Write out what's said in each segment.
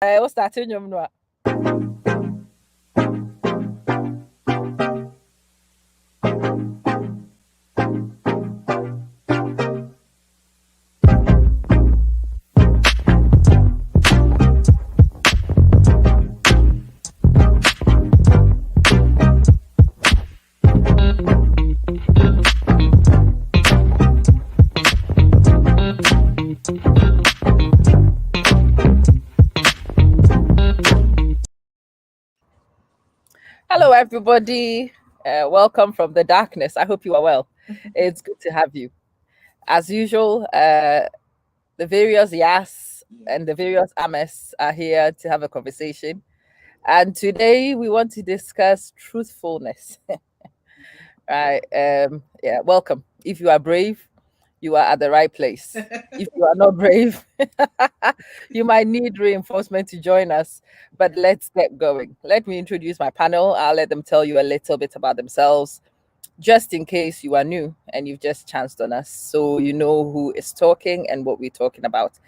What's that in your? Hello, everybody. Welcome from the darkness. I hope you are well. It's good to have you. As usual, the various YAA'S and the various AMES are here to have a conversation. And today we want to discuss truthfulness. Right. Yeah, welcome. If you are brave, you are at the right place. If you are not brave, you might need reinforcement to join us. But let's get going. Let me introduce my panel. I'll let them tell you a little bit about themselves, just in case you are new and you've just chanced on us, so you know who is talking and what we're talking about.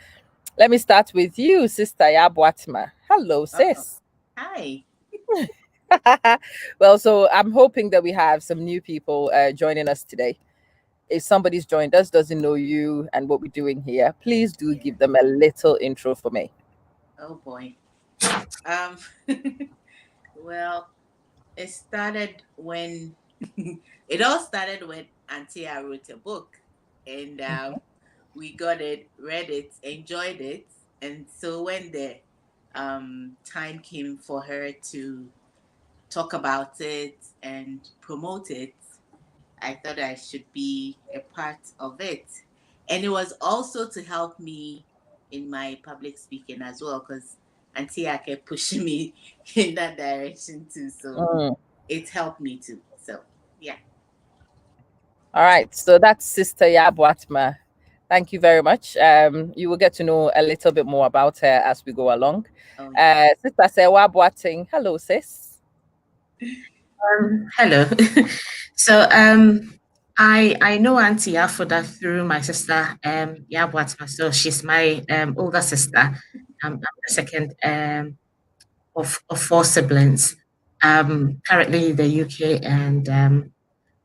Let me start with you, Sister Yabwatma. Hello, sis. Hi. Well, so I'm hoping that we have some new people joining us today. If somebody's joined us, doesn't know you and what we're doing here, please do give them a little intro for me. Oh boy. Um well, it started when it all started when Auntie wrote a book, and we got it, read it, enjoyed it, and so when the time came for her to talk about it and promote it, I thought I should be a part of it. And it was also to help me in my public speaking as well, because Auntie kept pushing me in that direction too. So Mm. it helped me too. So yeah. All right, so that's Sister Yabwatma. Thank you very much. You will get to know a little bit more about her as we go along. Oh yeah. Sister Sewa Boating. Hello, sis. Hello. So I know Auntie Afoda through my sister Yabwatma. So she's my older sister. I'm the second of four siblings. Currently in the UK, and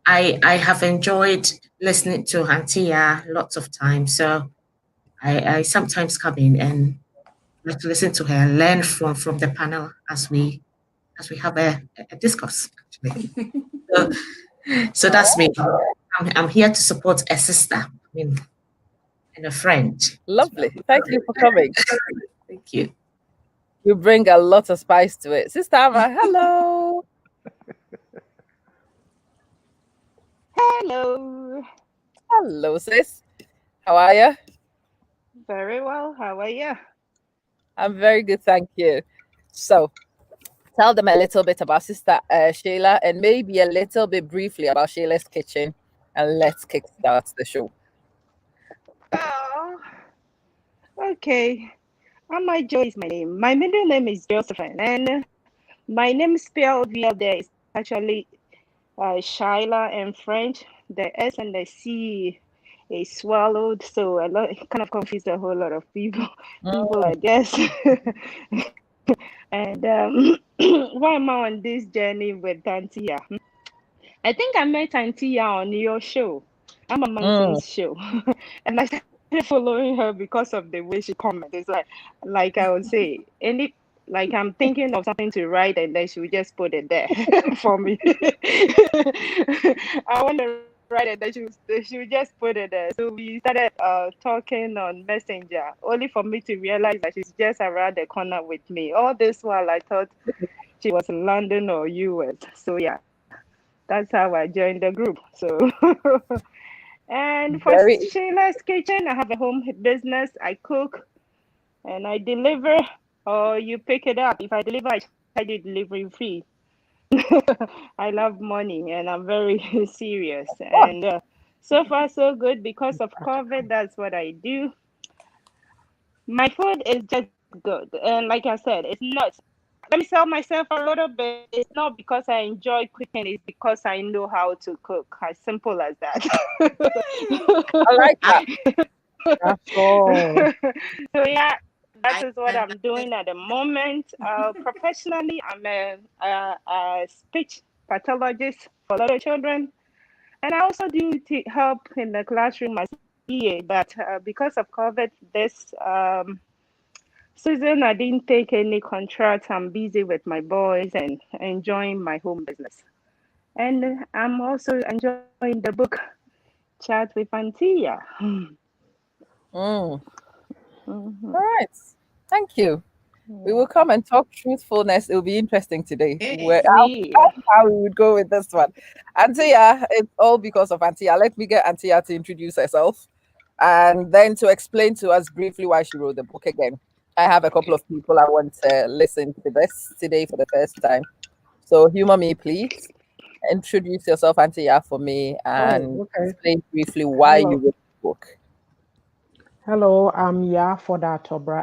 I have enjoyed listening to Auntie lots of times. So I sometimes come in and like to listen to her and learn from the panel as we have a discourse actually. So, so that's me. I'm here to support a sister, I mean, and a friend as well. Lovely. Thank you for coming. Thank you. You bring a lot of spice to it. Sister Amma, hello. Hello. Hello, sis. How are you? Very well. How are you? I'm very good, thank you. So, tell them a little bit about Sister Shayla and maybe a little bit briefly about Shayla's Kitchen, and let's kickstart the show. Oh, okay. Amma Joy is my name. My middle name is Josephine, and my name spelled via there is actually Shyla in French. The S and the C is swallowed, so a lot it kind of confused a whole lot of people. People, I guess. And why am I on this journey with Tantia? I think I met Tantia on your show. I'm a Mountain's show, and I started following her because of the way she comments. It's like I would say, any like I'm thinking of something to write, and then she would just put it there for me. I want to write it, then she would just put it there. So we started talking on Messenger, only for me to realize that she's just around the corner with me. All this while I thought she was in London or US. So yeah, that's how I joined the group. So. And for Very Shayla's Kitchen, I have a home business. I cook and I deliver, or you pick it up. If I deliver, I charge you delivery fee. I love money and I'm very serious. And so far, so good. Because of COVID, that's what I do. My food is just good. And like I said, it's not, let me sell myself a little bit. It's not because I enjoy cooking, it's because I know how to cook. As simple as that. I like that. That's all. So yeah, that is what I'm doing at the moment. Professionally, I'm a speech pathologist for little children. And I also do help in the classroom as EA, but because of COVID, this season I didn't take any contracts. I'm busy with my boys and enjoying my home business. And I'm also enjoying the book Chat with Antia. All right. Thank you. We will come and talk truthfulness. It will be interesting today. How we would go with this one. Antia, it's all because of Antia. Let me get Antia to introduce herself and then to explain to us briefly why she wrote the book again. I have a couple of people I want to listen to this today for the first time. So humor me, please. Introduce yourself, Antia, for me and explain briefly why you wrote the book. Hello, I'm YAA'S,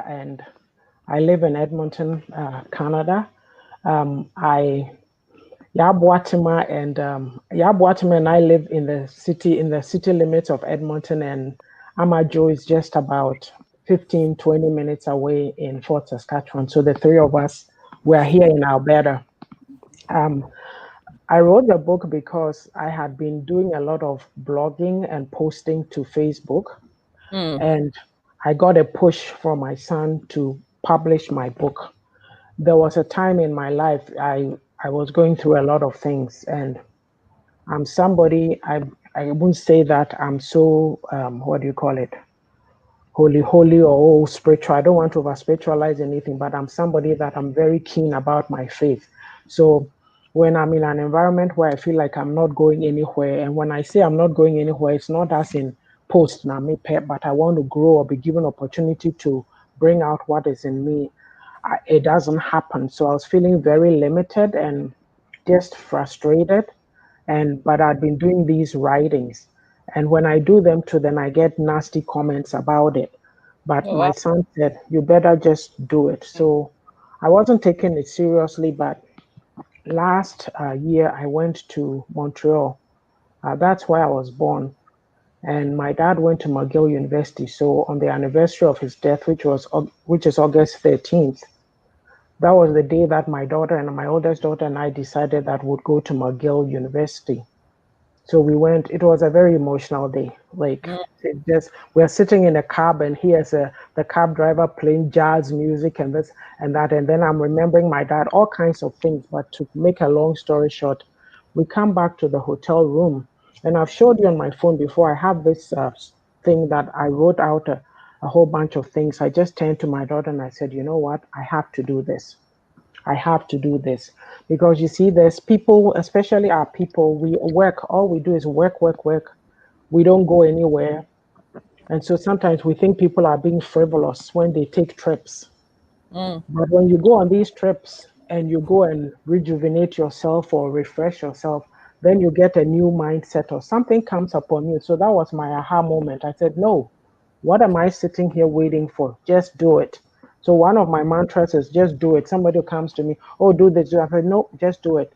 and I live in Edmonton, Canada. YAA'S and I live in the city limits of Edmonton, and Amajo is just about 15, 20 minutes away in Fort Saskatchewan. So the three of us, we're here in Alberta. I wrote the book because I had been doing a lot of blogging and posting to Facebook. And I got a push from my son to publish my book. There was a time in my life I was going through a lot of things, and I'm somebody, I wouldn't say that I'm so, what do you call it, holy or spiritual. I don't want to over spiritualize anything, but I'm somebody that I'm very keen about my faith. So when I'm in an environment where I feel like I'm not going anywhere, and when I say I'm not going anywhere, it's not as in post na me pet, but I want to grow or be given opportunity to bring out what is in me. It doesn't happen. So I was feeling very limited and just frustrated. But I'd been doing these writings, and when I do them to them, I get nasty comments about it. But my son said, "You better just do it." So I wasn't taking it seriously, but last year I went to Montreal. That's where I was born. And my dad went to McGill University. So on the anniversary of his death, which is August 13th, that was the day that my daughter and my oldest daughter and I decided that we'd go to McGill University. So we went. It was a very emotional day. Like we're sitting in a cab, and here's the cab driver playing jazz music and this and that, and then I'm remembering my dad, all kinds of things. But to make a long story short, we come back to the hotel room, and I've showed you on my phone before. I have this thing that I wrote out a whole bunch of things. I just turned to my daughter and I said, "You know what? I have to do this. I have to do this." Because you see, there's people, especially our people, we work, all we do is work, work, work. We don't go anywhere. And so sometimes we think people are being frivolous when they take trips. But when you go on these trips and you go and rejuvenate yourself or refresh yourself, then you get a new mindset or something comes upon you. So that was my aha moment. I said, no, what am I sitting here waiting for? Just do it. So one of my mantras is just do it. Somebody says to me, oh, do this. I said, no, just do it.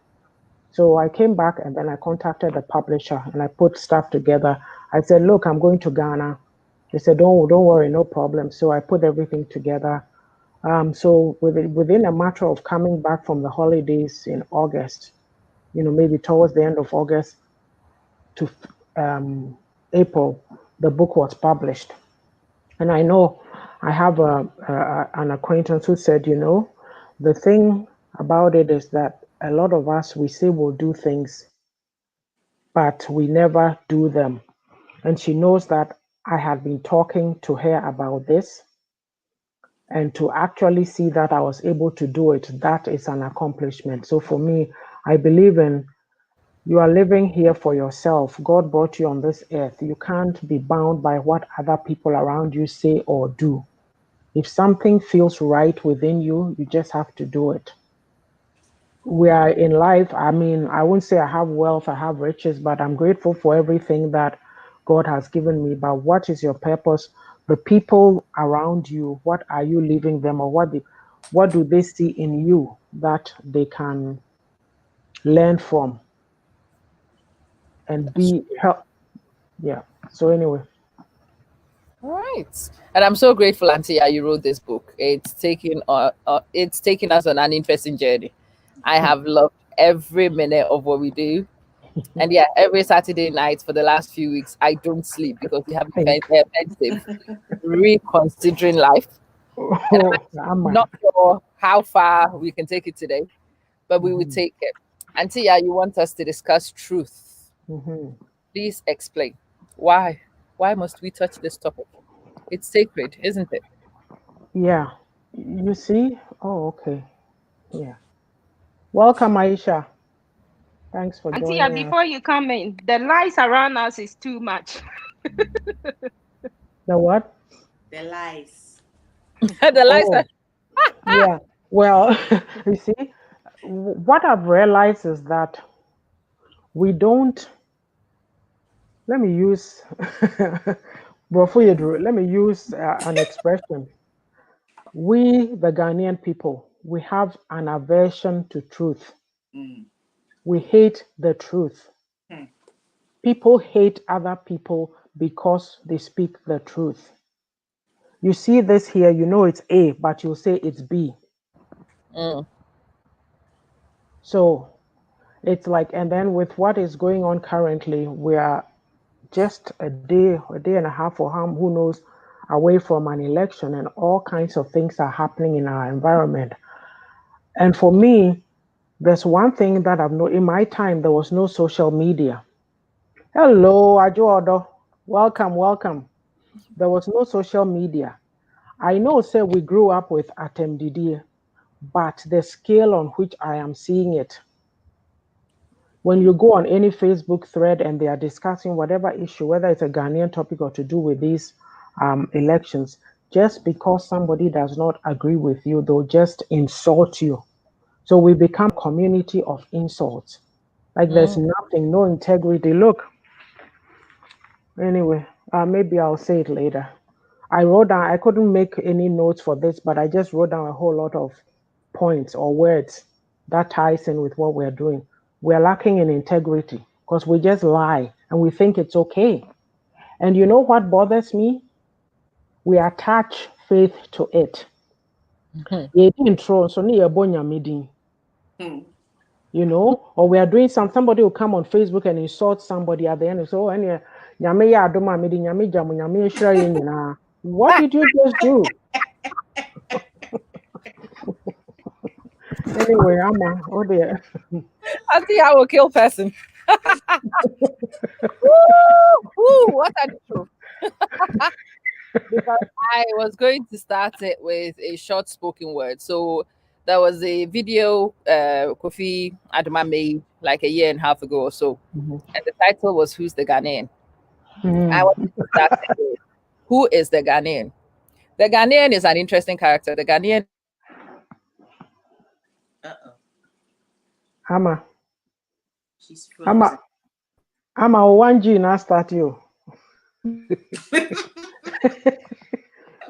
So I came back and then I contacted the publisher and I put stuff together. I said, look, I'm going to Ghana. They said, don't worry, no problem. So I put everything together. So within a matter of coming back from the holidays in August, maybe towards the end of August to April, the book was published. And I know I have an acquaintance who said, the thing about it is that a lot of us, we say we'll do things, but we never do them. And she knows that I had been talking to her about this. And to actually see that I was able to do it, that is an accomplishment. So for me, I believe in you are living here for yourself. God brought you on this earth. You can't be bound by what other people around you say or do. If something feels right within you, you just have to do it. We are in life. I mean, I wouldn't say I have wealth, I have riches, but I'm grateful for everything that God has given me. But what is your purpose? The people around you, what are you leaving them, or what do they see in you that they can learn from and be help? Yeah. So anyway. All right. And I'm so grateful, Auntie, you wrote this book. It's taken us on an interesting journey. I have loved every minute of what we do. And yeah, every Saturday night for the last few weeks, I don't sleep because we have offensive reconsidering life. And Oh, I'm not sure how far we can take it today, but we will take it. Auntie, you want us to discuss truth. Please explain why. Why must we touch this topic? It's sacred, isn't it? yeah. You see? Oh, okay. Yeah. Welcome, Aisha. Thanks for Auntie, joining us. before you come in, the lies around us is too much. The what? The lies. The lies Oh, are yeah. Well, you see, what I've realized is that we don't, let me use, let me use an expression. We, the Ghanaian people, we have an aversion to truth. Mm. We hate the truth. Hmm. People hate other people because they speak the truth. You see this here, you know it's A, but you'll say it's B. So it's like, and then with what is going on currently, we are just a day and a half, or who knows, away from an election, and all kinds of things are happening in our environment. And for me, there's one thing that I've known in my time, there was no social media. Hello, Ajoado. Welcome, welcome. There was no social media. I know, say, we grew up with Atem Didier, but the scale on which I am seeing it, when you go on any Facebook thread and they are discussing whatever issue, whether it's a Ghanaian topic or to do with these elections, just because somebody does not agree with you, they'll just insult you. So we become a community of insults. Like there's nothing, no integrity. Look, anyway, maybe I'll say it later. I wrote down, I couldn't make any notes for this, but I just wrote down a whole lot of points or words that ties in with what we're doing. We're lacking in integrity because we just lie and we think it's okay. And you know what bothers me? We attach faith to it. You know, or we are doing somebody will come on Facebook and insult somebody at the end and say, oh, and what did you just do? Anyway, oh dear. Auntie, I will kill person. What a truth. Because I was going to start it with a short spoken word. So there was a video Kofi Adama made like a year and a half ago or so. And the title was Who's the Ghanaian? I want to start it with Who is the Ghanaian? The Ghanaian is an interesting character. The Ghanaian Ama. She's frozen. Ama 1G now start you.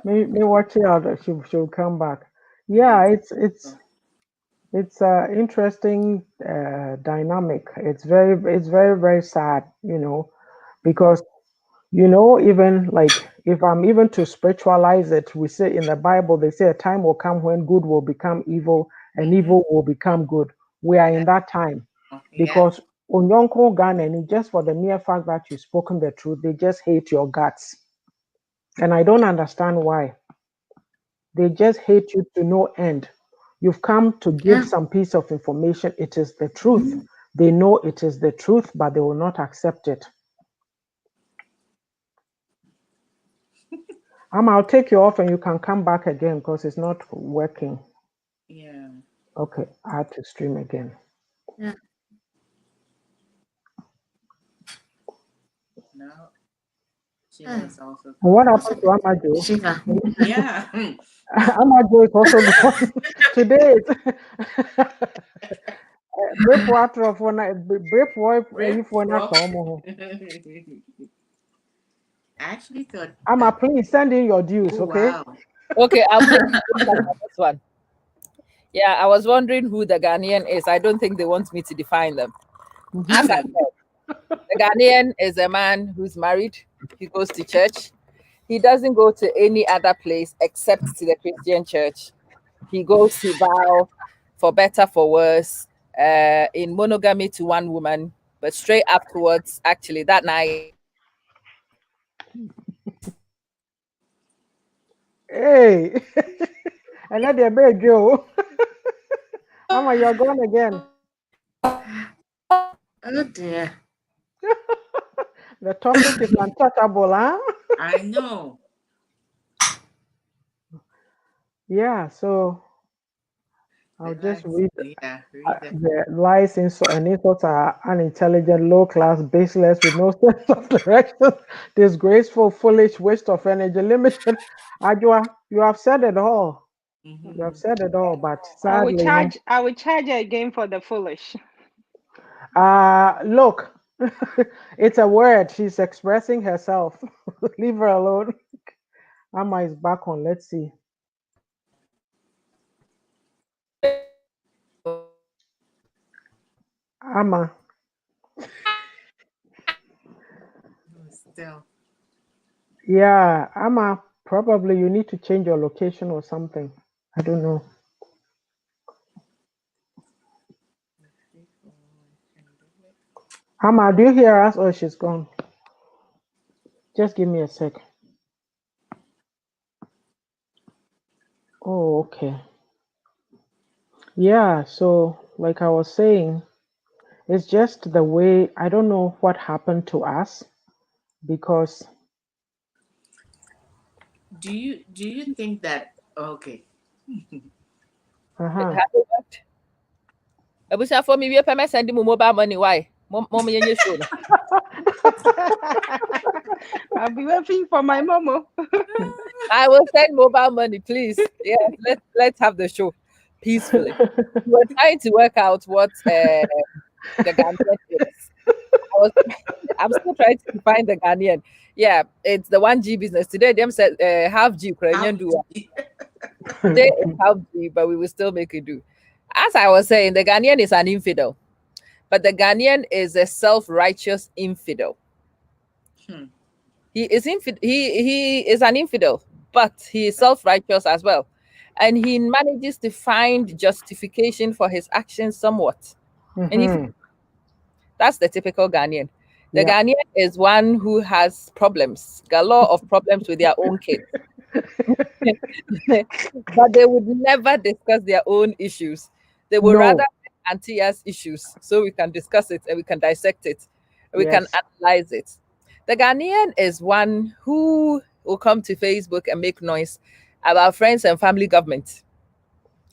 May watch it out. She'll come back. Yeah, Yes. it's a interesting dynamic. It's very sad, you know, because you know, even like if I'm even to spiritualize it, we say in the Bible, they say a time will come when good will become evil and evil will become good. We are in that time because Onyonko Ghana, just for the mere fact that you've spoken the truth, they just hate your guts. And I don't understand why. They just hate you to no end. You've come to give some piece of information. It is the truth. They know it is the truth, but they will not accept it. I'll take you off and you can come back again because it's not working. Yeah. Okay, I have to stream again. Yeah. No. She was also. What happened to Amaju? Shiva. Yeah. Amaju is also gone. Today it's Brave water of one brave wife if one I come. actually thought. Amma, please send in your dues, Oh okay? wow. Okay, I'll take this one. Yeah, I was wondering who the Ghanaian is. I don't think they want me to define them. As I said, the Ghanaian is a man who's married. He goes to church. He doesn't go to any other place except to the Christian church. He goes to vow for better, for worse, in monogamy to one woman. But straight afterwards, actually, that night, Hey, and then they beg you. Mama, you're gone again. Oh dear. The topic is untouchable, huh? I know. Yeah, so I'll just read. Yeah, read that. The lies and insults are unintelligent, low class, baseless, with no sense of direction, disgraceful, foolish, waste of energy, limited. Ajua, you have said it all. Mm-hmm. You have said it all, but I will sadly, charge. I will charge again for the foolish. look, it's a word. She's expressing herself. Leave her alone. Amma is back on. Let's see. Amma, Still. yeah, Amma, probably you need to change your location or something. I don't know. Amma, do you hear us or she's gone? Just give me a sec. Oh, okay. Yeah, so like I was saying, it's just the way, I don't know what happened to us because Do you think that okay? uh-huh. has it worked? Abusa for me, we pay send him mobile money. Why? Mom, you show. I'll be waiting for my momo. I will send mobile money, please. Yes, let's have the show peacefully. We're trying to work out what the Ghanaian is. I'm still trying to find the Ghanaian. Yeah, it's the 1G business. Today, them said half G Ukrainian do. Today it's half G, but we will still make it do. As I was saying, the Ghanaian is an infidel, but the Ghanaian is a self-righteous infidel. Hmm. He is an infidel, but he is self-righteous as well. And he manages to find justification for his actions somewhat. And if Mhm. that's the typical Ghanaian. The Yeah. Ghanaian is one who has problems, galore of problems with their own kids. But they would never discuss their own issues. They would No. rather Auntie issues so we can discuss it and we can dissect it. We can Yes. analyze it. The Ghanaian is one who will come to Facebook and make noise about friends and family government.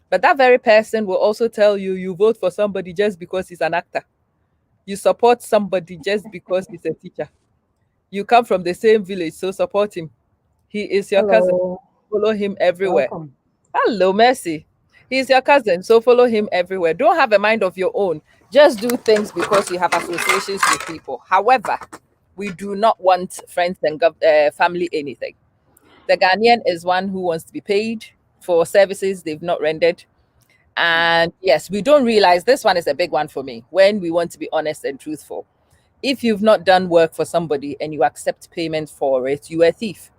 But that very person will also tell you you vote for somebody just because he's an actor. You support somebody just because he's a teacher. You come from the same village, so support him. He is your cousin. Hello. Follow him everywhere. Welcome. Hello, Mercy. He's your cousin, so follow him everywhere. Don't have a mind of your own. Just do things because you have associations with people. However, we do not want friends and family anything. The Ghanaian is one who wants to be paid for services they've not rendered. And yes, we don't realize this one is a big one for me when we want to be honest and truthful. If you've not done work for somebody and you accept payment for it, you are a thief.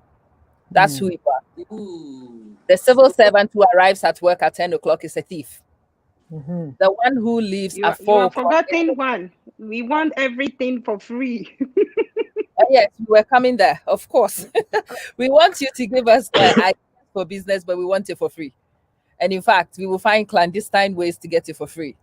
That's who you are. Ooh. The civil servant who arrives at work at 10 o'clock is a thief. Mhm. The one who leaves You at are, you 4 are o'clock. forgetting one. We want everything for free. Yes, we were coming there, of course. We want you to give us ideas for business, but we want it for free. And in fact, we will find clandestine ways to get it for free.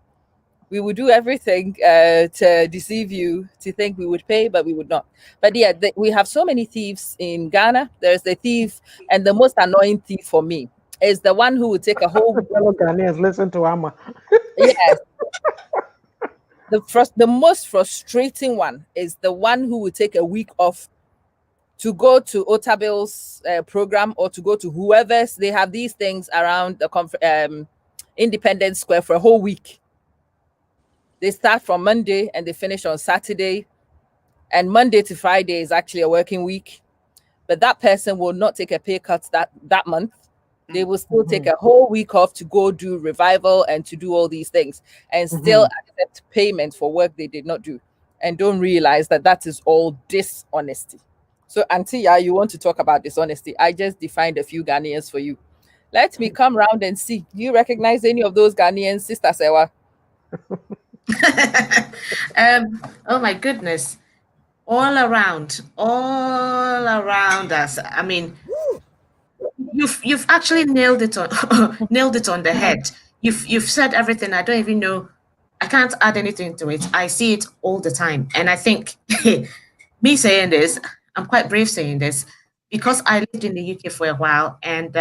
We would do everything to deceive you to think we would pay, but we would not. But yeah, we have so many thieves in Ghana. There's the thief, and the most annoying thief for me is the one who would take a whole week. Fellow Ghanaians, listen to Amma. Yes, the most frustrating one is the one who would take a week off to go to Otabill's program or to go to whoever's. They have these things around the Independence Square for a whole week. They start from Monday and they finish on Saturday. And Monday to Friday is actually a working week. But that person will not take a pay cut that month. They will still take a whole week off to go do revival and to do all these things and still accept payment for work they did not do and don't realize that that is all dishonesty. So, Auntie, yeah, you want to talk about dishonesty? I just defined a few Ghanaians for you. Let me come round and see. Do you recognize any of those Ghanaians, Sister Sewa? Oh my goodness. All around us. I mean, you've actually nailed it on nailed it on the head. You've said everything. I don't even know. I can't add anything to it. I see it all the time. And I think me saying this, I'm quite brave saying this because I lived in the UK for a while and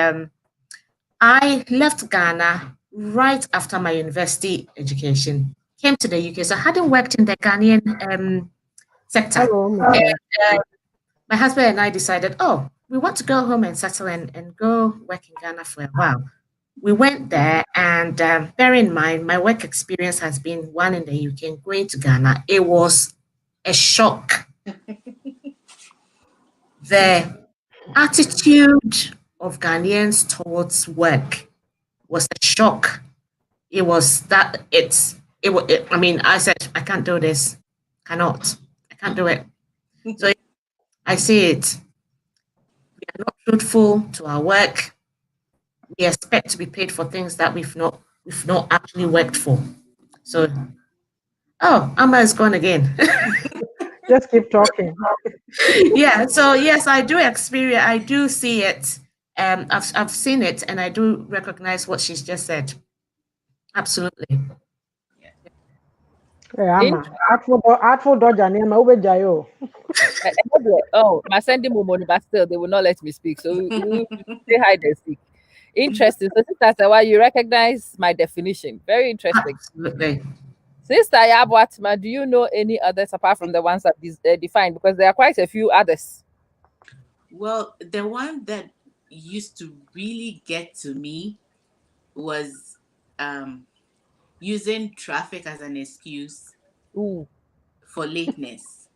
I left Ghana right after my university education, came to the UK. So I hadn't worked in the Ghanaian sector. Hello, And Mr. my husband and I decided, oh, we want to go home and settle and go work in Ghana for a while. We went there, and bear in mind, my work experience has been one in the UK and going to Ghana. It was a shock. The attitude of Ghanaians towards work was a shock. It was that I mean, I said, I can't do this. I can't do it. So I see it. We are not truthful to our work. We expect to be paid for things that we've not actually worked for. So, oh, Amma is gone again. Just keep talking. Yeah. So yes, I do experience. I do see it. I've seen it, and I do recognize what she's just said. Absolutely. Hey, Ama. Artful dodger name. Ubejayo. Oh, my sending money, but still they will not let me speak. So we say hide and seek. Interesting. So, Sister Sewa, you recognize my definition. Very interesting. Absolutely. Sister Yabwatma, do you know any others apart from the ones that defined? Because there are quite a few others. Well, the one that used to really get to me was using traffic as an excuse for lateness.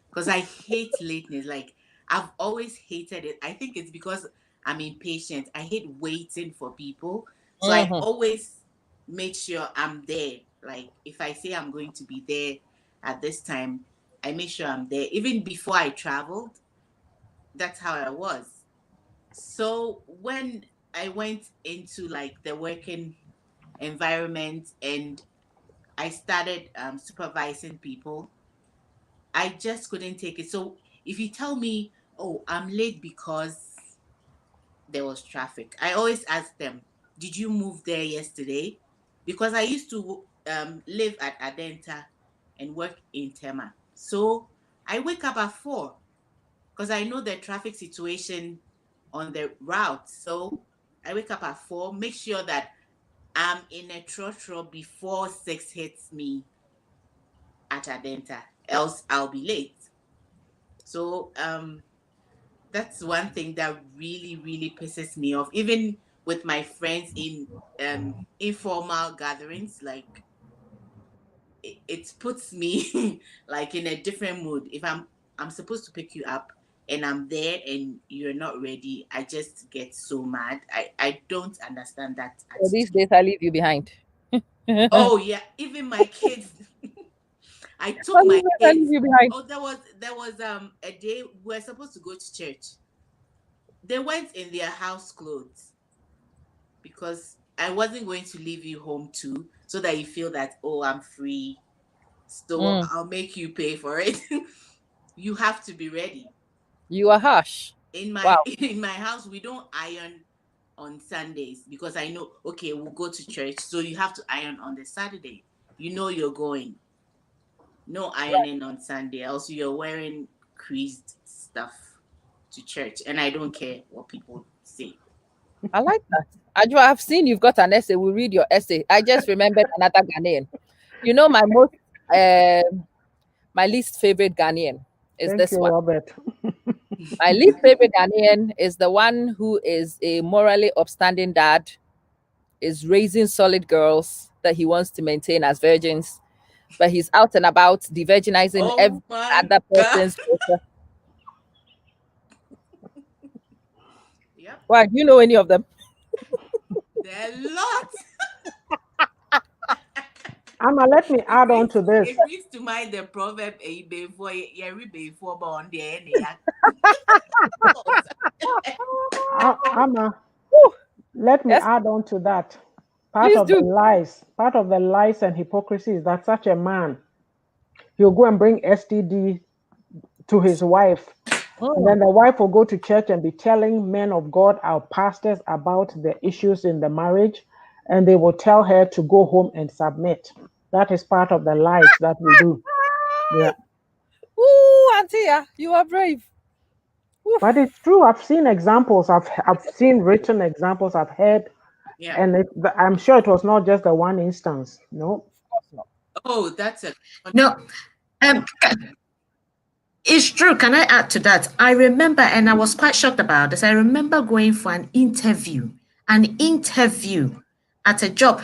Because I hate lateness. Like, I've always hated it. I think it's because I'm impatient. I hate waiting for people. So I always make sure I'm there. Like, if I say I'm going to be there at this time, I make sure I'm there. Even before I traveled, that's how I was. So when I went into like the working environment and I started supervising people, I just couldn't take it. So if you tell me, oh, I'm late because there was traffic, I always ask them, did you move there yesterday? Because I used to live at Adenta and work in Tema. So I wake up at 4 because I know the traffic situation on the route. So I wake up at 4, make sure that I'm in a trotro before 6 hits me at Adenta, else I'll be late. So that's one thing that really, really pisses me off. Even with my friends in informal gatherings, like it puts me like in a different mood. If I'm supposed to pick you up and I'm there and you're not ready, I just get so mad. I don't understand that So these attitude. days I leave you behind. Oh yeah, even my kids. I took So my these days I leave kids. you behind. Oh, there was a day we were supposed to go to church. They went in their house clothes because I wasn't going to leave you home too, so that you feel that, oh, I'm free. So I'll make you pay for it. You have to be ready. You are harsh. In my Wow. in my house, we don't iron on Sundays because I know, okay, we'll go to church, so you have to iron on the Saturday. You know you're going. No ironing on Sunday, else you're wearing creased stuff to church, and I don't care what people say. I like that. Adjo, I've seen you've got an essay. We'll read your essay. I just remembered another Ghanaian. You know, my least favorite Ghanaian is Thank this you, one. Robert. My least favorite Ghanaian is the one who is a morally upstanding dad, is raising solid girls that he wants to maintain as virgins, but he's out and about de-virginizing every Oh my other God. person's daughter. Yep. Why? Do you know any of them? There are lots. Ama, let me add on to this. It brings to mind the proverb before before on the end. Amma, Woo, let me yes, add on to that. please do. Part of the lies and hypocrisy is that such a man, he'll go and bring STD to his wife. And then the wife will go to church and be telling men of God, our pastors, about the issues in the marriage. And they will tell her to go home and submit. That is part of the lies that we do. Yeah. Ooh, Auntie, you are brave. Oof. But it's true. I've seen examples. I've seen written examples. I've heard, Yeah. and I'm sure it was not just the one instance. No. Oh, that's a No, it's true. Can I add to that? I remember, and I was quite shocked about this. I remember going for an interview at a job,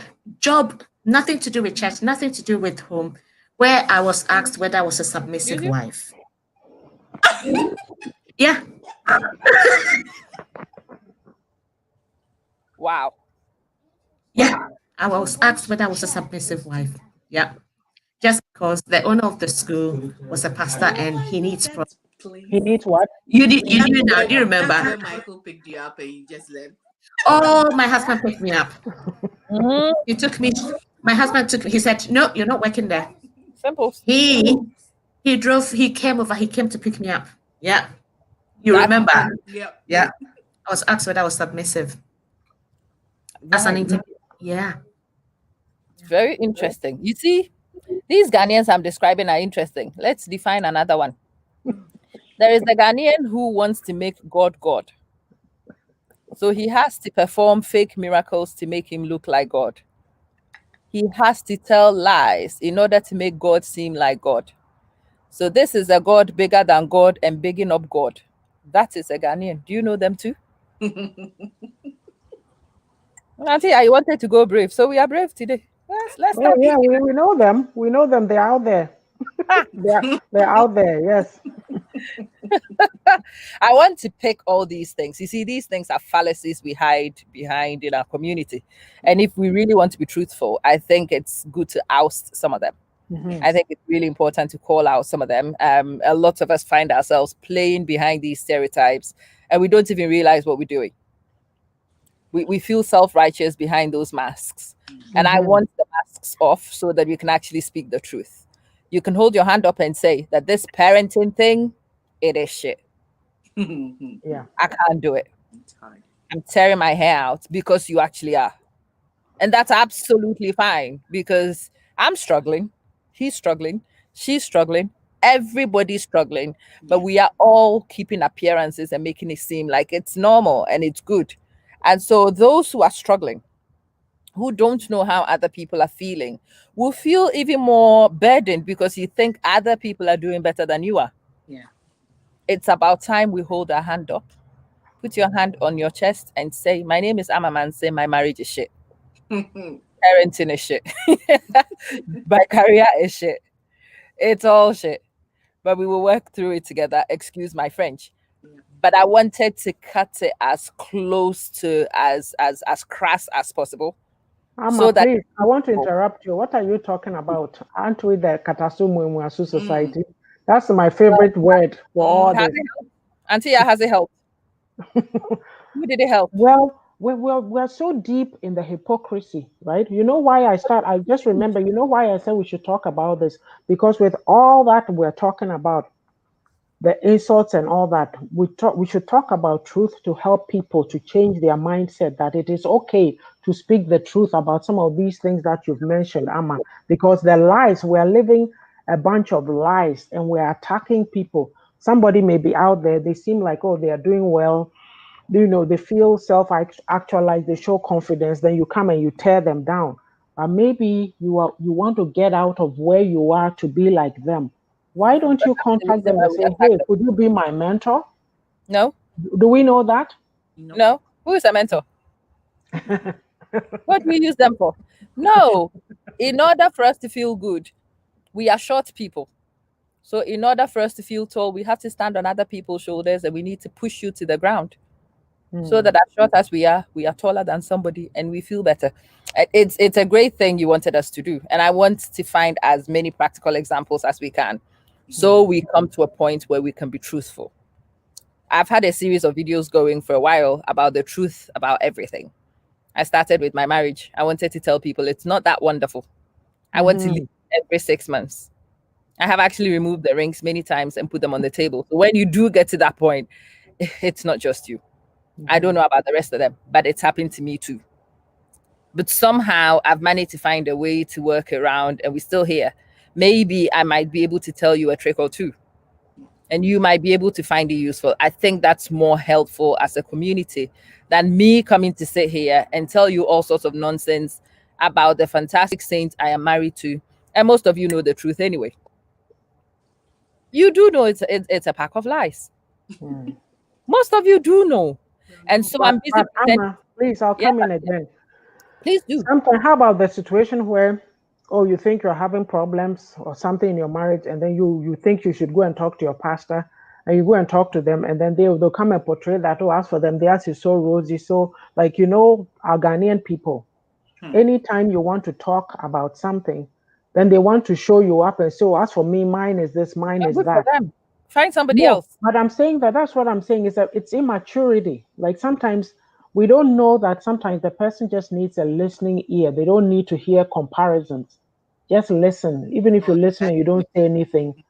nothing to do with church, nothing to do with home, where I was asked whether I was a submissive you? wife. Yeah. Wow. Yeah. I was asked whether I was a submissive wife. Yeah. Just because the owner of the school was a pastor and he needs please. He needs what? You do now. Do you remember? That's when Michael picked you up and you just left. Oh, my husband picked me up. Mhm. He took me. My husband took. He said, "No, you're not working there." Simple. He drove. He came over. He came to pick me up. Yeah, you That's- remember? Yep. Yeah, I was asked whether I was submissive as an interview. Yeah. Very interesting. You see, these Ghanaians I'm describing are interesting. Let's define another one. There is the Ghanaian who wants to make God God. So he has to perform fake miracles to make him look like God. He has to tell lies in order to make God seem like God. So this is a God bigger than God and bigging up God. That is a Ghanaian. Do you know them too? Auntie, I wanted to go brave. So we are brave today. Let's Oh start. yeah, we know them. We know them. They're out there. they're out there. Yes. I want to pick all these things. You see, these things are fallacies we hide behind in our community. And if we really want to be truthful, I think it's good to oust some of them. I think it's really important to call out some of them. A lot of us find ourselves playing behind these stereotypes and we don't even realize what we're doing. We feel self-righteous behind those masks. And I want the masks off so that we can actually speak the truth. You can hold your hand up and say that this parenting thing, it is shit. Yeah. I can't do it. It's hard. I'm tearing my hair out because you actually are. And that's absolutely fine because I'm struggling. He's struggling. She's struggling. Everybody's struggling. But we are all keeping appearances and making it seem like it's normal and it's good. And so those who are struggling, who don't know how other people are feeling, will feel even more burdened because you think other people are doing better than you are. Yeah. It's about time we hold our hand up. Put your hand on your chest and say, my name is Amaman. Say, my marriage is shit. Parenting is shit. My career is shit. It's all shit. But we will work through it together. Excuse my French. But I wanted to cut it as close to as crass as possible. Amma, So that please, I want to interrupt you. What are you talking about? Aren't we the Katasumu Society? That's my favorite word for all has this. it helped? Auntie, has it helped? Who did it help? Well, we're so deep in the hypocrisy, right? You know why I just remember, you know why I said we should talk about this? Because with all that we're talking about, the insults and all that, we should talk about truth to help people to change their mindset that it is okay to speak the truth about some of these things that you've mentioned, Amma, because the lies, we're living a bunch of lies and we're attacking people. Somebody may be out there, they seem like, oh, they are doing well, they feel self-actualized, they show confidence, then you come and you tear them down. Maybe you want to get out of where you are to be like them. Why don't you contact them and say, hey, could you be my mentor? No. Do we know that? No. Who is a mentor? What do we use them for? No. In order for us to feel good, we are short people. So in order for us to feel tall, we have to stand on other people's shoulders and we need to push you to the ground. So that as short as we are taller than somebody and we feel better. It's a great thing you wanted us to do. And I want to find as many practical examples as we can. So we come to a point where we can be truthful. I've had a series of videos going for a while about the truth about everything. I started with my marriage. I wanted to tell people it's not that wonderful. I want to leave every 6 months. I have actually removed the rings many times and put them on the table. So when you do get to that point, it's not just you. I don't know about the rest of them, but it's happened to me too. But somehow I've managed to find a way to work around, and we're still here. Maybe I might be able to tell you a trick or two, and you might be able to find it useful. I think that's more helpful as a community than me coming to sit here and tell you all sorts of nonsense about the fantastic saint I am married to. And most of you know the truth anyway. You do know it's a pack of lies. Most of you do know. And so I'm busy But Amma, please, I'll come in again. Please do. Sometimes, how about the situation where, oh, you think you're having problems or something in your marriage, and then you think you should go and talk to your pastor, and you go and talk to them, and then they'll come and portray that, oh, as for them, theirs is so rosy. So, like, our Ghanaian people, anytime you want to talk about something, then they want to show you up and say, oh, as for me, mine is this, mine is Good that. for them. Find somebody else. But I'm saying that's what I'm saying is that it's immaturity. Like sometimes we don't know that sometimes the person just needs a listening ear. They don't need to hear comparisons. Just listen. Even if you listen and you don't say anything,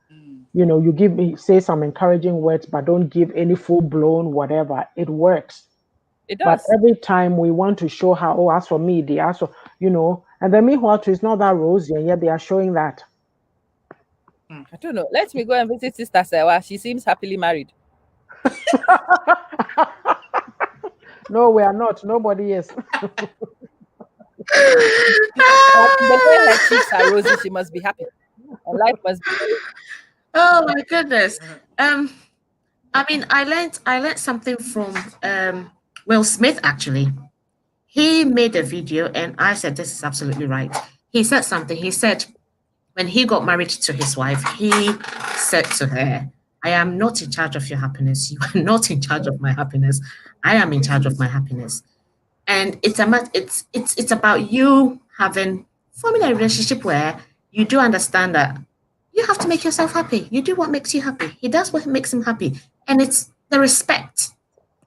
you say some encouraging words, but don't give any full blown whatever. It works. It does. But every time we want to show how, oh, as for me, they are so, and then meanwhile, it's not that rosy, and yet they are showing that. I don't know. Let me go and visit Sister Sewa. She seems happily married. No, we are not. Nobody is. The way her cheeks are rosy, she must be happy. And life must be. Oh my goodness. I mean, I learned something from Will Smith actually. He made a video and I said, this is absolutely right. He said something. He said, when he got married to his wife, he said to her, I am not in charge of your happiness. You are not in charge of my happiness. I am in charge of my happiness. And it's about you forming a relationship where you do understand that you have to make yourself happy. You do what makes you happy. He does what makes him happy. And it's the respect,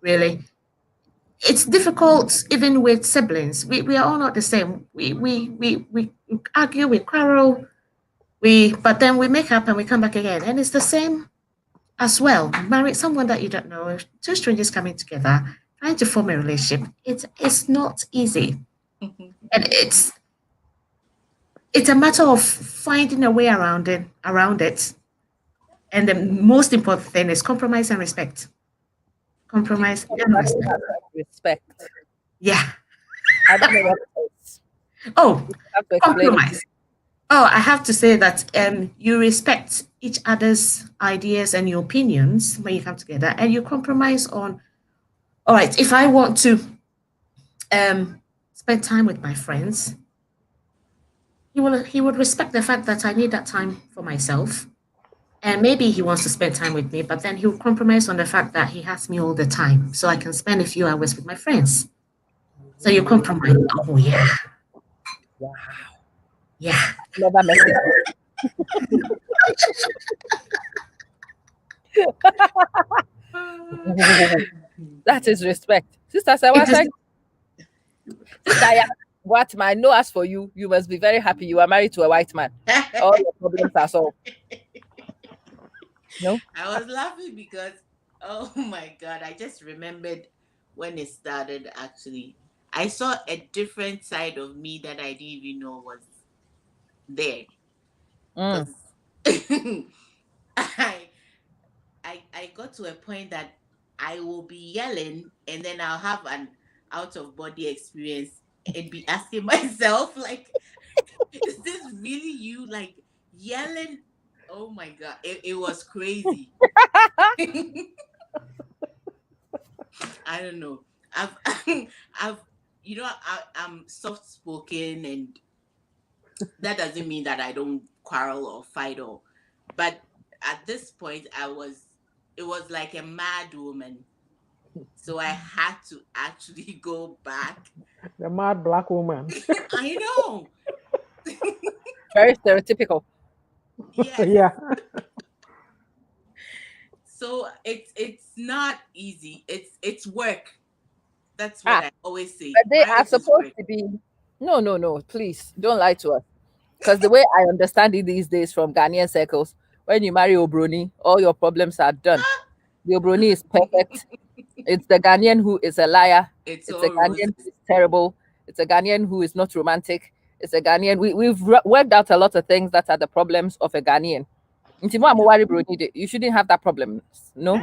really. It's difficult even with siblings. We are all not the same. We argue, we quarrel, but then we make up and we come back again. And it's the same as well. Marry someone that you don't know, two strangers coming together, trying to form a relationship. It's not easy. And it's a matter of finding a way around it. And the most important thing is compromise and respect. Compromise and respect. Respect. Yeah. I don't know what it is. Oh, compromise. Oh, I have to say that you respect each other's ideas and your opinions when you come together, and you compromise on, all right, if I want to spend time with my friends, he would respect the fact that I need that time for myself. And maybe he wants to spend time with me, but then he'll compromise on the fact that he has me all the time, so I can spend a few hours with my friends. So you compromise. Oh, yeah. Wow. Yeah. Never met it. That is respect. Sister Sawa, Sister, what man? No, as for you, you must be very happy. You are married to a white man. All your problems are solved. No? I was laughing because, oh my God, I just remembered when it started actually. I saw a different side of me that I didn't even know was there. I got to a point that I will be yelling and then I'll have an out of body experience and be asking myself, like, is this really you? Like yelling? Oh my God, it was crazy. I don't know. I'm soft spoken, and that doesn't mean that I don't quarrel or fight but at this point it was like a mad woman. So I had to actually go back. The mad black woman. I know. Very stereotypical. Yes. Yeah. So it's not easy. It's work. That's what I always say. But they are Marriage is supposed work. to be. No, no, no. Please don't lie to us. Because the way I understand it these days from Ghanaian circles, when you marry Obroni, all your problems are done. The Obroni is perfect. It's the Ghanaian who is a liar. It's It's a all Ghanaian who roses. is terrible. It's a Ghanaian who is not romantic. It's a Ghanaian. We've worked out a lot of things that are the problems of a Ghanaian. Nti mo a moware Broni de, you shouldn't have that problem. No.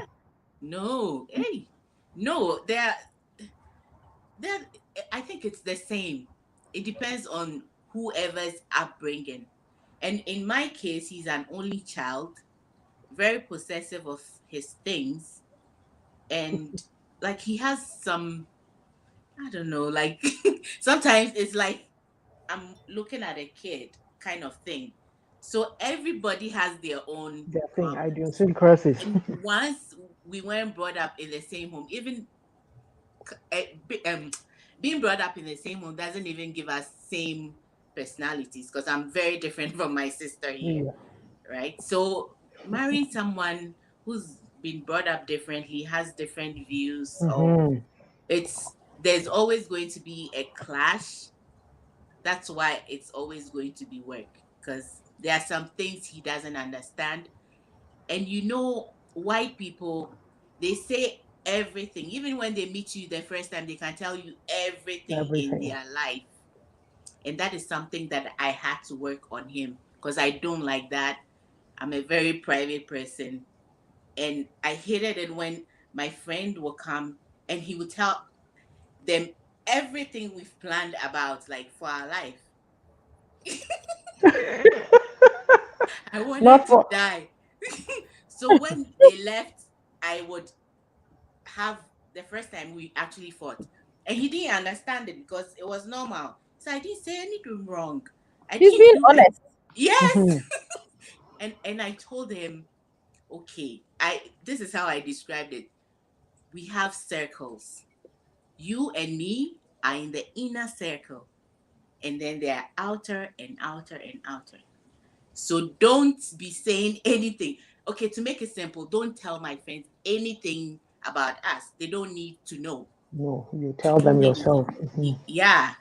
No, hey, no, they're I think it's the same. It depends on whoever's upbringing. And in my case, he's an only child, very possessive of his things, and like he has some, I don't know, like sometimes it's like I'm looking at a kid kind of thing. So everybody has their own The thing, problems. idiosyncrasies. And once we weren't brought up in the same home, even being brought up in the same home doesn't even give us same personalities, because I'm very different from my sister here, Yeah. right? So marrying someone who's been brought up differently, has different views, or Mm-hmm. there's always going to be a clash. That's why it's always going to be work, because there are some things he doesn't understand. And white people, they say everything. Even when they meet you the first time, they can tell you everything in Everything. their life. And that is something that I had to work on him, because I don't like that. I'm a very private person. And I hated it when my friend would come and he would tell them everything we've planned about, like for our life. I wanted Not to for. die. So when they left, I would have the first time we actually fought. And he didn't understand it because it was normal. So I didn't say anything wrong. I He's didn't being do it. honest. Yes. Mm-hmm. And I told him, okay, I this is how I described it. We have circles. You and me are in the inner circle. And then there are outer and outer and outer. So don't be saying anything. Okay, to make it simple, don't tell my friends anything about us. They don't need to know No, you to tell do them yourself. anything. Mm-hmm. Yeah.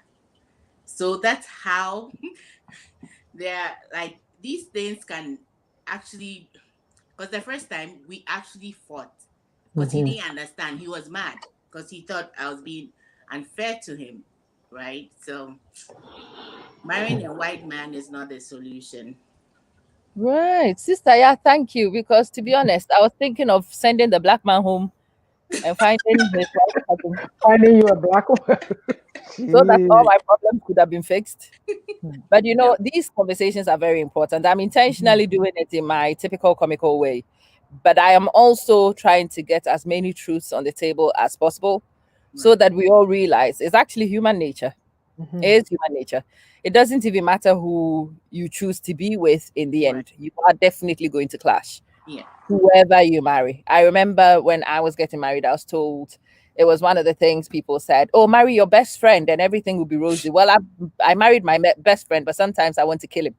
So that's how they're like these things can actually, because the first time we actually fought because he Mm-hmm. didn't understand. He was mad because he thought I was being unfair to him. Right. So marrying a white man is not the solution. Right. Sister, yeah, thank you. Because to be honest, I was thinking of sending the black man home and finding his white cousin Finding you a black one. so that all Jeez. my problems could have been fixed. But No. these conversations are very important. I'm Mm-hmm. intentionally doing it in my typical comical way, but I am also trying to get as many truths on the table as possible so Right. that we all realize it's actually human nature. Mm-hmm. It is human nature. It doesn't even matter who you choose to be with in the Right. end. You are definitely going to clash Yeah. whoever you marry. I remember when I was getting married, I was told it was one of the things people said, "Oh, marry your best friend and everything will be rosy." Well, I married my best friend, but sometimes I want to kill him.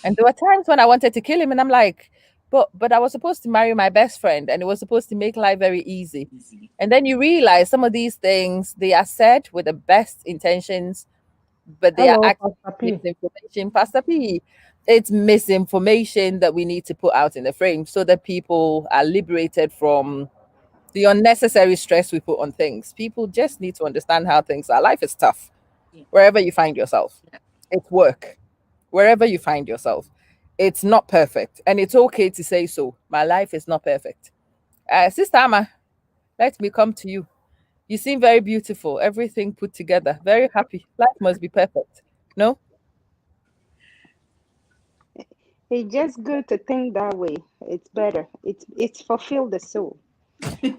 And there were times when I wanted to kill him, and I'm like, but I was supposed to marry my best friend, and it was supposed to make life very easy. Easy. And then you realize some of these things they are said with the best intentions, but they are Hello, actually Pastor P. misinformation. Pastor P, it's misinformation that we need to put out in the frame so that people are liberated from the unnecessary stress we put on things. People just need to understand how things are. Life is tough Yeah. wherever you find yourself. Yeah. It's work wherever you find yourself. It's not perfect, and it's okay to say so. My life is not perfect. Sister Amma, let me come to you. You seem very beautiful, everything put together, very happy. Life must be perfect. No? It's just good to think that way. It's better. It's fulfill the soul.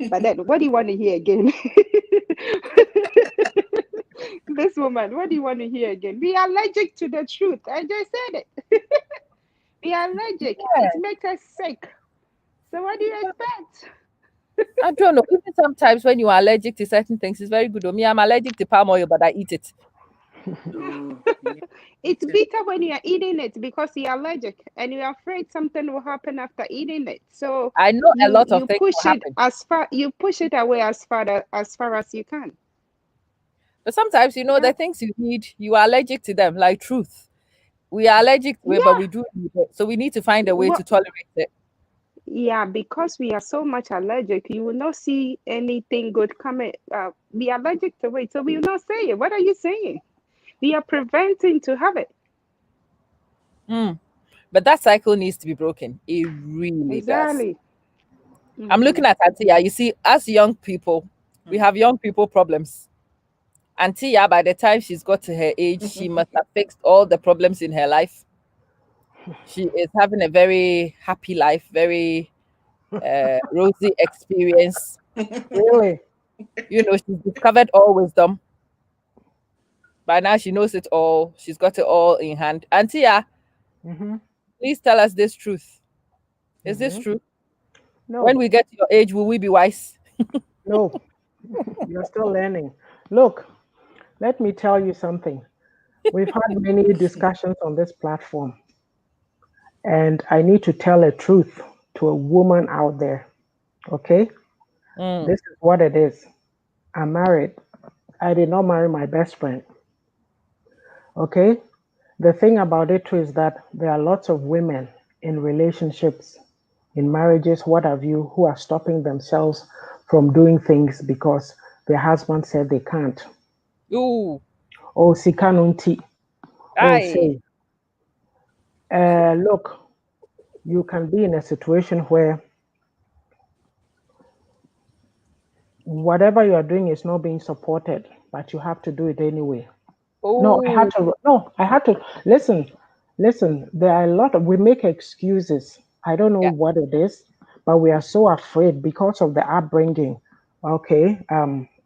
But then, what do you want to hear again? This woman, what do you want to hear again? We are allergic to the truth. I just said it. We are allergic. It Yeah. makes us sick. So what do you expect? I don't know. Even sometimes when you are allergic to certain things, it's very good. Me, I'm allergic to palm oil, but I eat it. Oh, yeah. It's bitter when you are eating it because you're allergic and you're afraid something will happen after eating it. So I know a lot of you things will push it happen. you push it away as far as you can. But sometimes, Yeah. the things you need, you are allergic to them, like truth. We are allergic to it, but Yeah. we do need it. So we need to find a way to Well, tolerate it. yeah, because we are so much allergic, you will not see anything good coming. We are allergic to it, so we will not say it. What are you saying? We are preventing to have it. Mm. But that cycle needs to be broken. It really does. Exactly. I'm Mm-hmm. looking at Auntie. You see, as young people, we have young people problems. Auntie, by the time she's got to her age, she must have fixed all the problems in her life. She is having a very happy life, very rosy experience. Really? She's discovered all wisdom. By now, she knows it all. She's got it all in hand. Auntie, Mm-hmm. please tell us this truth. Is this Mm-hmm. true? When No, we get to your age, will we be wise? no, you're still learning. Look, let me tell you something. We've had many discussions on this platform, and I need to tell a truth to a woman out there. Okay? Mm. This is what it is. I'm married. I did not marry my best friend. Okay? The thing about it too is that there are lots of women in relationships, in marriages, what have you, who are stopping themselves from doing things because their husband said they can't. Ooh. Oh, sikanunti. Oh, Aye. say, look, you can be in a situation where whatever you are doing is not being supported, but you have to do it anyway. No, I had Oh. to. No, I had to. Listen, listen. There are a lot of. We make excuses. I don't know Yeah. what it is, but we are so afraid because of the upbringing. Okay.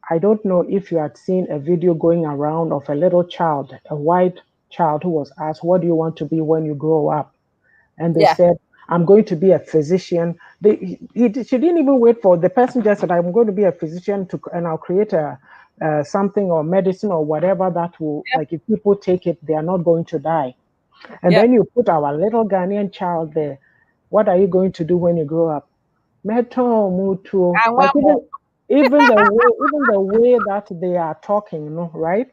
I don't know if you had seen a video going around of a little child, a white child, who was asked, "What do you want to be when you grow up?" And they Yeah. said, "I'm going to be a physician." She didn't even wait for the person. Just said, "I'm going to be a physician and I'll create a something or medicine or whatever that will, Yep. like, if people take it, they are not going to die." And Yep. then you put our little Ghanaian child there. What are you going to do when you grow up? Meto mutuo. And one Like, more. even the way that they are talking, right?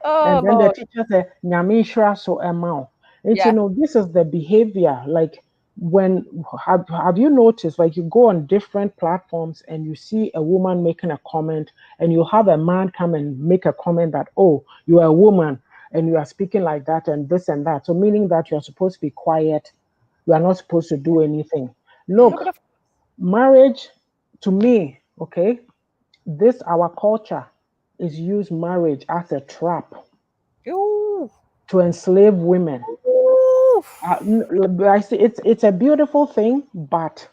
Oh And then the Lord. teacher said, "Nyame so amount." And Yeah. this is the behavior. Like, when have you noticed, like, you go on different platforms and you see a woman making a comment, and you have a man come and make a comment that, "Oh, you are a woman and you are speaking like that and this and that." So meaning that you are supposed to be quiet, you are not supposed to do anything. No, but Look, marriage, to me, okay, this our culture is use marriage as a trap ooh. to enslave women. Ooh. I see it's a beautiful thing, but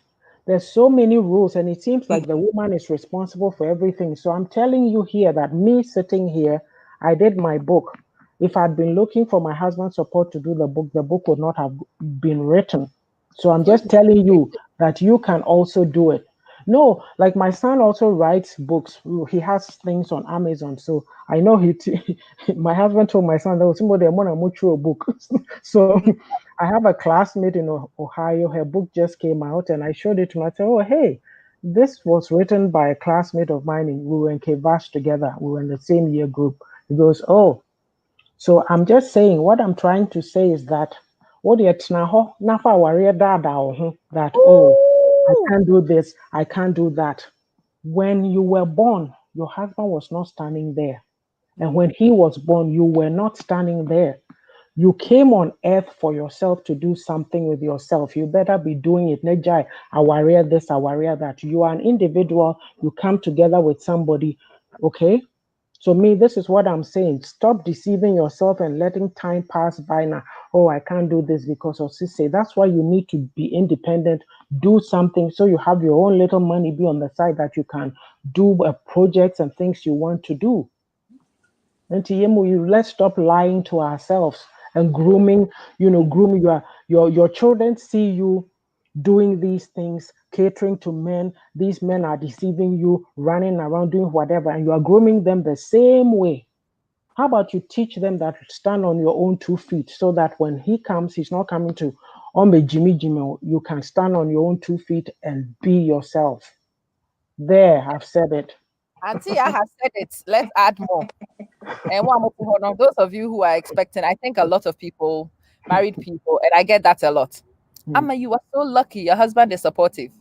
there's so many rules, and it seems like the woman is responsible for everything. So I'm telling you here that me sitting here, I did my book. If I'd been looking for my husband's support to do the book would not have been written. So I'm just telling you that you can also do it. No, like, my son also writes books. He has things on Amazon. So I know my husband told my son, "Oh, somebody want to mutual book." So I have a classmate in Ohio. Her book just came out, and I showed it to him. I said, "Oh, hey, this was written by a classmate of mine. We were in Kevash together. We were in the same year group." He goes, "Oh." So I'm just saying, what I'm trying to say is that, what that, "Oh, I Ooh. can't do this, I can't do that." When you were born, your husband was not standing there. And when he was born, you were not standing there. You came on earth for yourself to do something with yourself. You better be doing it. Nejai, aware this, aware that. You are an individual. You come together with somebody. Okay? So me, this is what I'm saying. Stop deceiving yourself and letting time pass by now. "Oh, I can't do this because of Sise." That's why you need to be independent. Do something so you have your own little money be on the side that you can do projects and things you want to do. And let's stop lying to ourselves and grooming, grooming your children see you doing these things, catering to men. These men are deceiving you, running around doing whatever, and you are grooming them the same way. How about you teach them that stand on your own 2 feet so that when he comes, he's not coming to Jimmy Jimmy. You can stand on your own 2 feet and be yourself. There, I've said it. Auntie has said it. Let's add more. And one more hold on. Those of you who are expecting, I think a lot of people, married people, and I get that a lot. Amma, you are so lucky. Your husband is supportive.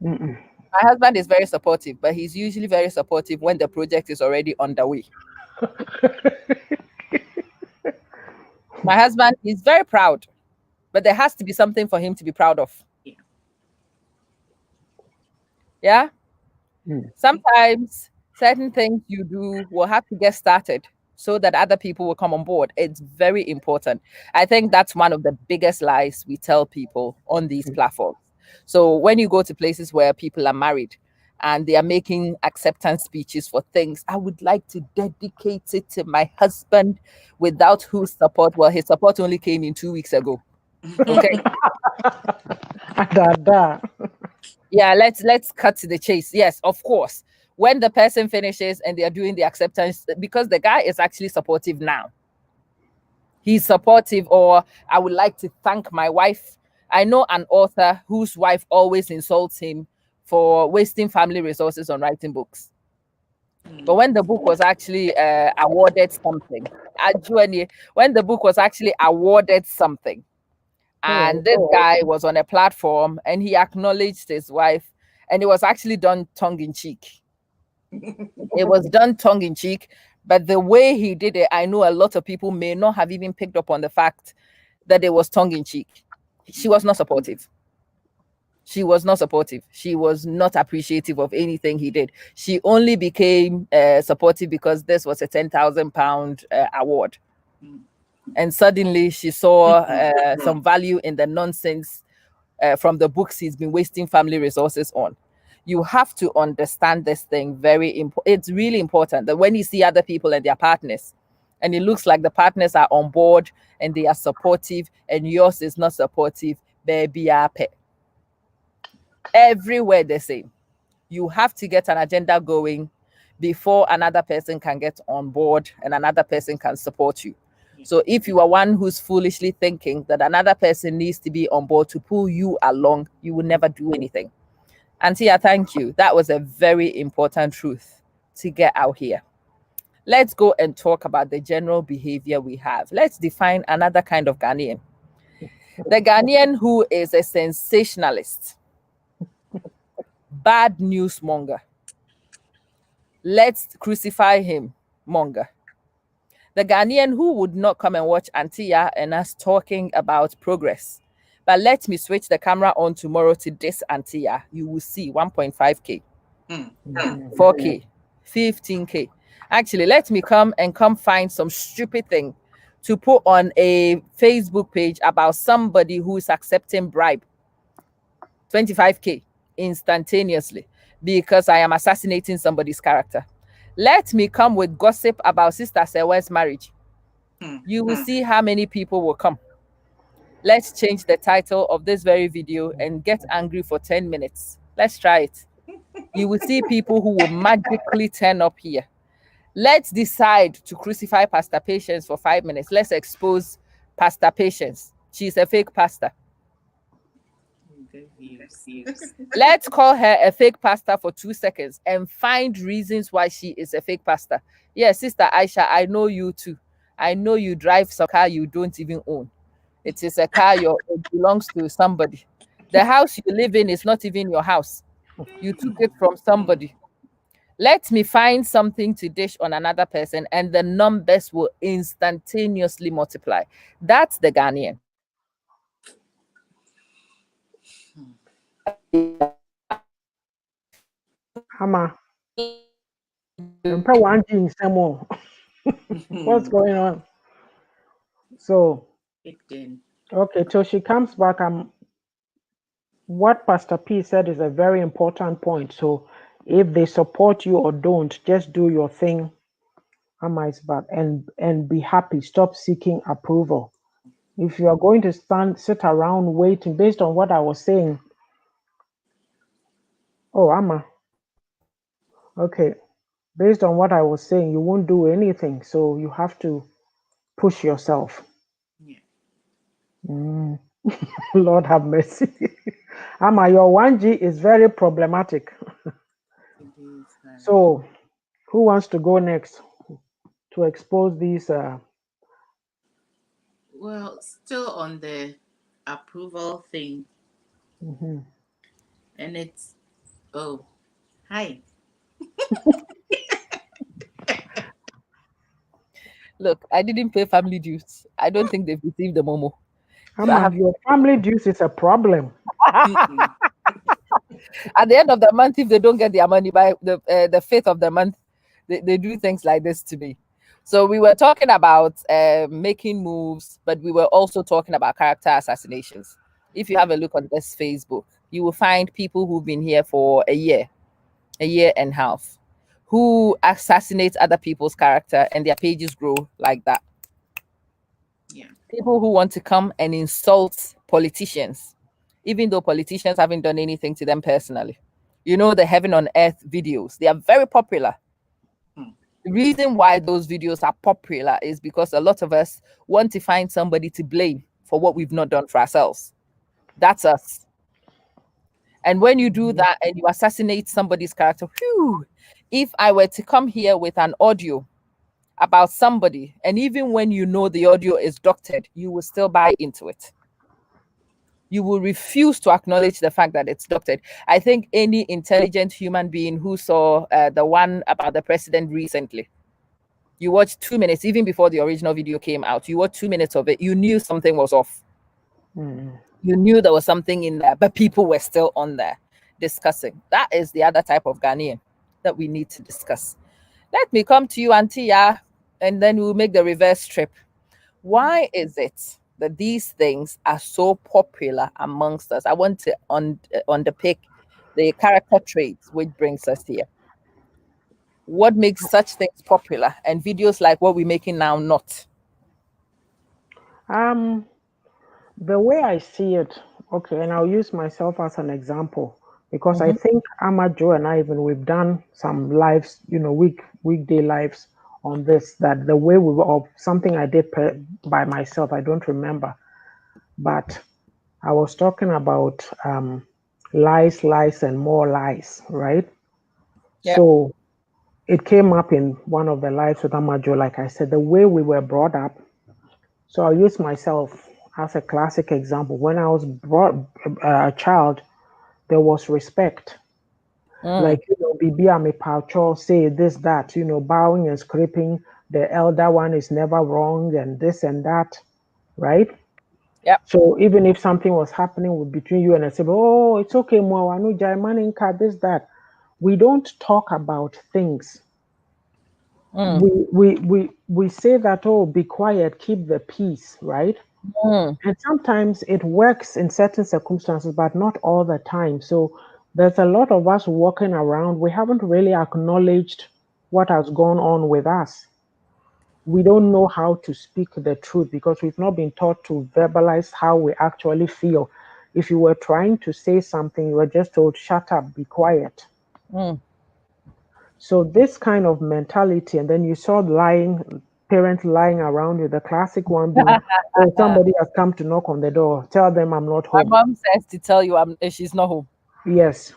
Mm-mm. My husband is very supportive, but he's usually very supportive when the project is already underway. My husband is very proud, but there has to be something for him to be proud of. Yeah. Yeah. Mm. Sometimes certain things you do will have to get started so that other people will come on board. It's very important. I think that's one of the biggest lies we tell people on these platforms. So when you go to places where people are married and they are making acceptance speeches for things, I would like to dedicate it to my husband, without whose support, well, his support only came in 2 weeks ago. Okay. Yeah, let's cut to the chase. Yes, of course. When the person finishes and they are doing the acceptance, because the guy is actually supportive now. He's supportive, or I would like to thank my wife. I know an author whose wife always insults him for wasting family resources on writing books. But when the book was actually awarded something, when the book was actually awarded something, and this guy was on a platform and he acknowledged his wife, and it was actually done tongue in cheek. It was done tongue in cheek, but the way he did it, I know a lot of people may not have even picked up on the fact that it was tongue in cheek. She was not supportive. She was not supportive. She was not appreciative of anything he did. She only became supportive because this was a £10,000 award. And suddenly she saw some value in the nonsense from the books he's been wasting family resources on. You have to understand this thing very important. It's really important that when you see other people and their partners, and it looks like the partners are on board and they are supportive, and yours is not supportive, baby, everywhere the same. You have to get an agenda going before another person can get on board and another person can support you. So if you are one who's foolishly thinking that another person needs to be on board to pull you along, you will never do anything. Antia, thank you. That was a very important truth to get out here. Let's go and talk about the general behavior we have. Let's define another kind of Ghanaian. The Ghanaian who is a sensationalist, bad news monger. Let's crucify him, monger. The Ghanaian who would not come and watch Antia and us talking about progress. But let me switch the camera on tomorrow to this Antia. You will see 1.5K, 4K, 15K. Actually, let me come find some stupid thing to put on a Facebook page about somebody who is accepting bribe. 25K instantaneously because I am assassinating somebody's character. Let me come with gossip about Sister Sewa's marriage. You will see how many people will come. Let's change the title of this very video and get angry for 10 minutes. Let's try it. You will see people who will magically turn up here. Let's decide to crucify Pastor Patience for 5 minutes. Let's expose Pastor Patience. She's a fake pastor. Let's call her a fake pastor for 2 seconds and find reasons why she is a fake pastor. Yes, Sister Aisha, I know you too. I know you drive some car you don't even own. It is a car it belongs to somebody. The house you live in is not even your house. You took it from somebody. Let me find something to dish on another person and the numbers will instantaneously multiply. That's the Ghanaian. Hama. What's going on? So, okay, till she comes back, what Pastor P said is a very important point. So, if they support you or don't, just do your thing. Hama is back and be happy. Stop seeking approval. If you are going to sit around waiting, based on what I was saying. Oh, Amma. Okay. based on what I was saying, you won't do anything. So you have to push yourself. Yeah. Lord have mercy. Ama, your 1G is very problematic. It is. So who wants to go next to expose these? Well, still on the approval thing, Mhm. and it's oh, hi. Look, I didn't pay family dues. I don't think they've received the momo. So I Ama, have your family dues is a problem. Mm-mm. at the end of the month, if they don't get their money by the 5th of the month, they do things like this to me. So we were talking about making moves, but we were also talking about character assassinations. If you Yeah. have a look on this Facebook, you will find people who've been here for a year and a half, who assassinate other people's character and their pages grow like that. Yeah. People who want to come and insult politicians, even though politicians haven't done anything to them personally. You know, the heaven on earth videos, they are very popular. Hmm. The reason why those videos are popular is because a lot of us want to find somebody to blame for what we've not done for ourselves. That's us. And when you do that and you assassinate somebody's character, whew, if I were to come here with an audio about somebody, and even when you know the audio is doctored, you will still buy into it. You will refuse to acknowledge the fact that it's doctored. I think any intelligent human being who saw the one about the president recently, you watched 2 minutes, even before the original video came out, you watched 2 minutes of it, you knew something was off. Mm. You knew there was something in there, but people were still on there discussing. That is the other type of Ghanaian that we need to discuss. Let me come to you, Auntie Ya, and then we'll make the reverse trip. Why is it that these things are so popular amongst us? I want to underpick the character traits, which brings us here. What makes such things popular and videos like what we're making now not? Um, the way I see it, okay, and I'll use myself as an example because I Mhm. think Joe and I even we've done some lives, weekday lives on this. That the way we were, or something I did by myself, I don't remember, but I was talking about lies, lies, and more lies, right? Yeah. So it came up in one of the lives with Amajo, like I said, the way we were brought up. So I'll use myself as a classic example. When I was brought a child, there was respect. Mm. Like, Bibi Amipacho, say this, that, bowing and scraping. The elder one is never wrong, and this and that, right? Yeah. So even if something was happening between you and a sibling, oh, it's okay, Mo, I know Jaimaninka, this, that. We don't talk about things. Mm. We say that, oh, be quiet, keep the peace, right? Mm. And sometimes it works in certain circumstances, but not all the time. So there's a lot of us walking around. We haven't really acknowledged what has gone on with us. We don't know how to speak the truth because we've not been taught to verbalize how we actually feel. If you were trying to say something, you were just told, shut up, be quiet. Mm. So this kind of mentality, and then you saw lying, parents lying around you, the classic one being, oh, somebody has come to knock on the door, tell them I'm not My home. mom says to tell you she's not home. Yes.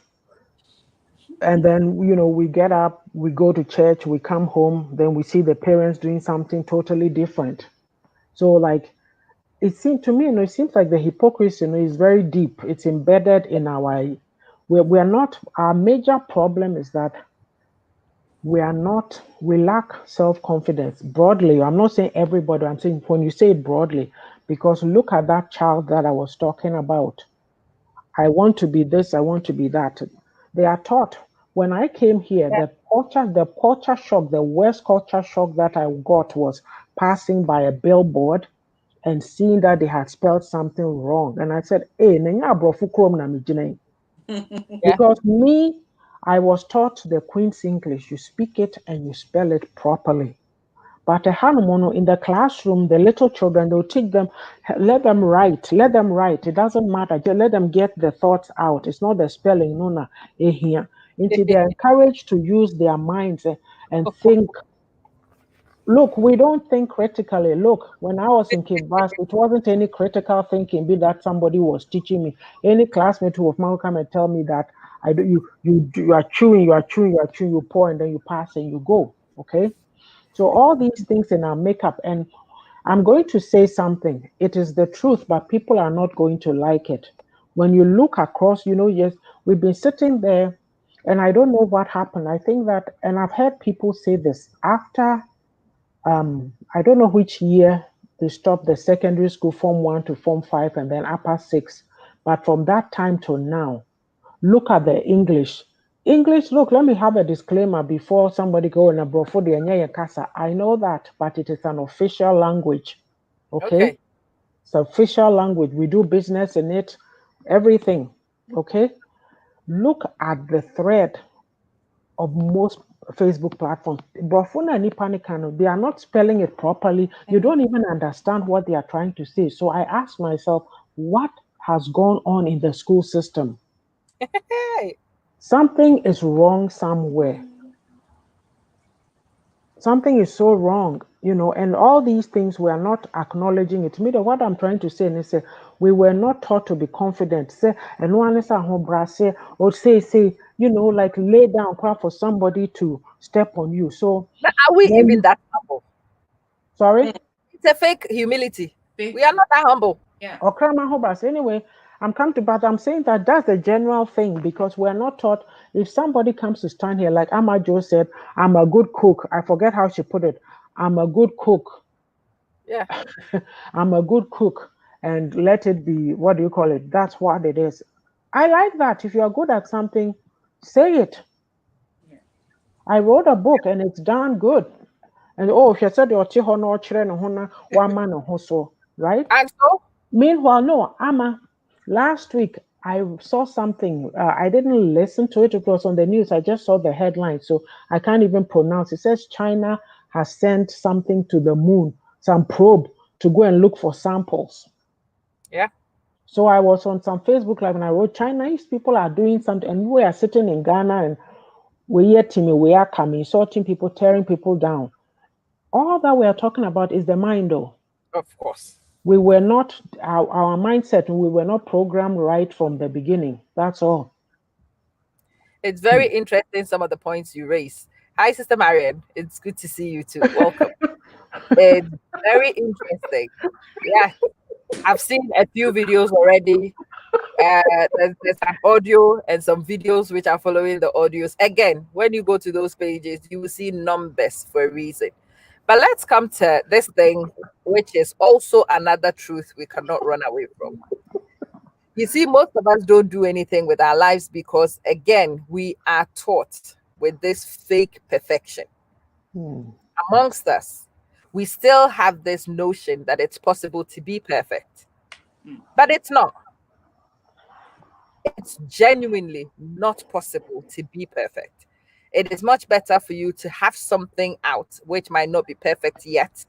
And then, we get up, we go to church, we come home, then we see the parents doing something totally different. So, like, it seems to me, it seems like the hypocrisy, is very deep. It's embedded in we're not, our major problem is that we lack self-confidence broadly. I'm not saying everybody, I'm saying when you say it broadly, because look at that child that I was talking about. I want to be this, I want to be that. They are taught. When I came here, the culture shock, the worst culture shock that I got was passing by a billboard and seeing that they had spelled something wrong. And I said, hey, nenya abrofu krom na mijine. Yeah. Because me, I was taught the Queen's English. You speak it and you spell it properly. But a Hanumono in the classroom, the little children, they'll teach them, let them write, let them write. It doesn't matter. Just let them get the thoughts out. It's not the spelling, no, no. Here. Until they're encouraged to use their minds. and think. Look, we don't think critically. Look, when I was in Kivas, it wasn't any critical thinking, be that somebody was teaching me. Any classmate who of mine come and tell me that I do you are chewing, you pour and then you pass and you go. Okay. So all these things in our makeup, and I'm going to say something. It is the truth, but people are not going to like it. When you look across, yes, we've been sitting there, and I don't know what happened. I think that, and I've heard people say this after I don't know which year they stopped the secondary school form 1 to form 5 and then upper 6. But from that time to now, look at the English. English, look, let me have a disclaimer before somebody go in a the casa. I know that, but it is an official language. Okay? It's official language. We do business in it, everything. Okay? Look at the thread of most Facebook platforms. They are not spelling it properly. You don't even understand what they are trying to say. So I ask myself, what has gone on in the school system? Hey. Something is wrong somewhere. Something is so wrong, and all these things we are not acknowledging it. Me, what I'm trying to say is, we were not taught to be confident. Say, and one is a home say, or say, like lay down, cry for somebody to step on you. So, But are we even that humble? sorry? It's a fake humility. Fake. We are not that humble. Yeah. Or cry my home. Anyway, I'm saying that that's a general thing because we're not taught. If somebody comes to stand here, like Amma Jo said, I'm a good cook. I forget how she put it. I'm a good cook. Yeah. I'm a good cook, and let it be, what do you call it? That's what it is. I like that. If you are good at something, say it. Yeah. I wrote a book and it's darn good. And she said one man so, right? And so Meanwhile, no, Amma, last week I saw something. I didn't listen to it. It was on the news. I just saw the headline, so I can't even pronounce. It says China has sent something to the moon, some probe to go and look for samples. yeah. So I was on some Facebook Live and I wrote, Chinese people are doing something, and we are sitting in Ghana and we are coming, sorting people, tearing people down. All that we are talking about is the mind, though. Of course. We were not, our mindset, we were not programmed right from the beginning. That's all. It's very interesting, some of the points you raise. Hi, Sister Marian. It's good to see you too. Welcome. It's very interesting. Yeah, I've seen a few videos already. There's an audio and some videos which are following the audios. Again, when you go to those pages, you will see numbers for a reason. But let's come to this thing, which is also another truth we cannot run away from. You see, most of us don't do anything with our lives because, again, we are taught with this fake perfection. Amongst us, we still have this notion that it's possible to be perfect, but it's not. It's genuinely not possible to be perfect. It is much better for you to have something out which might not be perfect yet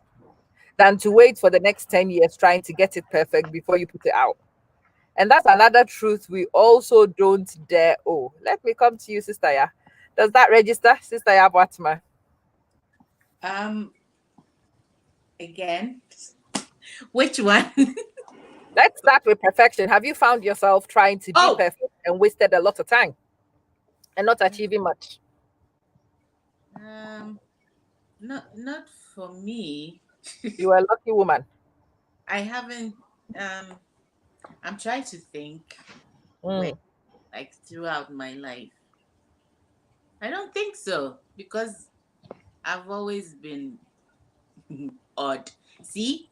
than to wait for the next 10 years trying to get it perfect before you put it out. And that's another truth we also don't dare. Oh, let me come to you, Sister Ya. Does that register, Sister Ya Bwatma? Again, which one? Let's start with perfection. Have you found yourself trying to be perfect and wasted a lot of time and not achieving much? Not for me. You are a lucky woman. I haven't. I'm trying to think. Like throughout my life, I don't think so because I've always been odd. See,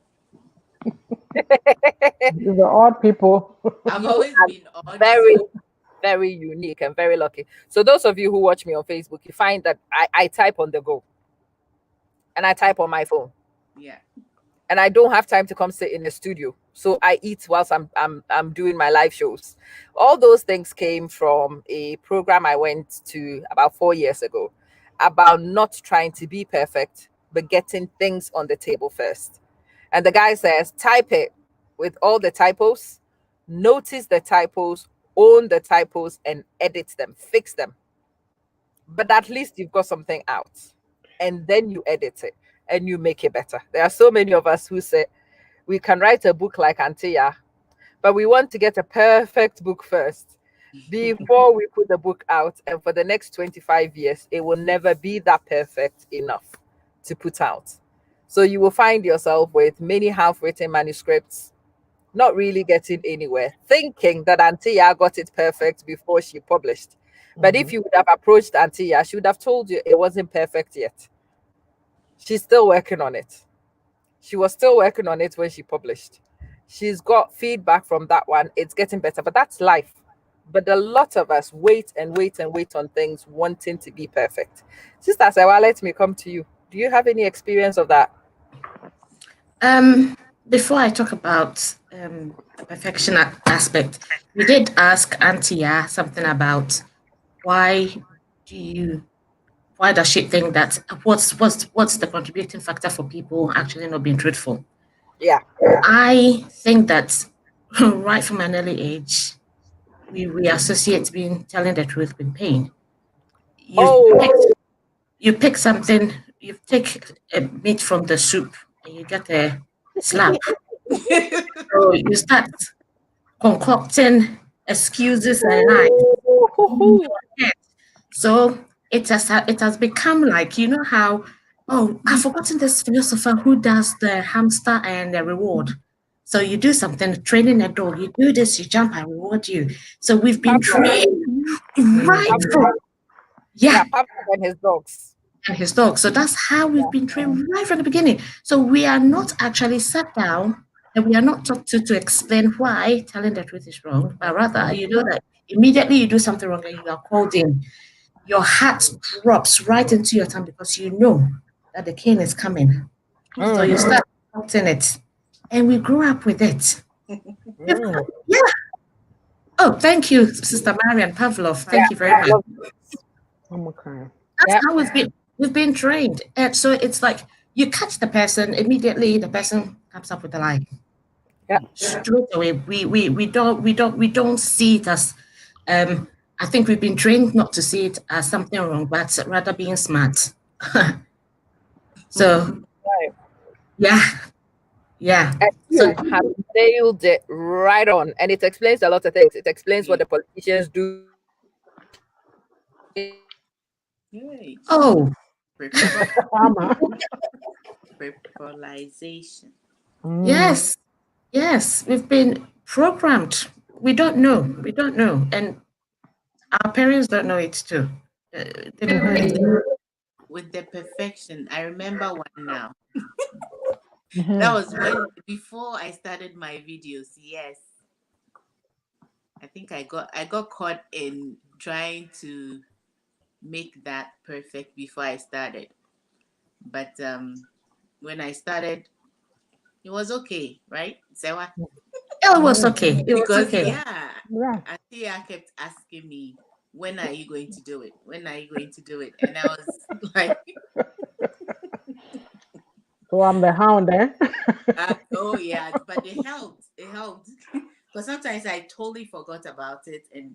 the odd people. I've always been odd. Very, So very unique and very lucky. So those of you who watch me on Facebook, you find that I type on the go and I type on my phone. yeah. And I don't have time to come sit in the studio. So I eat whilst I'm doing my live shows. All those things came from a program I went to about 4 years ago about not trying to be perfect, but getting things on the table first. And the guy says, type it with all the typos, notice the typos, own the typos, and edit them, fix them. But at least you've got something out. and then you edit it and you make it better. There are so many of us who say we can write a book like Antia, but we want to get a perfect book first before we put the book out. And for the next 25 years, it will never be that perfect enough to put out. So you will find yourself with many half-written manuscripts, not really getting anywhere, thinking that Antia got it perfect before she published. But if you would have approached Antia, she would have told you it wasn't perfect yet. She's still working on it. She was still working on it when she published. She's got feedback from that one. It's getting better, but that's life. But a lot of us wait and wait and wait on things wanting to be perfect. Sister Sewa, let me come to you. Do you have any experience of that? Before I talk about the perfection aspect, we did ask Auntie Ya something about why does she think that what's the contributing factor for people actually not being truthful? Yeah. I think that right from an early age, we associate telling the truth with pain. You pick something, you take a meat from the soup and you get a slap. So you start concocting excuses and lies. So it has become like, you know how, I've forgotten this philosopher who does the hamster and the reward. So you do something, training a dog, you do this, you jump, I reward you. So we've been trained right from Papa and his dogs. And his dog. So that's how we've been trained right from the beginning. So we are not actually sat down and we are not taught to explain why telling the truth is wrong, but rather, you know that immediately you do something wrong and you are called in, your heart drops right into your tongue because you know that the king is coming. So you start acting it. And we grew up with it. Yeah. Oh, thank you, Sister Marian Pavlov. Thank you very much. That's how we've been trained. And so it's like you catch the person, immediately the person comes up with a lie. Yeah. Straight away. We don't see it as I think we've been trained not to see it as something wrong, but rather being smart. So yeah. And you have nailed it right on. And it explains a lot of things. It explains what the politicians do. Oh. Purpleization. Yes, we've been programmed. We don't know. And our parents don't know it too. With the perfection, I remember one now. That was before I started my videos. Yes, I think I got caught in trying to make that perfect before I started. But when I started, it was okay, right? Sewa? It was okay. Auntie kept asking me, when are you going to do it? When are you going to do it? And I was like, so I'm the hound, eh? oh yeah, but it helped. It helped because sometimes I totally forgot about it, and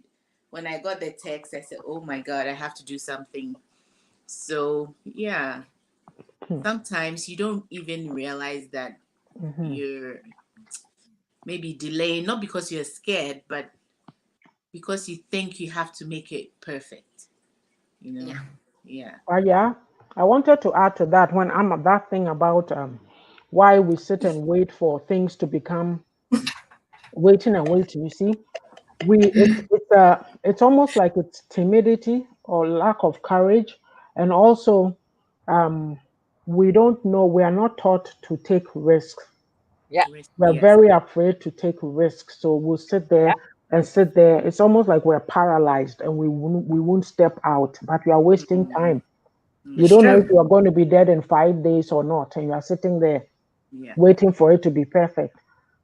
when I got the text, I said, "Oh my God, I have to do something." So yeah, sometimes you don't even realize that you're maybe delaying, not because you're scared, but because you think you have to make it perfect. You know? Yeah. Yeah. I wanted to add to that when I'm at that thing about why we sit and wait for things to become waiting and waiting. You see, it's almost like it's timidity or lack of courage, and also we don't know. We are not taught to take risks. Yeah. We're very afraid to take risks, so we'll sit there and sit there. It's almost like we're paralyzed and we won't step out, but we are wasting time. You don't know if you are going to be dead in 5 days or not, and you are sitting there waiting for it to be perfect.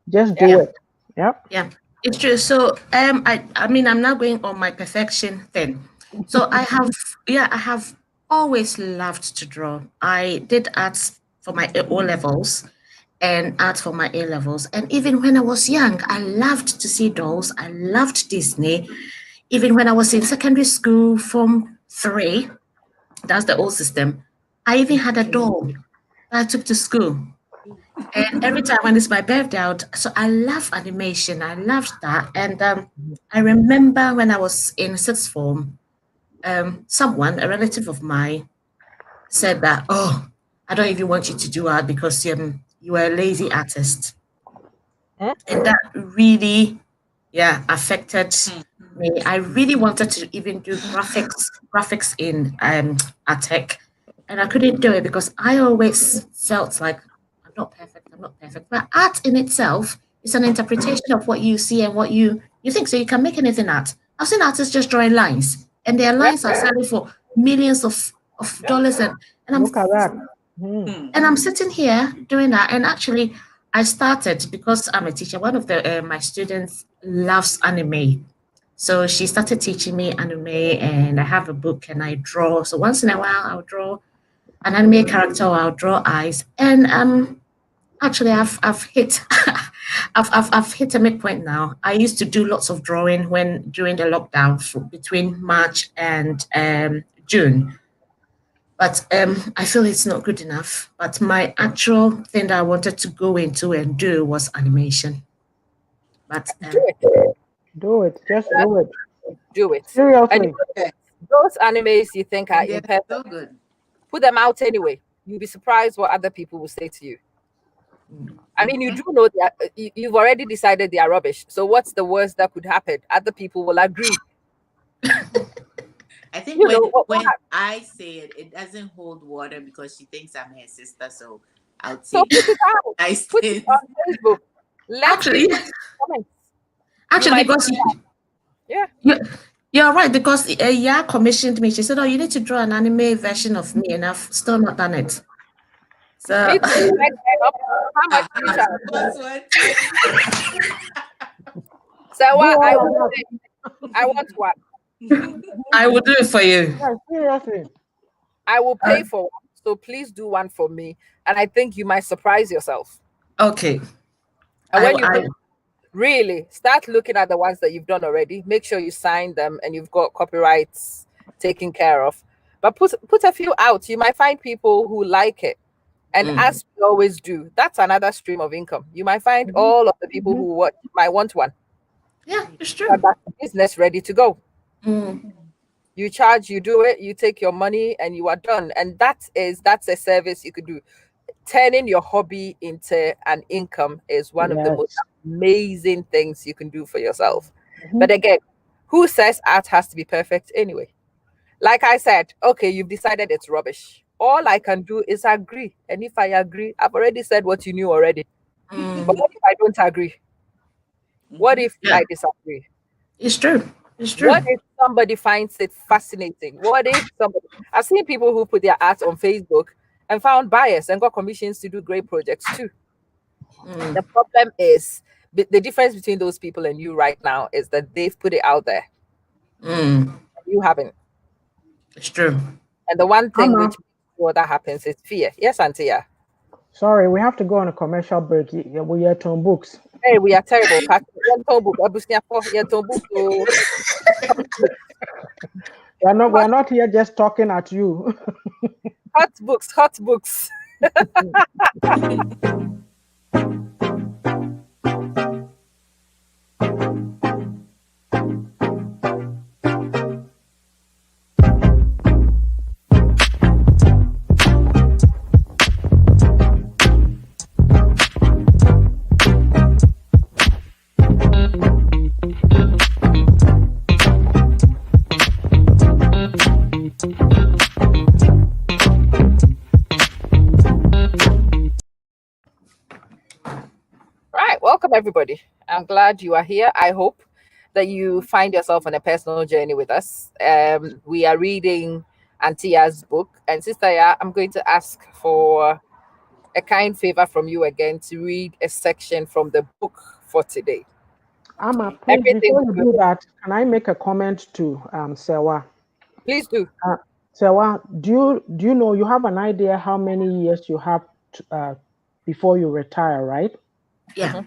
Just do it. Yeah, it's true. So I mean, I'm not going on my perfection thing. So I have always loved to draw. I did arts for my O levels and art for my A levels. And even when I was young, I loved to see dolls. I loved Disney. Even when I was in secondary school, Form 3, that's the old system, I even had a doll that I took to school. And every time when it's my birthday, so I love animation. I loved that. And I remember when I was in sixth form, someone, a relative of mine, said that, oh, I don't even want you to do art because you are a lazy artist. And that really, affected me. I really wanted to even do graphics in art tech, and I couldn't do it because I always felt like I'm not perfect. I'm not perfect. But art in itself is an interpretation of what you see and what you think. So you can make anything art. I've seen artists just drawing lines, and their lines are selling for millions of dollars, and I'm Look at that. and I'm sitting here doing that. And actually, I started because I'm a teacher. One of my students loves anime. So she started teaching me anime, and I have a book and I draw. So once in a while, I'll draw an anime character or I'll draw eyes. And actually, I've hit I've hit a midpoint now. I used to do lots of drawing when during the lockdown between March and June. But I feel it's not good enough. But my actual thing that I wanted to go into and do was animation. But Do it. Just do it. Do it. Seriously. And those animes you think are imperfect, so good. put them out anyway. You'll be surprised what other people will say to you. I mean, you do know that you've already decided they are rubbish. So what's the worst that could happen? Other people will agree. I think when I say it, it doesn't hold water because she thinks I'm her sister. So I'll take put it out. Put it on Facebook. Actually, because you're right, because commissioned me. She said, "Oh, you need to draw an anime version of me," and I've still not done it. So how much do you charge? So I want one. I will do it for you. Yeah, seriously. I will pay for one. So please do one for me. And I think you might surprise yourself. Okay. And when really start looking at the ones that you've done already, make sure you sign them and you've got copyrights taken care of. But put a few out. You might find people who like it. And as we always do, that's another stream of income. You might find all of the people who might want one. Yeah, it's true. But that's the business ready to go. You charge, you do it, you take your money, and you are done. And that's a service you could do. Turning your hobby into an income is one of the most amazing things you can do for yourself. But again, who says art has to be perfect anyway? Like I said, okay, you've decided it's rubbish. All I can do is agree. And if I agree, I've already said what you knew already. But what if I don't agree? What if I disagree? It's true. It's true. What if somebody finds it fascinating? What if I've seen people who put their art on Facebook and found buyers and got commissions to do great projects too. The problem is the difference between those people and you right now is that they've put it out there. You haven't. It's true. And the one thing which that happens is fear. Yes, Antia. Sorry, we have to go on a commercial break. We are on books. Hey, we are terrible. We're not here just talking at you. Hot books. Welcome everybody. I'm glad you are here. I hope that you find yourself on a personal journey with us. We are reading Auntie YAA'S book, and Sister YAA, I'm going to ask for a kind favor from you again to read a section from the book for today. Amma, please, before you do that, can I make a comment to Sewa? Please do. Sewa, do you know, you have an idea how many years you have before you retire, right? Yeah.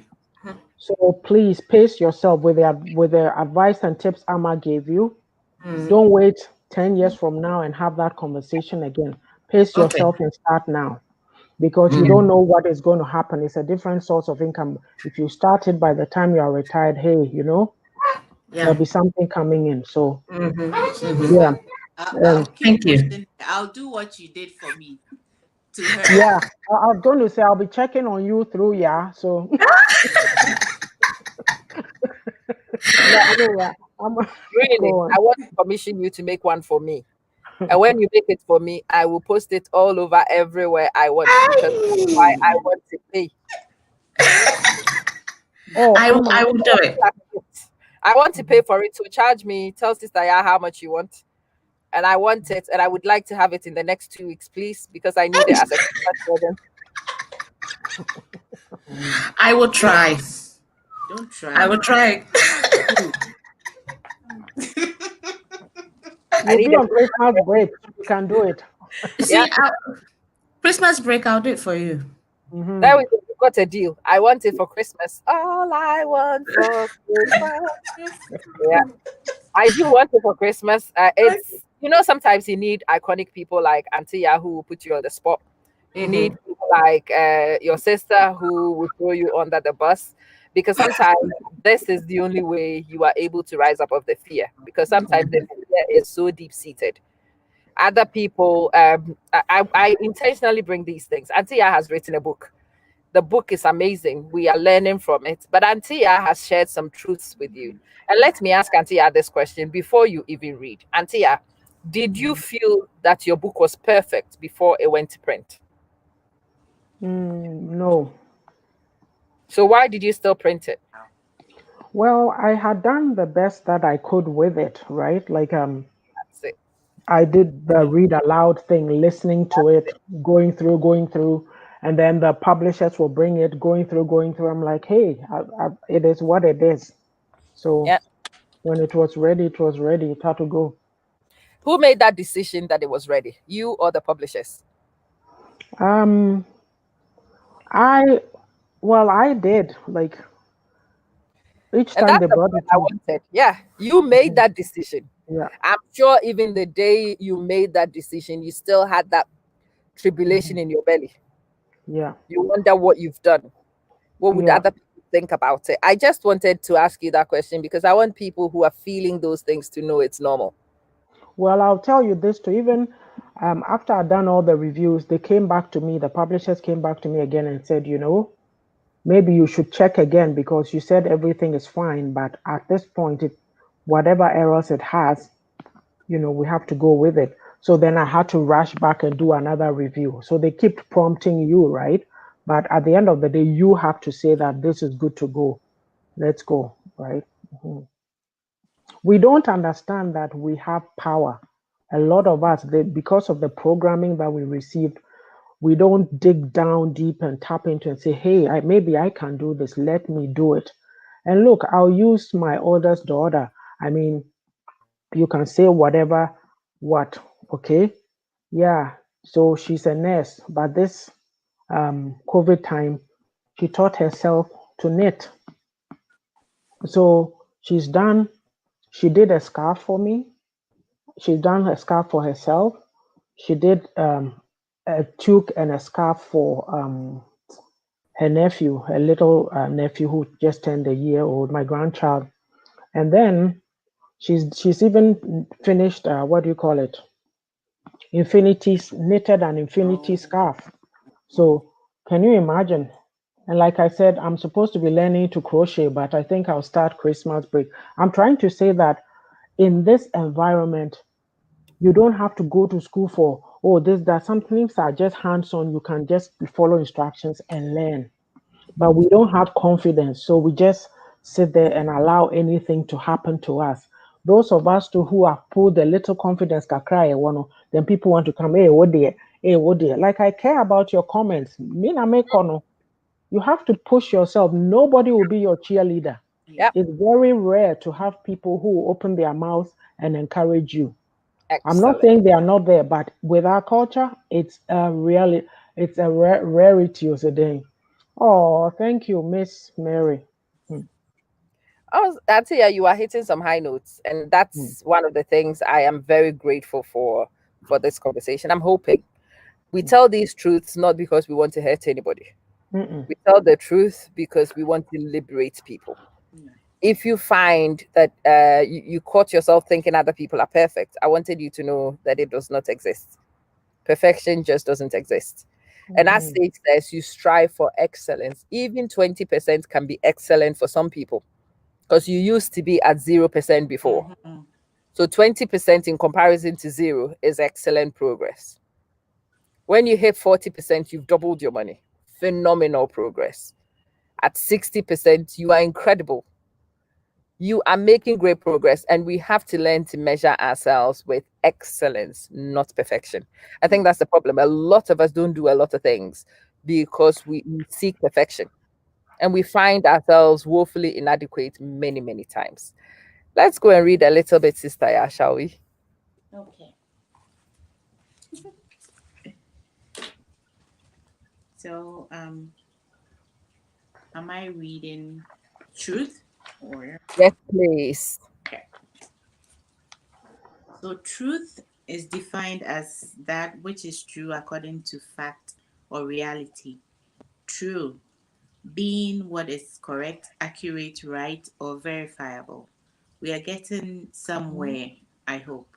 So please pace yourself with the advice and tips Amma gave you. Don't wait 10 years from now and have that conversation again. Pace Okay. yourself and start now, because you don't know what is going to happen. It's a different source of income. If you start it by the time you are retired, hey, you know, there'll Yeah. be something coming in. So Mm-hmm. yeah, I'll keep Thank you. posting. I'll do what you did for me to her. yeah. I was going to say I'll be checking on you through, yeah. So yeah, anyway, I'm Really, go on. I want to commission you to make one for me. And when you make it for me, I will post it all over everywhere I want, because that's why I want to pay. Oh, I will do it. I want to pay for it. So charge me. Tell Sister Ya how much you want. And I want it. And I would like to have it in the next 2 weeks, please, because I need it as a Christmas present. I will try. Don't try. I will try. I you'll need be it. on Christmas break. You can do it. Yeah. See, Christmas break, I'll do it for you. There we go. We've got a deal. I want it for Christmas. All I want for Christmas. Yeah. I do want it for Christmas. It's, sometimes you need iconic people like Auntie Ya who will put you on the spot. You need people like your sister who will throw you under the bus, because sometimes this is the only way you are able to rise above the fear, because sometimes the fear is so deep seated. Other people, I intentionally bring these things. Auntie Ya has written a book. The book is amazing. We are learning from it. But Antia has shared some truths with you. And let me ask Antia this question before you even read. Antia, did you feel that your book was perfect before it went to print? No. So why did you still print it? Well, I had done the best that I could with it, right? Like That's it. I did the read aloud thing, listening to it, going through, and then the publishers will bring it, going through. I'm like, hey, it is what it is. So Yeah. when it was ready, it was ready. It had to go. Who made that decision that it was ready? You or the publishers? Um, I well, I did. Like each And time that's they the brought part it I to me. wanted. Yeah. You made that decision. Yeah. I'm sure even the day you made that decision, you still had that tribulation in your belly. Yeah. You wonder what you've done. What would Yeah. other people think about it? I just wanted to ask you that question because I want people who are feeling those things to know it's normal. Well, I'll tell you this too. Even after I'd done all the reviews, they came back to me. The publishers came back to me again and said, maybe you should check again because you said everything is fine, but at this point, whatever errors it has, we have to go with it. So then I had to rush back and do another review. So they keep prompting you, right? But at the end of the day, you have to say that this is good to go. Let's go, right? Mhm. We don't understand that we have power. A lot of us, because of the programming that we received, we don't dig down deep and tap into and say, hey, maybe I can do this. Let me do it. And look, I'll use my oldest daughter. I mean, you can say whatever, okay? Yeah, so she's a nurse, but this COVID time, she taught herself to knit. So she did a scarf for me. She's done a scarf for herself. She did a toque and a scarf for her nephew, her little nephew who just turned a year old, my grandchild. And then she's even finished what do you call it? Knitted an infinity Oh, scarf. So can you imagine? And like I said, I'm supposed to be learning to crochet, but I think I'll start Christmas break. I'm trying to say that in this environment, you don't have to go to school for, this, that. Some things are just hands on. You can just follow instructions and learn. But we don't have confidence. So we just sit there and allow anything to happen to us. Those of us too who have pulled a little confidence, kakra, then people want to come, hey, what dear, hey, what dear. Like I care about your comments. Me na me kono. You have to push yourself. Nobody will be your cheerleader. Yep. It's very rare to have people who open their mouths and encourage you. I'm not Excellent. saying they are not there, but with our culture, it's a rarity of the day. Oh, thank you, Miss Mary. Hmm, I tell you, you are hitting some high notes, and hmm. that's one of the things I am very grateful for this conversation. I'm hoping We tell these truths not because we want to hurt anybody. Mm-mm. We tell the truth because we want to liberate people. If you find that you caught yourself thinking other people are perfect, I wanted you to know that it does not exist. Perfection just doesn't exist. And as Sage says, you strive for excellence. Even 20% can be excellent for some people because you used to be at 0% before. So 20% in comparison to zero is excellent progress. When you hit 40%, you've doubled your money. Phenomenal progress. At 60%, you are incredible. You are making great progress, and we have to learn to measure ourselves with excellence, not perfection. I think that's the problem. A lot of us don't do a lot of things because we seek perfection, and we find ourselves woefully inadequate many, many times. Let's go and read a little bit, Sister Ya, shall we? Okay. So, am I reading truth or? Yes, please. Okay. So, truth is defined as that which is true according to fact or reality. True being what is correct, accurate, right, or verifiable. We are getting somewhere, I hope,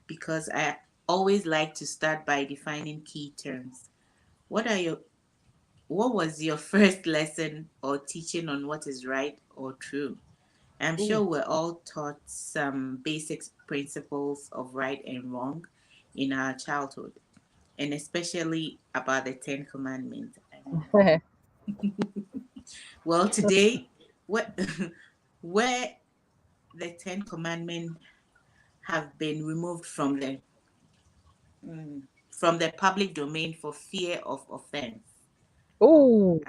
because I always like to start by defining key terms. What are your what was your first lesson or teaching on what is right or true? I'm sure we're all taught some basic principles of right and wrong in our childhood, and especially about the Ten Commandments. Well, today, what, where the Ten Commandments have been removed from the public domain for fear of offense. Oh,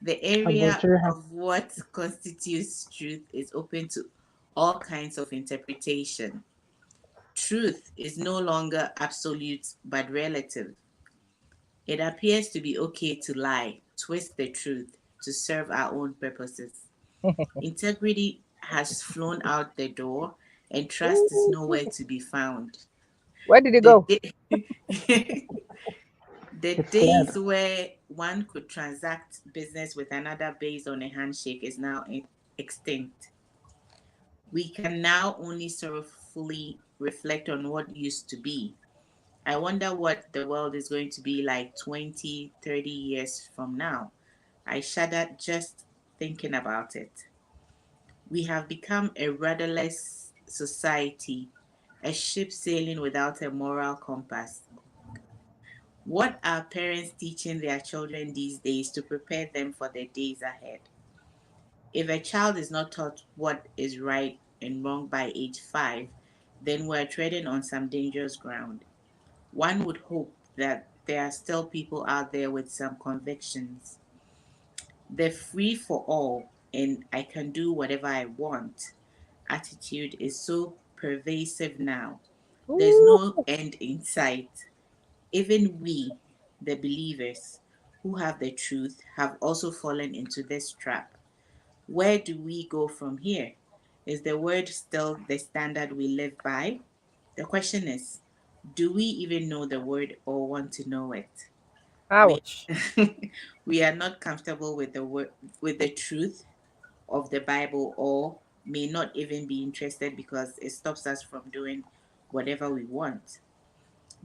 The area of what constitutes truth is open to all kinds of interpretation. Truth is no longer absolute but relative. It appears to be okay to lie, twist the truth to serve our own purposes. Integrity has flown out the door and trust is nowhere to be found. where did it The, go? day- the It's days fled. where one could transact business with another based on a handshake is now extinct. We can now only sorrowfully reflect on what used to be. I wonder what the world is going to be like 20, 30 years from now. I shudder just thinking about it. We have become a rudderless society, a ship sailing without a moral compass. What are parents teaching their children these days to prepare them for the days ahead? If a child is not taught what is right and wrong by age 5, then we're treading on some dangerous ground. One would hope that there are still people out there with some convictions. The free for all and I can do whatever I want attitude is so pervasive now. There's Ooh. no end in sight. Even we, the believers who have the truth, have also fallen into this trap. Where do we go from here? Is the word still the standard we live by? The question is, do we even know the word or want to know it? We Ouch. we are not comfortable with the word with the truth of the Bible or may not even be interested because it stops us from doing whatever we want.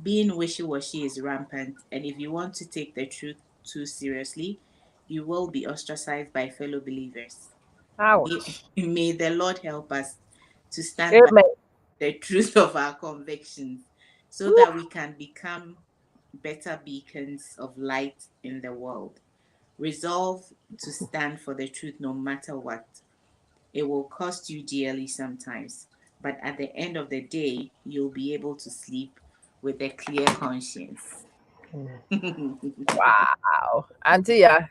Being wishy washy is rampant, and if you want to take the truth too seriously, you will be ostracized by fellow believers. Ouch. May the Lord help us to stand by Amen. the truth of our convictions so Ooh. that we can become better beacons of light in the world. Resolve to stand for the truth no matter what. It will cost you dearly sometimes, but at the end of the day, you'll be able to sleep with a clear conscience. Wow. Auntie, yeah,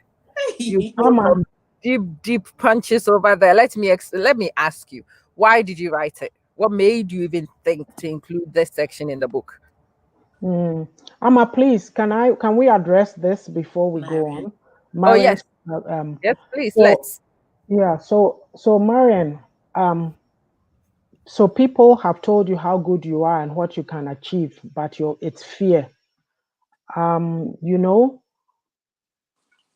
you throw I'm a, some deep, deep punches over there. Let me ask you, why did you write it? What made you even think to include this section in the book? Amma, please, can we address this before we go Marion. on? Oh Marian, yes, yes, please, so let's. yeah, so Marian, so people have told you how good you are and what you can achieve, but it's fear You know,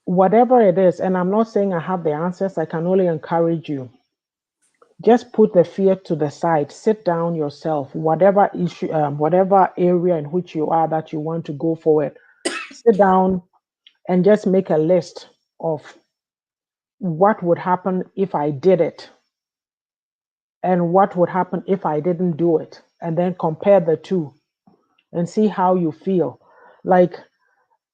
whatever it is, and I'm not saying I have the answers, I can only encourage you. Just put the fear to the side, sit down yourself, whatever issue, whatever area in which you are that you want to go forward, sit down and just make a list of what would happen if I did it and what would happen if I didn't do it, and then compare the two and see how you feel. Like,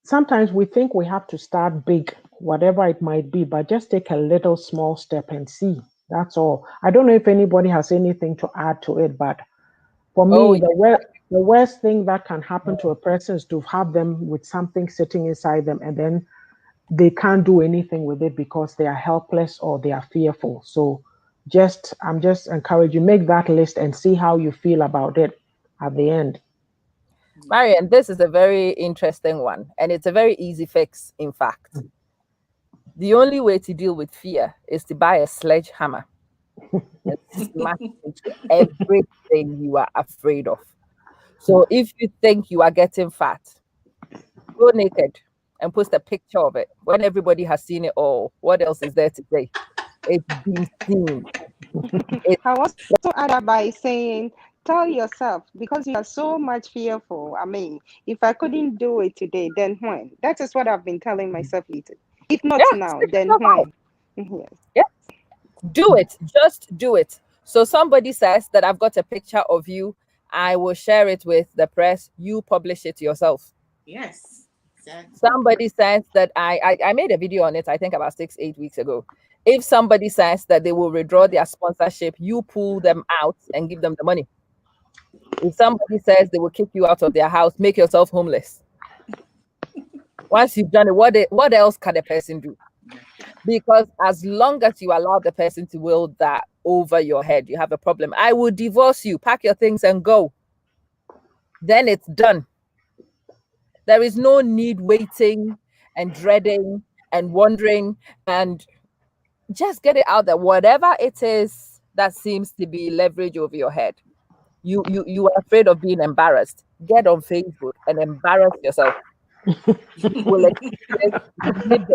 sometimes we think we have to start big, whatever it might be, but just take a little small step and see. That's all. I don't know if anybody has anything to add to it, but for Oh, me, the worst thing that can happen to a person is to have them with something sitting inside them and then they can't do anything with it because they are helpless or they are fearful. So I'm just encouraging you, make that list and see how you feel about it at the end. Marian, this is a very interesting one, and it's a very easy fix, in fact. The only way to deal with fear is to buy a sledgehammer and smash into everything you are afraid of. So if you think you are getting fat, go naked and post a picture of it. When everybody has seen it all, what else is there to say? It's been seen. I also add that by saying, tell yourself, because you are so much fearful. I mean, if I couldn't do it today, then when? That is what I've been telling myself later. If not Yeah, now, stick then yourself out. when? Yes. Yeah, do it. Just do it. So somebody says that I've got a picture of you. I will share it with the press. You publish it yourself. Yes, exactly. Somebody says that I made a video on it, I think about 6-8 weeks ago. If somebody says that they will withdraw their sponsorship, you pull them out and give them the money. If somebody says they will kick you out of their house, make yourself homeless. Once you've done it, what else can a person do? Because as long as you allow the person to wield that over your head, you have a problem. I will divorce you, pack your things and go. Then it's done. There is no need waiting and dreading and wondering, and just get it out there. Whatever it is that seems to be leverage over your head, you are afraid of being embarrassed. Get on Facebook and embarrass yourself. You will experience liberty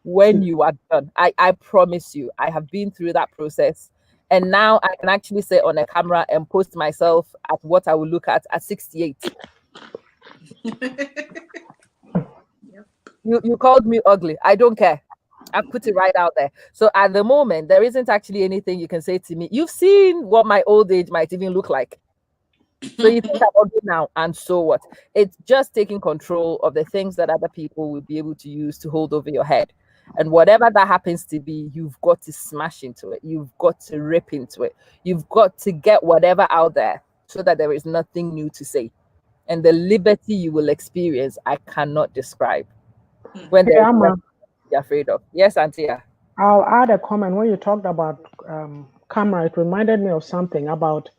when you are done. I promise you, I have been through that process. And now I can actually sit on a camera and post myself at what I will look at 68. You called me ugly. I don't care. I put it right out there. So at the moment, there isn't actually anything you can say to me. You've seen what my old age might even look like. So you think I'm ugly now, and so what? It's just taking control of the things that other people will be able to use to hold over your head. And whatever that happens to be, you've got to smash into it. You've got to rip into it. You've got to get whatever out there so that there is nothing new to say. And the liberty you will experience, I cannot describe. When Hey, there's Amma, nothing to be afraid of. Yes, Antia. I'll add a comment. When you talked about camera, it reminded me of something about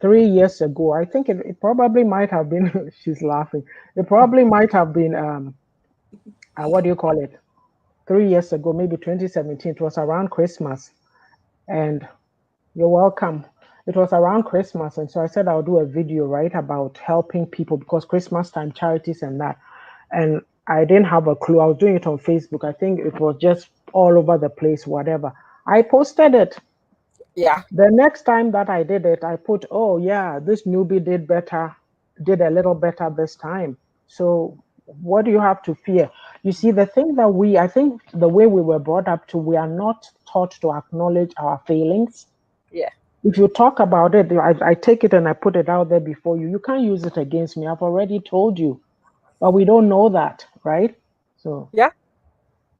3 years ago. I think it probably might have been, she's laughing. It probably might have been, what do you call it? 3 years ago, maybe 2017. It was around Christmas. And you're welcome. It was around Christmas. And so I said I'll do a video, right, about helping people because Christmas time, charities and that. And I didn't have a clue. I was doing it on Facebook. I think it was just all over the place, whatever. I posted it. Yeah. The next time that I did it, I put, oh, yeah, this newbie did a little better this time. So what do you have to fear? You see, the thing that I think the way we were brought up to, we are not taught to acknowledge our failings. Yeah. If you talk about it, I take it and I put it out there before you. You can't use it against me. I've already told you. But we don't know that, right? So Yeah.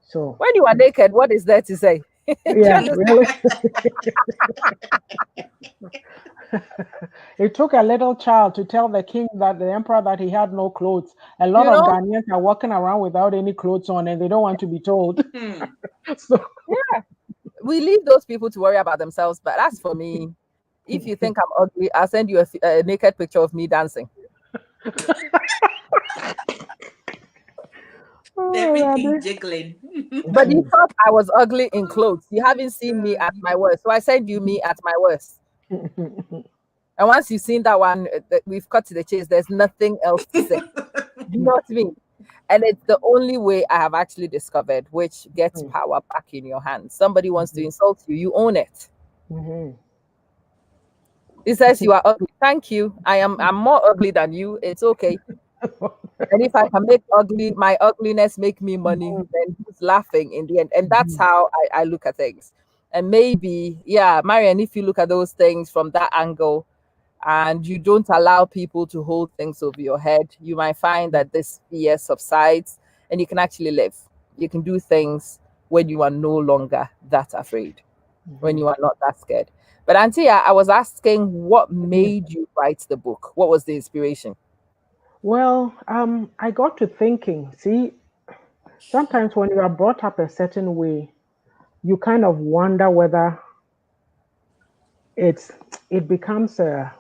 So when you are naked, what is there to say? yeah, really. It took a little child to tell the king that the emperor that he had no clothes. A lot of Ghanaians are walking around without any clothes on and they don't want to be told. So yeah, we leave those people to worry about themselves. But as for me, if you think I'm ugly, I'll send you a naked picture of me dancing. Everything jiggling. But you thought I was ugly in clothes. You haven't seen me at my worst. So I send you me at my worst. And once you've seen that one, we've cut to the chase. There's nothing else to say. Do you know what I mean? And it's the only way I have actually discovered, which gets power back in your hands. Somebody wants to insult you, you own it. He says you are ugly. Thank you. I'm more ugly than you. It's okay. And if I can make my ugliness make me money, then who's laughing in the end? And that's how I look at things. And maybe, yeah, Marian, if you look at those things from that angle and you don't allow people to hold things over your head, you might find that this fear subsides and you can actually live. You can do things when you are no longer that afraid, when you are not that scared. But Auntie, I was asking what made you write the book? What was the inspiration? Well, I got to thinking, see, sometimes when you are brought up a certain way, you kind of wonder whether it's it becomes a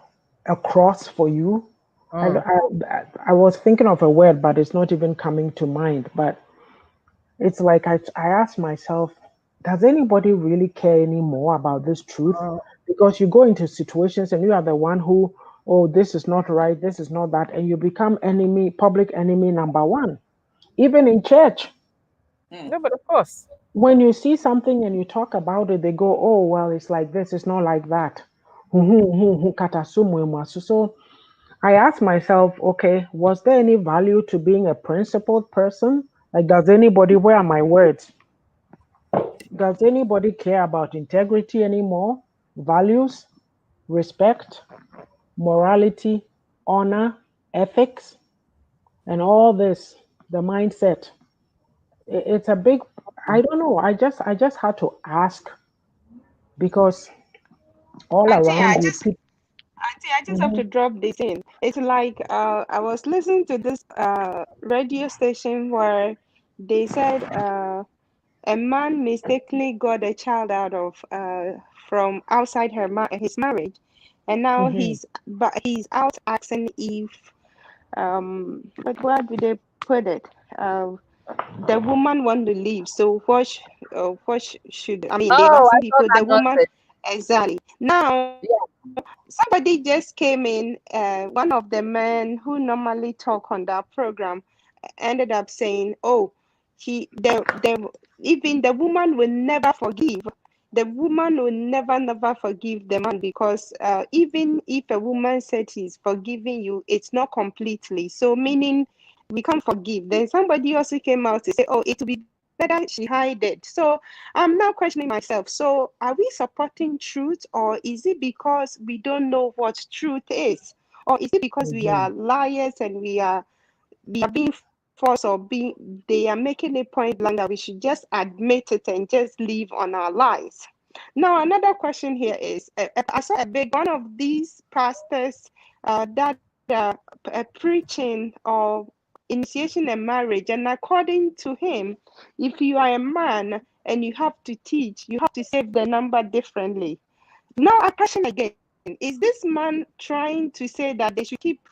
cross for you. I was thinking of a word, but it's not even coming to mind. But it's like I asked myself, does anybody really care anymore about this truth? Because you go into situations and you are the one who, oh, this is not right, this is not that, and you become enemy, public enemy number one. Even in church, No, but of course. when you see something and you talk about it, they go, oh, well, it's like this, it's not like that. So I asked myself, okay, was there any value to being a principled person? Like, does anybody, where are my words? Does anybody care about integrity anymore? Values, respect, morality, honor, ethics, and all this, the mindset. It's a big, I don't know. I just had to ask because all Auntie, around you, people. Auntie, I just have to drop this in. It's like I was listening to this radio station where they said a man mistakenly got a child out of from outside his marriage, and now he's out asking if but where do they put it? The woman want to leave. So should I mean they're Oh, I asking thought people that the woman nonsense. exactly now. Yeah. Somebody just came in. One of the men who normally talk on that program ended up saying, "Oh, the even the woman will never forgive. The woman will never forgive the man because even if a woman said she's forgiving you, it's not completely. So meaning we can't forgive." Then somebody also came out to say, "Oh, it will be better she hide it." So I'm now questioning myself. So are we supporting truth, or is it because we don't know what truth is, or is it because we are liars and we are being forced or being they are making a point blank that we should just admit it and just live on our lives? Now another question here is I saw a big one of these pastors that are preaching or initiation a marriage, and according to him, if you are a man and you have to teach, you have to save the number differently. Now a question again, is this man trying to say that they should keep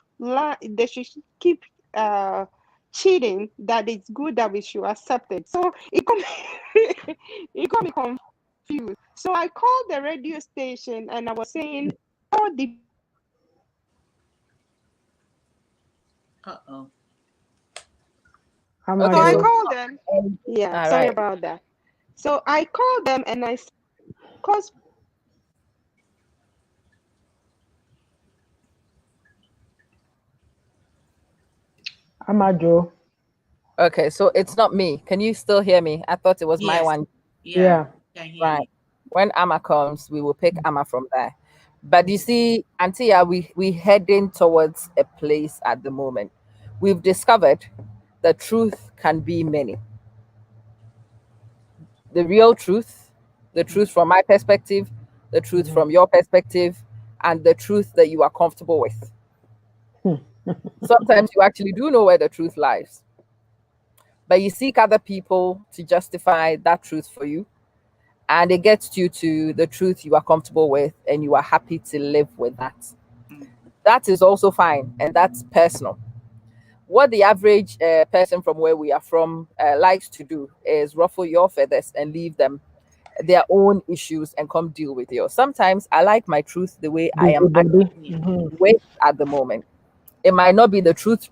cheating, that it's good that we should accept it? So it got me confused. So I called the radio station and I was saying all the Uh-oh. I'm so not Okay, I so called them. Yeah, all sorry right. about that. So I called them and I because Joe. Okay, so it's not me. Can you still hear me? I thought it was my Yes. one. Yeah. Yeah. Can hear Right. you. When Amma comes, we will pick Amma from there. But you see, Antia, we heading towards a place at the moment. We've discovered the truth can be many. The real truth, the truth from my perspective, the truth from your perspective, and the truth that you are comfortable with. Sometimes you actually do know where the truth lies, but you seek other people to justify that truth for you, and it gets you to the truth you are comfortable with, and you are happy to live with that. That is also fine, and that's personal. What the average person from where we are from likes to do is ruffle your feathers and leave them their own issues and come deal with yours. Sometimes I like my truth the way I am Busybody. Yeah. with at the moment. It might not be the truth,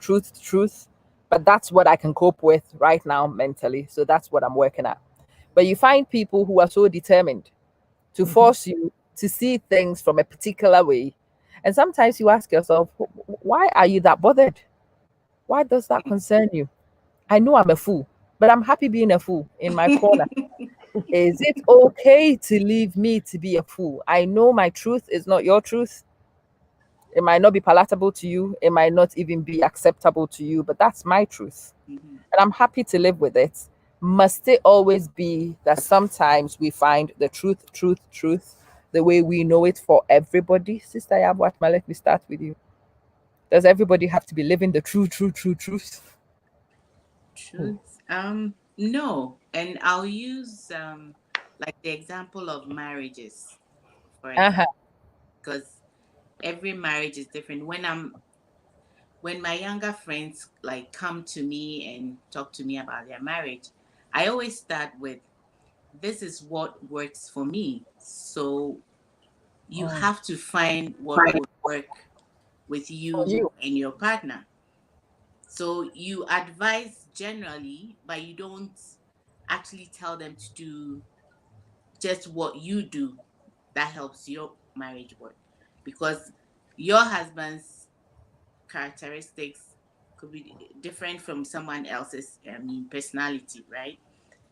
but that's what I can cope with right now mentally. So that's what I'm working at. But you find people who are so determined to force you to see things from a particular way. And sometimes you ask yourself, why are you that bothered? Why does that concern you? I know I'm a fool, but I'm happy being a fool in my corner. Is it okay to leave me to be a fool? I know my truth is not your truth. It might not be palatable to you. It might not even be acceptable to you, but that's my truth. And I'm happy to live with it. Must it always be that sometimes we find the truth, the way we know it for everybody? Sister Yabwatma, let me start with you. Does everybody have to be living the truth? Truth. No. And I'll use like the example of marriages, for Uh-huh. example, because every marriage is different. When my younger friends like come to me and talk to me about their marriage, I always start with, this is what works for me. So you have to find what would work with For you you. and your partner. So you advise generally, but you don't actually tell them to do just what you do that helps your marriage work. Because your husband's characteristics could be different from someone else's, personality, right?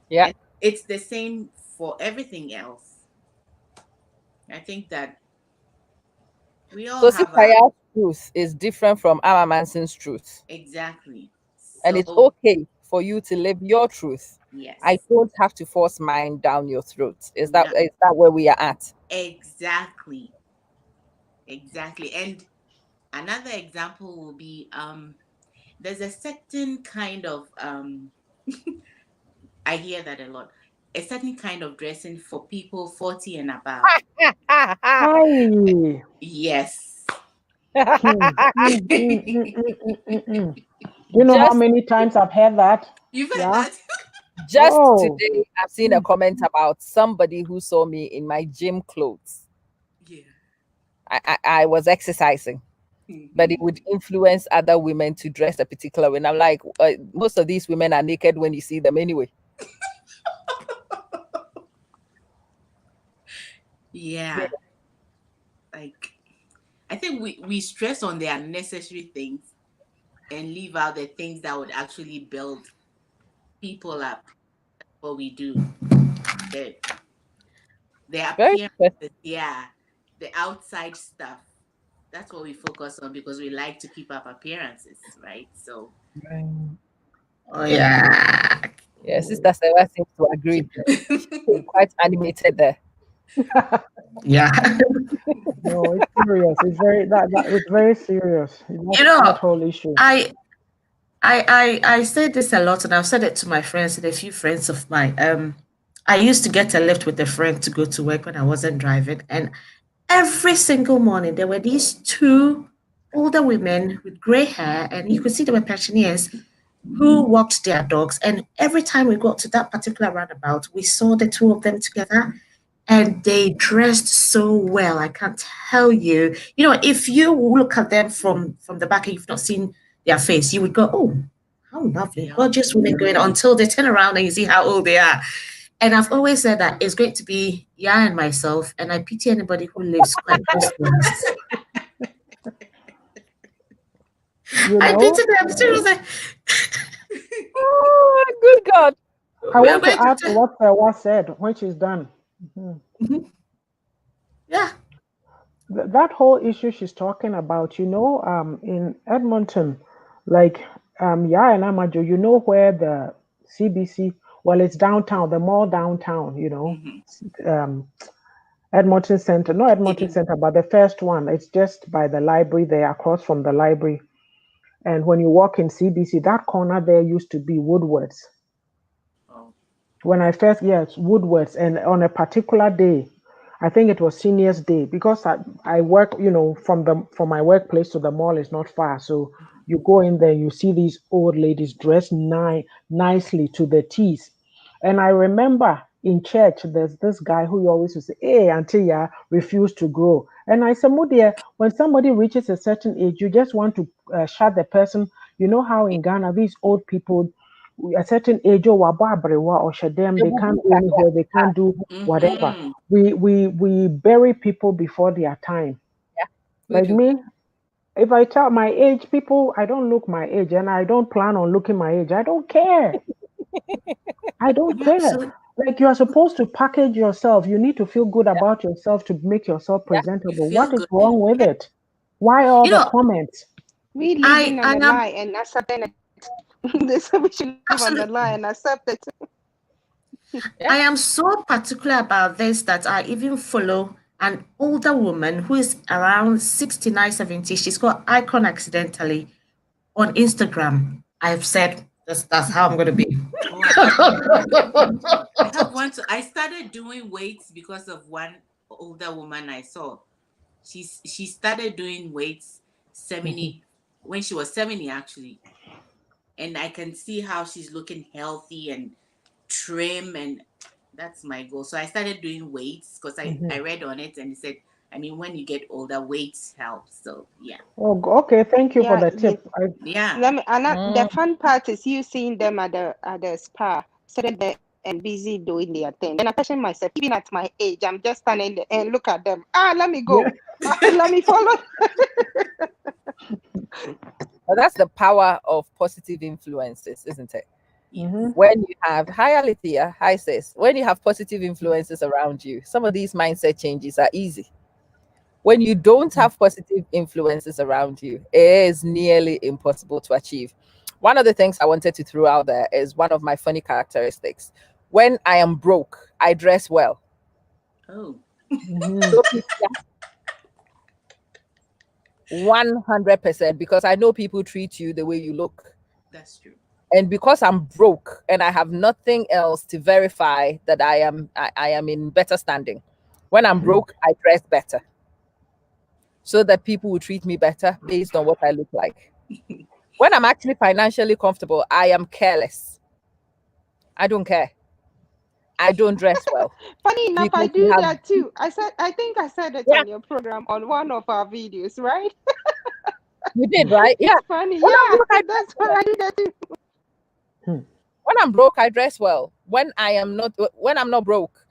Yeah. And it's the same for everything else. I think that we all So have our Sister truth is different from Ama Manson's truth. exactly. And it's So okay for you to live your truth. I yes, don't have to force mine down your throat. Is that no, is that where we are at? exactly, exactly. And another example will be there's a certain kind of I hear that a lot. A certain kind of dressing for people 40 and above. Hi. Yes. Do you know how just many times I've heard that? You've heard Yeah. that? just Oh. today I've seen a comment about somebody who saw me in my gym clothes. Yeah. I was exercising, but it would influence other women to dress a particular way. And I'm like, most of these women are naked when you see them anyway. Yeah. Yeah. Like I think we stress on the unnecessary things and leave out the things that would actually build people up. That's what we do. The the Very appearance, interesting. yeah. The outside stuff. That's what we focus on because we like to keep up appearances, right? So Oh yeah. Yeah, Sister Sarah seems to agree. She's quite animated there. Yeah. No, it's serious. It's very that it's very serious. You That know, whole issue. I say this a lot, and I've said it to my friends and a few friends of mine. I used to get a lift with a friend to go to work when I wasn't driving, and every single morning there were these two older women with gray hair, and you could see they were pensioners who walked their dogs. And every time we got to that particular roundabout, we saw the two of them together, and they dressed so well. I can't tell you. You know, if you look at them from the back and you've not seen their face, you would go, "Oh, how lovely, yeah. gorgeous women going." Until they turn around and you see how old they are. And I've always said that it's great to be Yaa and myself, and I pity anybody who lives quite close to us. You I know, pity them. Seriously, Oh, good God. I we are want to going to. add to what Sarah said when she's done. Mhm. Mhm. Yeah. That whole issue she's talking about, in Edmonton, like yeah, and Amajo, where the CBC, well, it's downtown, the mall downtown, Mm-hmm. um, Edmonton Center, not Edmonton City. Center, but the first one, it's just by the library there, across from the library. And when you walk in CBC, that corner there used to be Woodwards. Oh. When I first, yes, Woodwards, and on a particular day, I think it was Seniors Day, because I work, from my workplace to the mall is not far. So you go in there, you see these old ladies dressed nicely to the T's. And I remember in church, there's this guy who always would say, "Hey, Auntie, yeah, refuse to grow." And I said, "Mudia, when somebody reaches a certain age, you just want to shut the person, You know how in Ghana these old people, a certain age or them, they can't go anywhere, they can't do whatever. We bury people before their time. Yeah, like do. me, if I tell my age, people, I don't look my age, and I don't plan on looking my age. I don't care. I don't care. So, Like, you are supposed to package yourself. You need to feel good about yourself to make yourself presentable. What is wrong with it? Why all the comments? We living on the am lie and accepting it. They say we should live on the lie and accept it. I am so particular about this that I even follow an older woman who is around 69, 70. She's got Icon accidentally on Instagram. I've said that's how I'm going to be. I have one. I started doing weights because of one older woman I saw. She started doing weights 70 when she was 70 actually, and I can see how she's looking healthy and trim, and that's my goal. So I started doing weights because I read on it and it said, I mean, when you get older, weights help. So yeah. Oh, okay. Thank you for the tip. Yeah. The fun part is you seeing them at the spa, sitting there and busy doing their thing. Then I question myself, even at my age, I'm just standing there and look at them. Let me go. Let me follow. Well, that's the power of positive influences, isn't it? Mm-hmm. When you have, hi Alithia, hi sis, when you have positive influences around you, some of these mindset changes are easy. When you don't have positive influences around you, it is nearly impossible to achieve. One of the things I wanted to throw out there is one of my funny characteristics. When I am broke, I dress well. Oh. So 100%, because I know people treat you the way you look. That's true. And because I'm broke and I have nothing else to verify that I am in better standing, when I'm broke, I dress better so that people will treat me better based on what I look like. When I'm actually financially comfortable, I am careless. I don't care. I don't dress well. Funny enough, I do that too. I think I said it on your program on one of our videos, right? You did, right? Yeah. Funny. Yeah, that's what I do that too. When I'm broke, I dress well. When I'm not broke,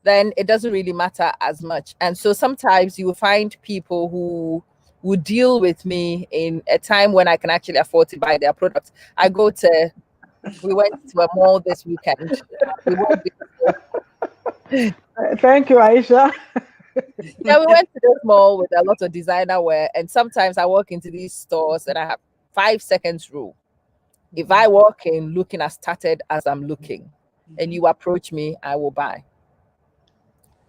then it doesn't really matter as much. And so sometimes you will find people who will deal with me in a time when I can actually afford to buy their products. We went to a mall this weekend. Thank you, Aisha. Yeah, we went to this mall with a lot of designer wear, and sometimes I walk into these stores and I have 5 seconds rule. If I walk in looking as tattered as I'm looking, and you approach me, I will buy.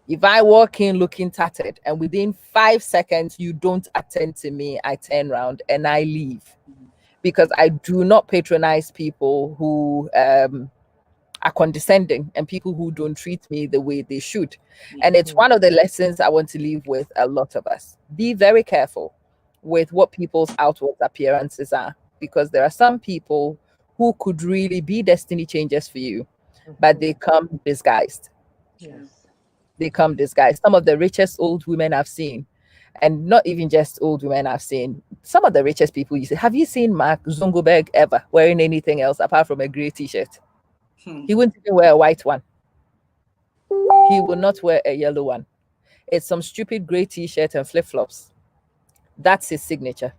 If I walk in looking tattered and within 5 seconds you don't attend to me, I turn around and I leave, because I do not patronize people who are condescending and people who don't treat me the way they should. And it's one of the lessons I want to leave with a lot of us. Be very careful with what people's outward appearances are, because there are some people who could really be destiny changers for you, but they come disguised. Yes. They come disguised. Some of the richest old women I've seen, and not even just old women I've seen, some of the richest people you see. Have you seen Mark Zuckerberg ever wearing anything else apart from a gray t-shirt? He wouldn't even wear a white one. He will not wear a yellow one. It's some stupid gray t-shirt and flip-flops. That's his signature.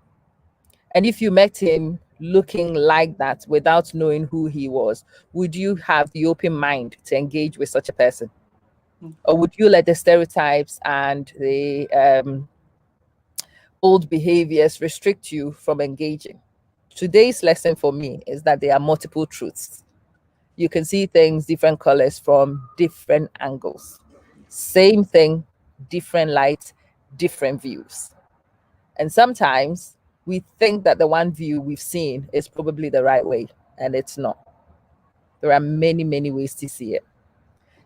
And if you met him looking like that without knowing who he was, would you have the open mind to engage with such a person? Or would you let the stereotypes and the old behaviors restrict you from engaging? Today's lesson for me is that there are multiple truths. You can see things different colors from different angles. Same thing, different light, different views. And sometimes we think that the one view we've seen is probably the right way, and it's not. There are many, many ways to see it.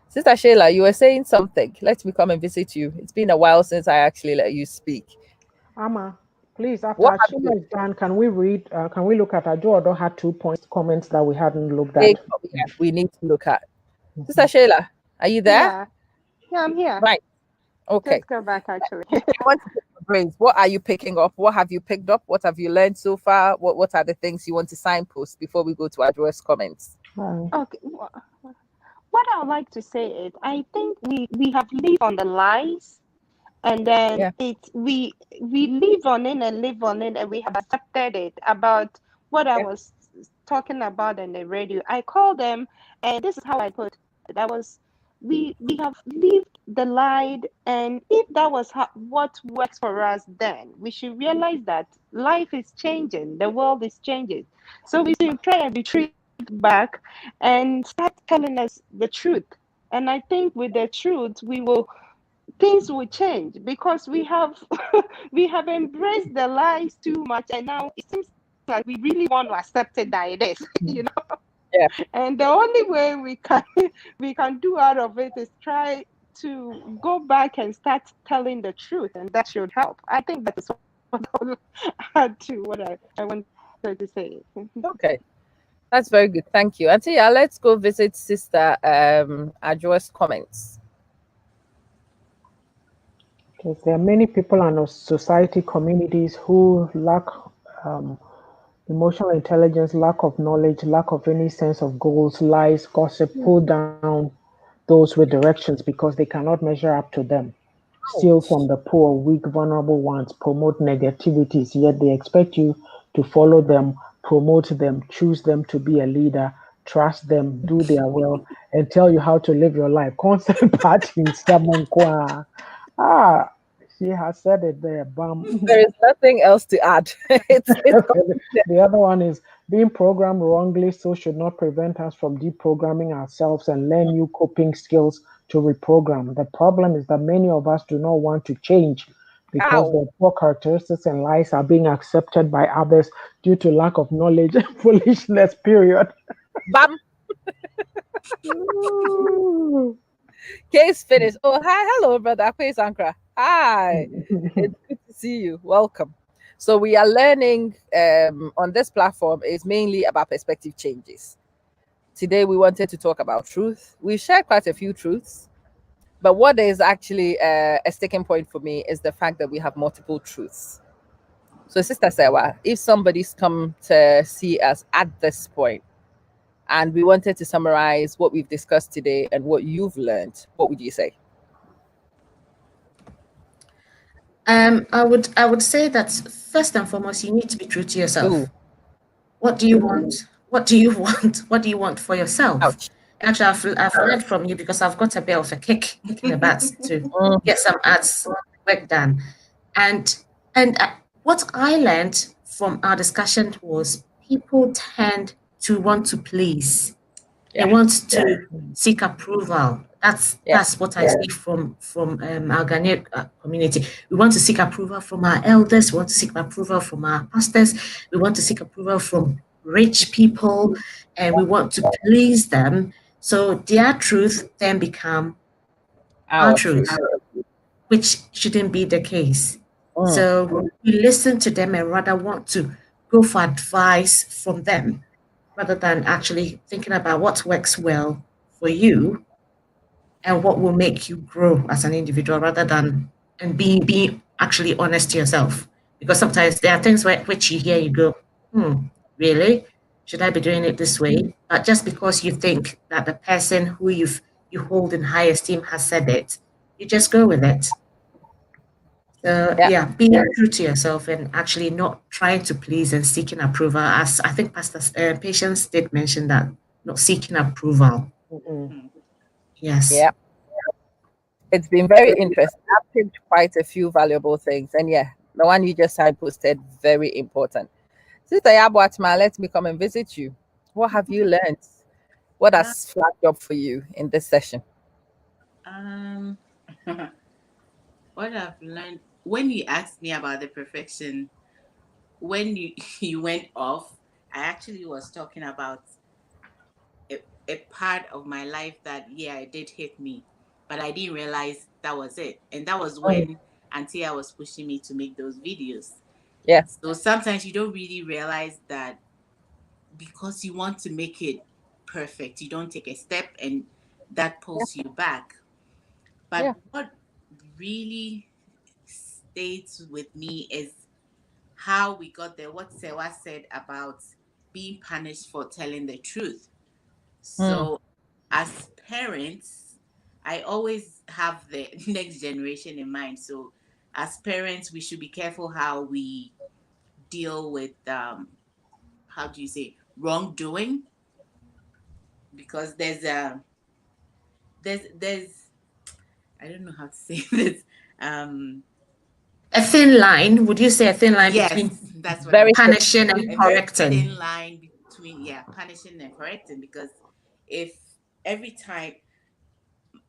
Sister Shayla, you were saying something. Let me come and visit you. It's been a while since I actually let you speak. Amma, please, after Shayla is done, can we look at Ajo Odo had 2 comments that we hadn't looked at? We need to look at. Sister Shayla, are you there? Yeah, I'm here. Right. Okay. Let's go back actually. I want to Grace, what are you picking up? What have you picked up? What have you learned so far? What are the things you want to signpost before we go to address comments? Okay. What I would like to say is, I think we have lived on the lies, and then Yeah. we live on it and live on it, and we have accepted it. About what I Yeah. was talking about in the radio, I call them, and this is how I put it. I was we have lived the lie, and if that was what works for us, then we should realize that life is changing, the world is changing, so we should try and retreat back and start telling us the truth. And I think with the truth, things will change, because we have we have embraced the lies too much, and now it seems like we really want to accept it that it is, Yeah. and the only way we can do out of it is try to go back and start telling the truth, and that should help. I think that is what I will add to what I wanted to say. Okay. That's very good. Thank you. Auntie, yeah, let's go visit Sister Ajoa's comments. Because there are many people in our society, communities who lack emotional intelligence, lack of knowledge, lack of any sense of goals, lies, gossip, pull down those with directions because they cannot measure up to them. Steal from the poor, weak, vulnerable ones, promote negativities, yet they expect you to follow them, promote them, choose them to be a leader, trust them, do their will, and tell you how to live your life. Constant party, stubborn kwa. Ah, she has said it there. Bam. There is nothing else to add. It's The other one is being programmed wrongly, so should not prevent us from deprogramming ourselves and learn new coping skills to reprogram. The problem is that many of us do not want to change because Ow. their poor characteristics and lies are being accepted by others due to lack of knowledge and foolishness, period. Bam. Ooh. Case finished. Oh, hi. Hello, brother. Akwe Sankra. Hi. It's good to see you. Welcome. So we are learning on this platform is mainly about perspective changes. Today we wanted to talk about truth. We've shared quite a few truths, but what is actually a sticking point for me is the fact that we have multiple truths. So, Sister Sewa, if somebody's come to see us at this point and we wanted to summarize what we've discussed today and what you've learned, what would you say? I would say that first and foremost, you need to be true to yourself. Ooh. What do you want? What do you want? What do you want for yourself? Ouch. Actually, I've learned from you because I've got a bit of a kick in the butt to get some ads work done, and what I learned from our discussion was people tend to want to please. They want to seek approval. That's what I see from our Ghanaian community. We want to seek approval from our elders. We want to seek approval from our pastors. We want to seek approval from rich people, and we want to please them. So their truth then become our truth, which shouldn't be the case. So we listen to them and rather want to go for advice from them rather than actually thinking about what works well for you and what will make you grow as an individual rather than and being actually honest to yourself. Because sometimes there are things which you hear, you go, really? Should I be doing it this way? But just because you think that the person who you hold in high esteem has said it, you just go with it. So being true to yourself and actually not trying to please and seeking approval. As I think Pastor Patience did mention that, not seeking approval. Yes. Yeah. It's been very interesting. I've picked quite a few valuable things. And the one you just had posted, very important. Sister Yabuatma, let me come and visit you. What have you learned? What has flagged up for you in this session? What I've learned, when you asked me about the perfection, when you went off, I actually was talking about a part of my life that it did hit me, but I didn't realize that was it. And that was when Antia was pushing me to make those videos. Yeah. So sometimes you don't really realize that because you want to make it perfect, you don't take a step and that pulls you back. But what really stays with me is how we got there. What Sewa said about being punished for telling the truth. So, as parents, I always have the next generation in mind. So, as parents, we should be careful how we deal with how do you say wrongdoing, because there's I don't know how to say this. A thin line. Would you say a thin line Yes, between that's what Very punishing and a very correcting? thin line between punishing and correcting, because if every time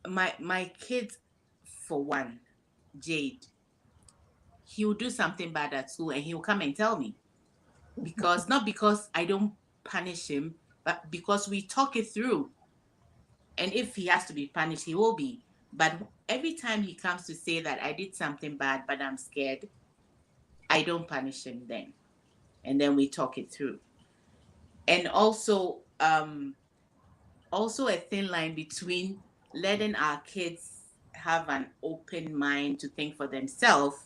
my kids, for one, Jade, he will do something bad at school and he will come and tell me, because not because I don't punish him, but because we talk it through. And if he has to be punished, he will be. But every time he comes to say that I did something bad, but I'm scared, I don't punish him then. And then we talk it through. And also a thin line between letting our kids have an open mind to think for themselves,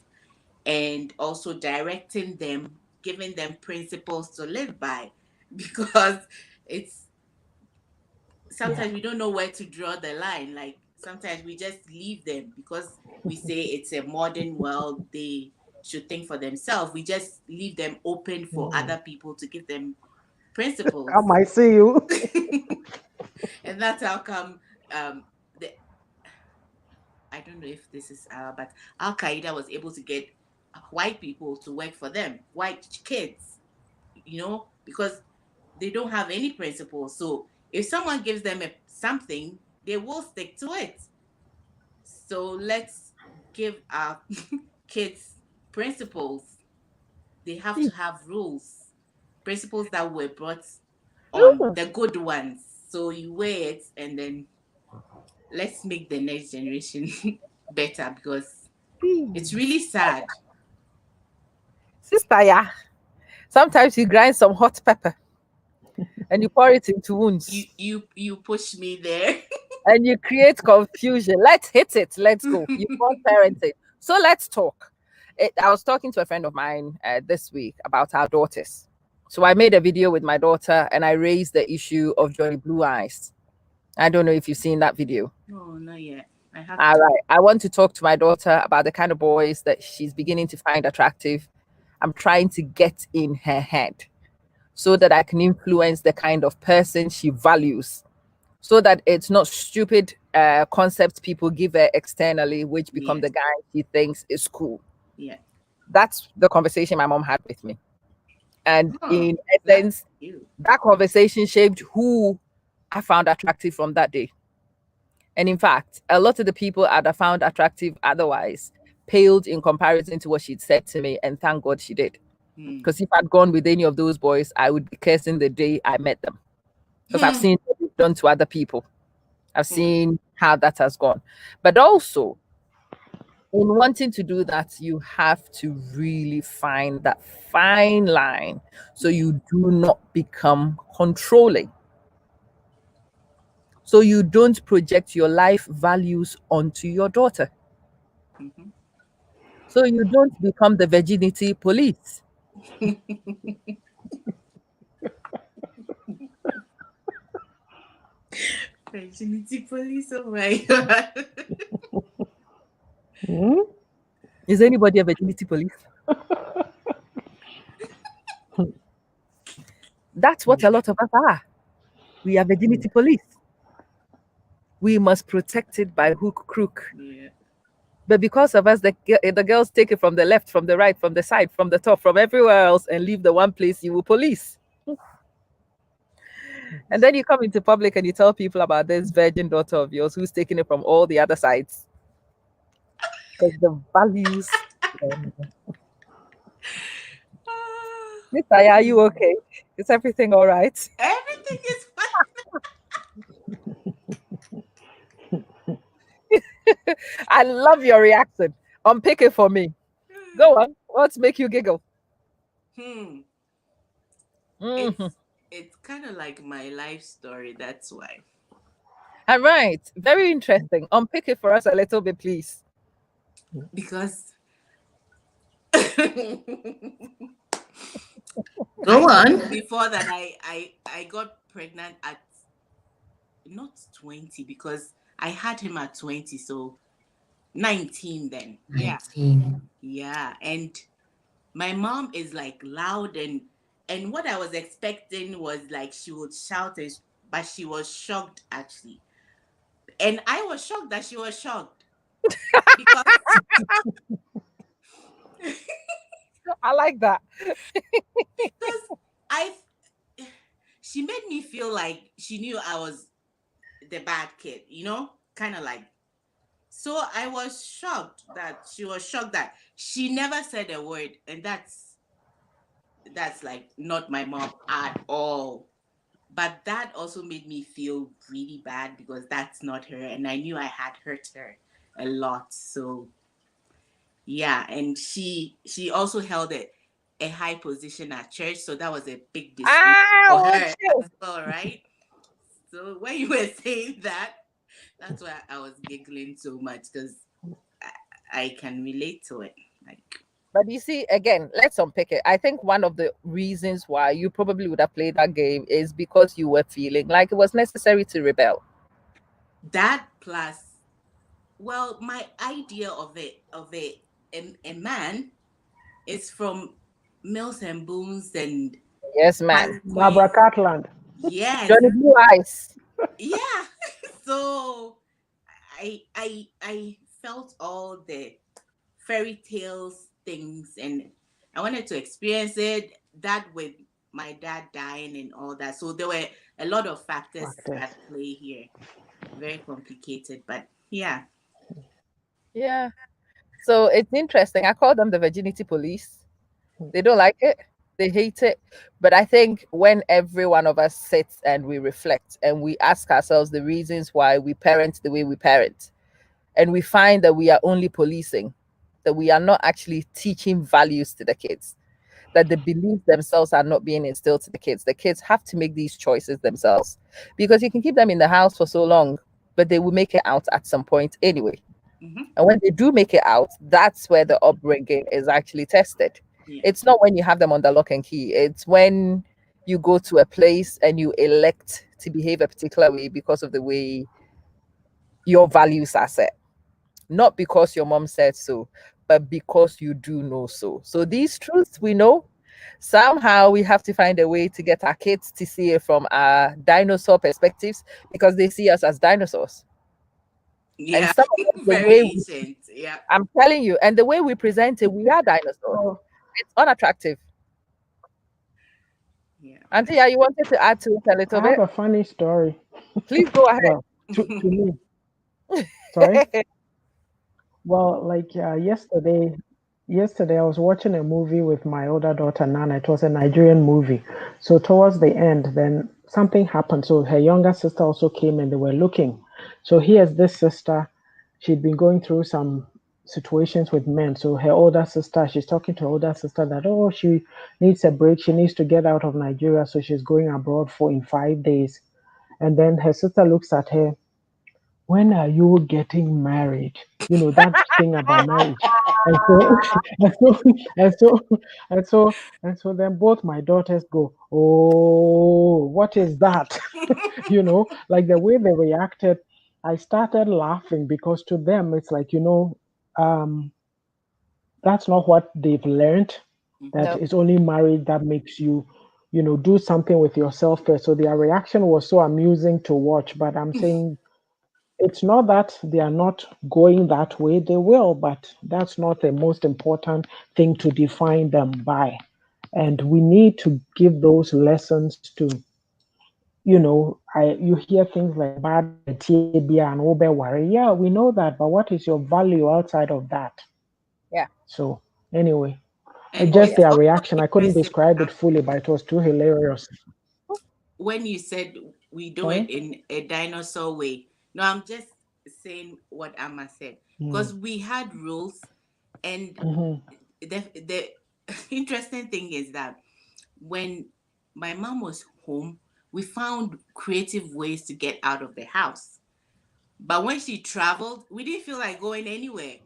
and also directing them, giving them principles to live by, because it's sometimes we don't know where to draw the line. Like sometimes we just leave them because we say it's a modern world, they should think for themselves. We just leave them open for other people to give them principles. I might see you. And that's how come the I don't know if this is but Al Qaeda was able to get white people to work for them, white kids, because they don't have any principles. So if someone gives them something, they will stick to it. So let's give our kids principles. They have to have rules, principles that were brought on, the good ones. So you weigh it, and then let's make the next generation better, because it's really sad. Sister, yeah. Sometimes you grind some hot pepper and you pour it into wounds. You push me there. And you create confusion. Let's hit it. Let's go. You want parenting. So let's talk. I was talking to a friend of mine this week about our daughters. So I made a video with my daughter and I raised the issue of Johnny Blue Eyes. I don't know if you've seen that video. No, not yet. I have All right. I want to talk to my daughter about the kind of boys that she's beginning to find attractive. I'm trying to get in her head so that I can influence the kind of person she values, so that it's not stupid concepts people give her externally, which become the guy she thinks is cool. Yeah. That's the conversation my mom had with me. And in essence, that conversation shaped who I found attractive from that day. And in fact, a lot of the people I'd have found attractive otherwise paled in comparison to what she'd said to me. And thank God she did. Because if I'd gone with any of those boys, I would be cursing the day I met them. Because I've seen what they've done to other people. I've seen how that has gone. But also, in wanting to do that, you have to really find that fine line so you do not become controlling. So you don't project your life values onto your daughter. So you don't become the virginity police. Virginity police, oh my God. Is anybody a virginity police? That's what a lot of us are. We are virginity police. We must protect it by hook, crook. Yeah. But because of us, the girls take it from the left, from the right, from the side, from the top, from everywhere else, and leave the one place you will police. And then you come into public and you tell people about this virgin daughter of yours who's taking it from all the other sides. Because the values. Miss Aya, are you okay? Is everything all right? Everything is fine. I love your reaction. Unpick it for me. Go on. What's make you giggle? It's kind of like my life story. That's why. All right. Very interesting. Unpick it for us a little bit, please. Because Go on. Before that, I got pregnant at not 20 because I had him at 20, so 19 then. Yeah. 19. Yeah. And my mom is like loud, and what I was expecting was like she would shout, but she was shocked actually. And I was shocked that she was shocked because I like that. because I she made me feel like she knew I was the bad kid, kind of like. So I was shocked that she was shocked that she never said a word, and that's like not my mom at all. But that also made me feel really bad because that's not her, and I knew I had hurt her a lot. So yeah, and she also held a high position at church, so that was a big disgrace for her Ouch. as well, right? So when you were saying that, that's why I was giggling so much because I can relate to it. Like, But you see, again, let's unpick it. I think one of the reasons why you probably would have played that game is because you were feeling like it was necessary to rebel. that plus, well, my idea of a man is from Mills and Booms and Yes, ma'am. Barbara Queen. Cartland. Yes, Johnny Blue Eyes. yeah. So I felt all the fairy tales things, and I wanted to experience it. That with my dad dying and all that. So there were a lot of factors at play here. Very complicated, but yeah. Yeah. So it's interesting. I call them the virginity police. They don't like it. They hate it. But I think when every one of us sits and we reflect and we ask ourselves the reasons why we parent the way we parent, and we find that we are only policing, that we are not actually teaching values to the kids, that the beliefs themselves are not being instilled to the kids. The kids have to make these choices themselves because you can keep them in the house for so long, but they will make it out at some point anyway. Mm-hmm. And when they do make it out, that's where the upbringing is actually tested. Yeah. It's not when you have them under lock and key, it's when you go to a place and you elect to behave a particular way because of the way your values are set. Not because your mom said so, but because you do know so. So these truths we know. Somehow we have to find a way to get our kids to see it from our dinosaur perspectives because they see us as dinosaurs. And Yeah. some of them, the Very way we, ancient. Yeah. I'm telling you, and the way we present it, we are dinosaurs. Oh, It's unattractive. Yeah. Auntie, yeah, you wanted to add to it a I little have bit? a funny story. Please go ahead. Well, to me, sorry. Well, like yesterday I was watching a movie with my older daughter Nana. It was a Nigerian movie. So towards the end, then something happened. So her younger sister also came and they were looking. So here's this sister. She'd been going through some situations with men. So her older sister, she's talking to her older sister that she needs a break. She needs to get out of Nigeria. So she's going abroad for in 5 days. And then her sister looks at her, when are you getting married? You know, that thing about marriage. And so, and so, and so, and so, and so then both my daughters go, oh, what is that? You know, like the way they reacted, I started laughing because to them, it's like, um, that's not what they've learned, that No. it's only marriage that makes you, do something with yourself first. So their reaction was so amusing to watch. But I'm saying, it's not that they are not going that way, they will, but that's not the most important thing to define them by. And we need to give those lessons to, you hear things like bad TBA and obe worry. Yeah, we know that, but what is your value outside of that? Yeah. So anyway, And just it's their also reaction. I couldn't impressive describe it fully, but it was too hilarious. when you said we do Sorry? it in a dinosaur way. No, I'm just saying what Amma said because we had rules, and the interesting thing is that when my mom was home, we found creative ways to get out of the house. But when she traveled, we didn't feel like going anywhere.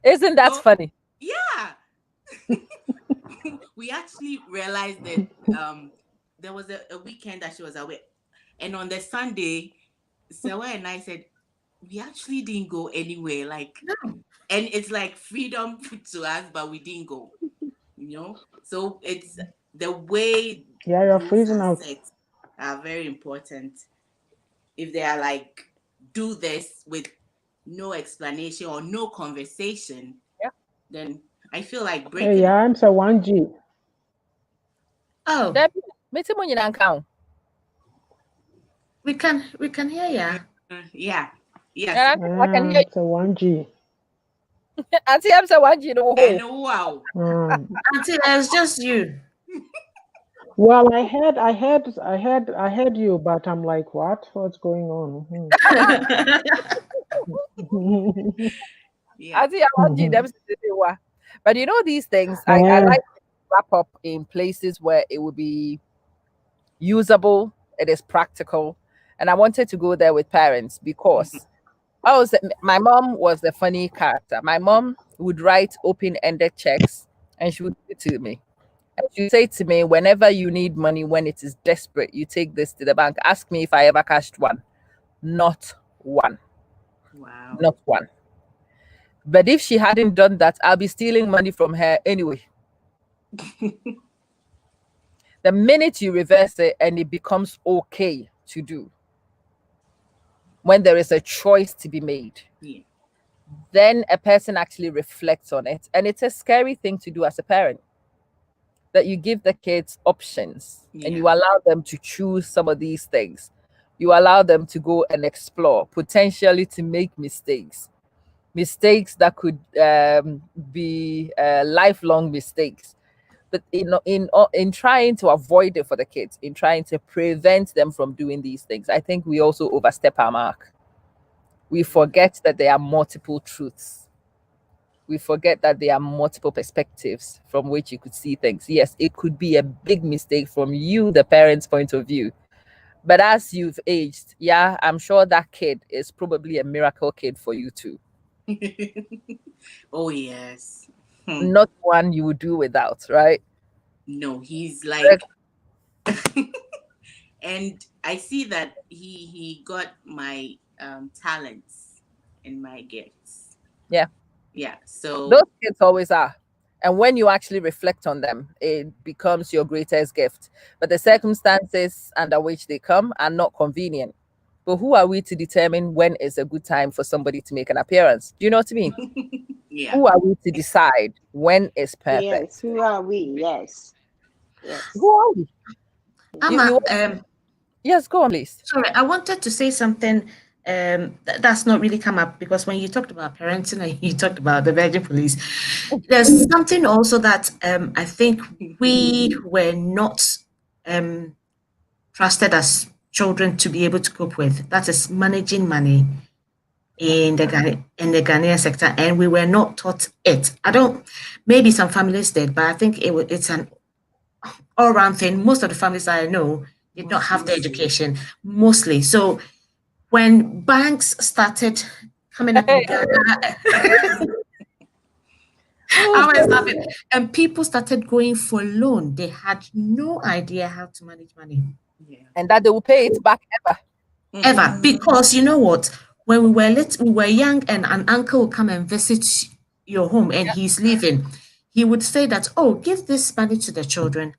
Isn't that So funny? yeah, We actually realized that there was a weekend that she was away, and on the Sunday, Sewa and I said we actually didn't go anywhere. Like, and it's like freedom to us, but we didn't go. So it's the way Yeah, you're rules freezing are out. set are very important. If they are like, do this with no explanation or no conversation, then I feel like Hey, breaking yeah, I'm so 1G. Oh, Debbie, meti mo nyina nka ho. we can hear ya. Yeah. Yes. Yeah, I can hear So 1G. you. Auntie, I'm so one you know. And wow. Until it's just you. Well, I heard you, but I'm like, what? What's going on? Yeah. Auntie, I want you them to say what. But you know these things, I like to wrap up in places where it would be usable, it is practical. And I wanted to go there with parents because my mom was the funny character. My mom would write open-ended checks and she would give it to me. And she would say to me, whenever you need money, when it is desperate, you take this to the bank. Ask me if I ever cashed one. Not one. Wow. Not one. But if she hadn't done that, I'll be stealing money from her anyway. The minute you reverse it and it becomes okay to do, when there is a choice to be made, then a person actually reflects on it. And it's a scary thing to do as a parent, that you give the kids options and you allow them to choose some of these things. You allow them to go and explore, potentially to make mistakes that could be lifelong mistakes. But in trying to avoid it for the kids, in trying to prevent them from doing these things, I think we also overstep our mark. We forget that there are multiple truths. We forget that there are multiple perspectives from which you could see things. Yes, it could be a big mistake from you, the parent's point of view. But as you've aged, yeah, I'm sure that kid is probably a miracle kid for you too. Oh, yes. Not one you would do without, right? No, he's like, and I see that he got my talents and my gifts. Yeah. Yeah. So Those kids always are. And when you actually reflect on them, it becomes your greatest gift. But the circumstances under which they come are not convenient. But who are we to determine when is a good time for somebody to make an appearance? Do you know what I mean? yeah. Who are we to decide when is perfect? Yes, who are we? Yes. Who are we? Amma, yes, go on, please. Sorry, I wanted to say something that's not really come up, because when you talked about parenting and you talked about the Virgin Police, there's something also that I think we were not trusted as children to be able to cope with. That is managing money in the Ghanaian sector, and we were not taught it. Maybe some families did, but I think it's an all-round thing. Most of the families I know did not have the education, mostly. So when banks started coming up in Ghana, I was laughing, and people started going for loan. They had no idea how to manage money. And that they will pay it back Ever. Because you know what? When we were young, and an uncle would come and visit your home and he's leaving, he would say that, oh, give this money to the children.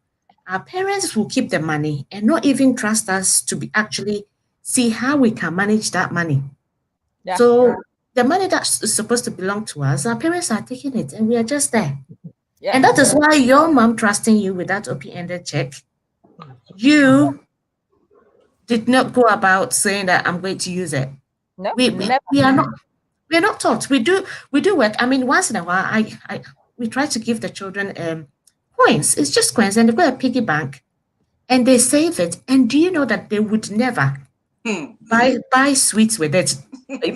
Our parents will keep the money and not even trust us to actually see how we can manage that money. Yeah. So the money that's supposed to belong to us, our parents are taking it and we are just there. Yeah. And that is why your mom trusting you with that open-ended check, you did not go about saying that I'm going to use it. No, we are not taught. We do work. I mean, once in a while, we try to give the children coins. It's just coins, and they go to a piggy bank, and they save it. And do you know that they would never buy sweets with it?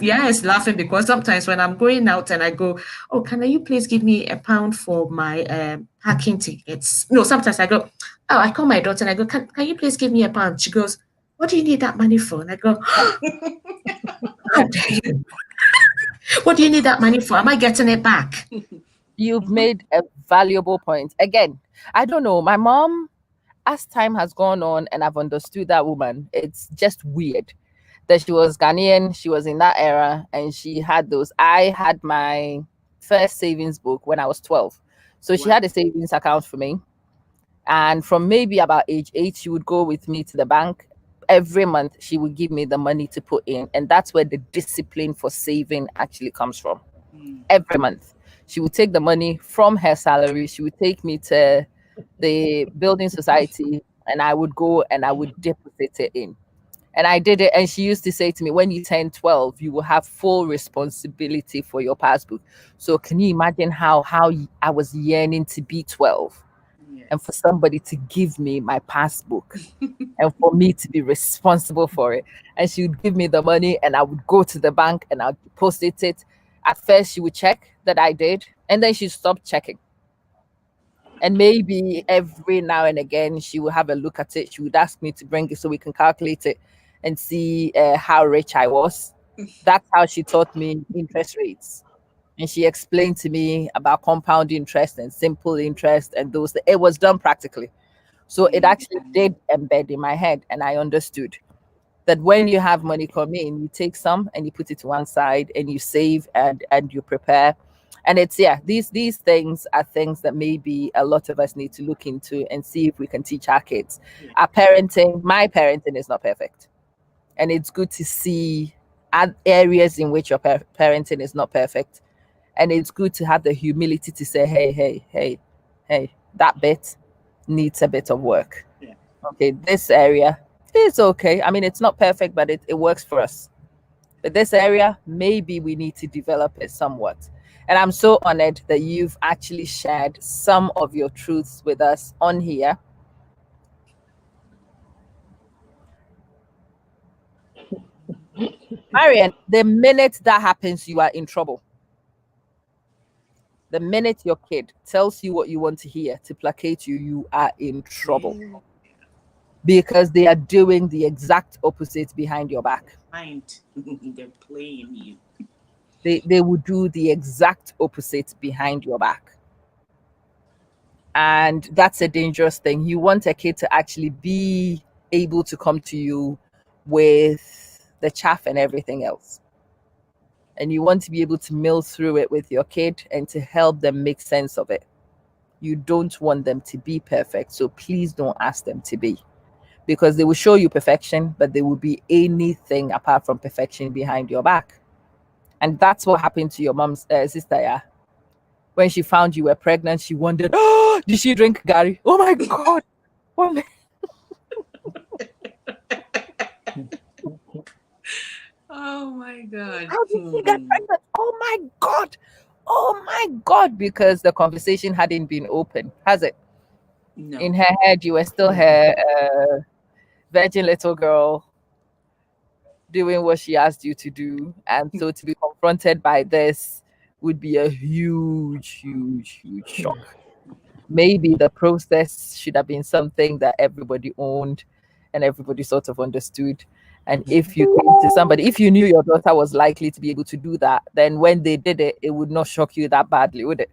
Yeah, it's laughing because sometimes when I'm going out and I go, oh, can you please give me £1 for my parking tickets? No, sometimes I go, oh, I call my daughter and I go, can you please give me £1? She goes, what do you need that money for? And I go, how dare you? What do you need that money for? Am I getting it back? You've made a valuable points. Again, I don't know. My mom, as time has gone on and I've understood that woman, it's just weird that she was Ghanaian, she was in that era, and she had those. I had my first savings book when I was 12. So she Wow. had a savings account for me. And from maybe about age 8, she would go with me to the bank. Every month, she would give me the money to put in. And that's where the discipline for saving actually comes from. Every month, she would take the money from her salary. She would take me to the building society, and I would go and I would deposit it in. And I did it. And she used to say to me, when you turn 12, you will have full responsibility for your passbook. So can you imagine how I was yearning to be 12? Yes. And for somebody to give me my passbook and for me to be responsible for it. And she would give me the money and I would go to the bank and I'd deposit it. At first, she would check that I did, and then she'd stop checking. And maybe every now and again, she would have a look at it. She would ask me to bring it so we can calculate it and see how rich I was. That's how she taught me interest rates. And she explained to me about compound interest and simple interest and those. It was done practically. So it actually did embed in my head, and I understood that when you have money come in, you take some and you put it to one side and you save and you prepare. And it's these things are things that maybe a lot of us need to look into and see if we can teach our kids. Our parenting, my parenting is not perfect. And it's good to see areas in which your parenting is not perfect. And it's good to have the humility to say, hey, that bit needs a bit of work. Yeah. Okay, this area is okay. I mean, it's not perfect, but it works for us. But this area, maybe we need to develop it somewhat. And I'm so honored that you've actually shared some of your truths with us on here. Marian, the minute that happens, you are in trouble. The minute your kid tells you what you want to hear to placate you, you are in trouble. Because they are doing the exact opposite behind your back. They're playing you. They will do the exact opposite behind your back. And that's a dangerous thing. You want a kid to actually be able to come to you with the chaff and everything else. And you want to be able to mill through it with your kid and to help them make sense of it. You don't want them to be perfect. So please don't ask them to be. Because they will show you perfection, but there will be anything apart from perfection behind your back. And that's what happened to your mom's sister, yeah. When she found you were pregnant, she wondered, oh, did she drink Gary? Oh my God. Oh my God. How did she get pregnant? Oh my God. Oh my God. Because the conversation hadn't been open, has it? No. In her head, you were still her virgin little girl doing what she asked you to do. And so to be confronted by this would be a huge shock. Maybe the process should have been something that everybody owned and everybody sort of understood. And if you came to somebody, if you knew your daughter was likely to be able to do that, then when they did it, it would not shock you that badly, would it?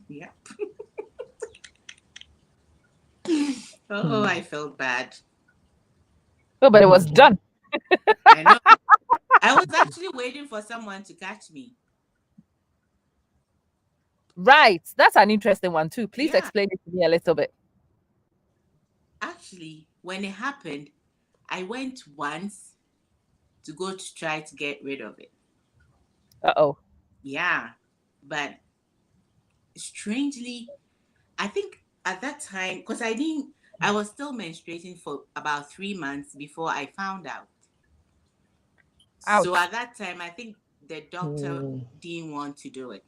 Yeah. Oh, I felt bad. Oh, but it was done. I know. I was actually waiting for someone to catch me. Right. That's an interesting one too. Please Yeah. explain it to me a little bit. Actually, when it happened, I went once to go to try to get rid of it. Uh-oh. Yeah. But strangely, I think at that time, because I was still menstruating for about 3 months before I found out. Ouch. So at that time, I think the doctor didn't want to do it.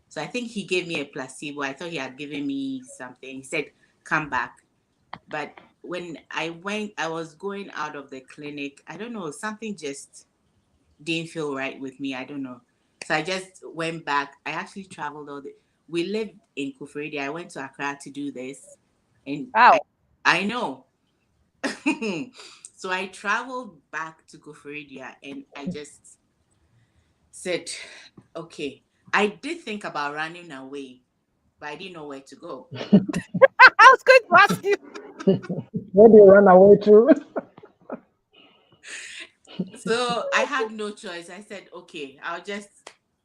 So I think he gave me a placebo. I thought he had given me something. He said, come back. But when I went, I was going out of the clinic. I don't know, something just didn't feel right with me. I don't know. So I just went back. I actually traveled we lived in Kufuori. I went to Accra to do this. And I know. So I traveled back to Kufuori and I just said, okay. I did think about running away, but I didn't know where to go. I was going to ask you. Where do you run away to? So I had no choice. I said, okay, I'll just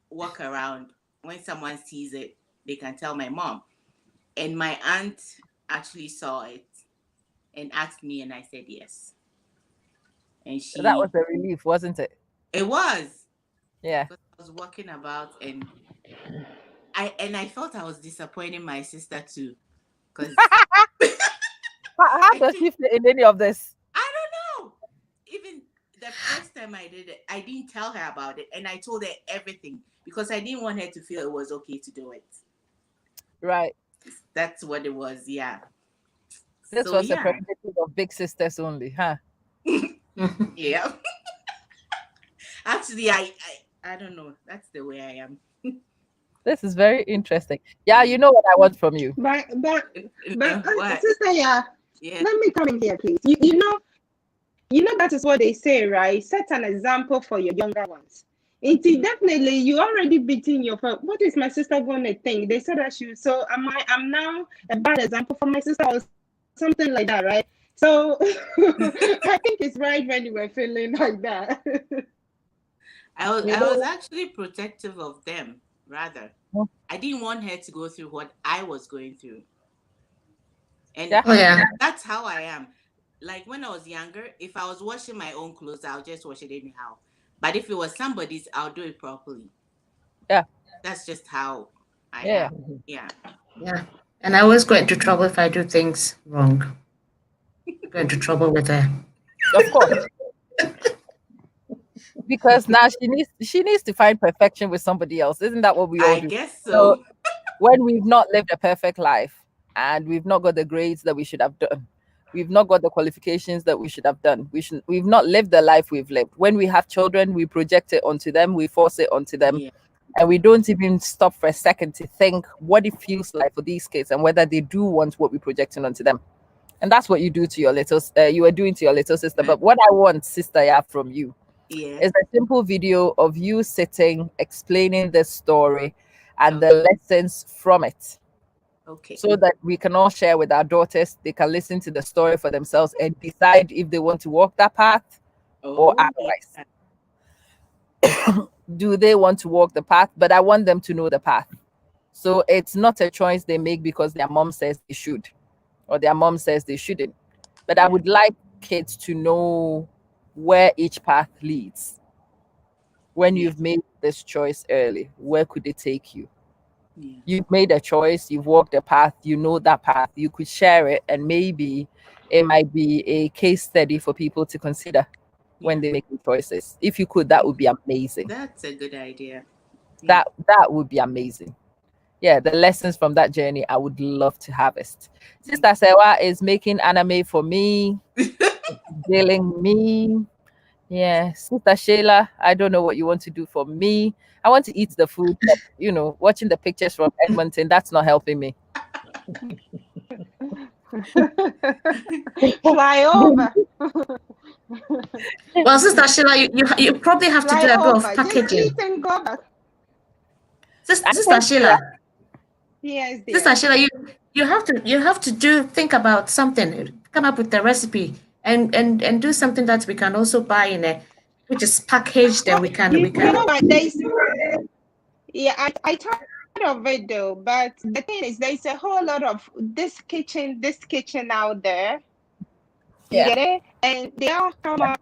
walk around. When someone sees it, they can tell my mom. And my aunt actually saw it and asked me, and I said yes. And That was a relief, wasn't it? it was. Yeah. Because I was walking about, and I felt I was disappointing my sister too. Because How does she fit in any of this? I don't know. Even the first time I did it, I didn't tell her about it, and I told her everything because I didn't want her to feel it was okay to do it. Right. That's what it was. Yeah. This was a prerogative of big sisters only, huh? Yeah. Actually, I don't know. That's the way I am. This is very interesting. Yeah, you know what I want from you. But What? sister, yeah. Let me come in here, please. You know that is what they say, right? Set an example for your younger ones. It is definitely you already beating your friend. What is my sister going to think? They said that so I'm now a bad example for my sister or something like that, right? So I think it's right when you were feeling like that. I was actually protective of them, rather. I didn't want her to go through what I was going through. And that's how I am. Like when I was younger, if I was washing my own clothes, I'll just wash it anyhow. But if it was somebody's, I'll do it properly. Yeah. That's just how I am. Yeah. Yeah. And I always go into trouble if I do things wrong. Go into trouble with her. Of course. Because now she needs to find perfection with somebody else. Isn't that what we all do? I guess so. When we've not lived a perfect life and we've not got the grades that we should have done, we've not got the qualifications that we should have done, we've not lived the life we've lived. When we have children, we project it onto them, we force it onto them, and we don't even stop for a second to think what it feels like for these kids and whether they do want what we're projecting onto them. And that's what you do to your little you were doing to your little sister. But what I want, sister, from you is a simple video of you sitting explaining the story and the lessons from it. Okay. So that we can all share with our daughters. They can listen to the story for themselves and decide if they want to walk that path or otherwise. Do they want to walk the path? But I want them to know the path. So it's not a choice they make because their mom says they should or their mom says they shouldn't. But I would like kids to know where each path leads. When you've made this choice early, where could it take you? You've made a choice, you've walked a path, you know that path, you could share it, and maybe it might be a case study for people to consider when they make choices. If you could, that would be amazing. That's a good idea. That would be amazing. Yeah, the lessons from that journey, I would love to harvest. Sister Sewa is making anime for me, dealing me. Yeah, Sister Shayla, I don't know what you want to do for me. I want to eat the food, but watching the pictures from Edmonton, that's not helping me. Fly over. Well, Sister Sheila, you probably have to do a bit of packaging. Just eat and go back. Sister Sheila. Yes, dear. Sister Sheila, you have to think about something, come up with a recipe and do something that we can also buy in a which is packaged and we can you know what I thought of it though, but the thing is there's a whole lot of this kitchen out there. You get it? And they all come up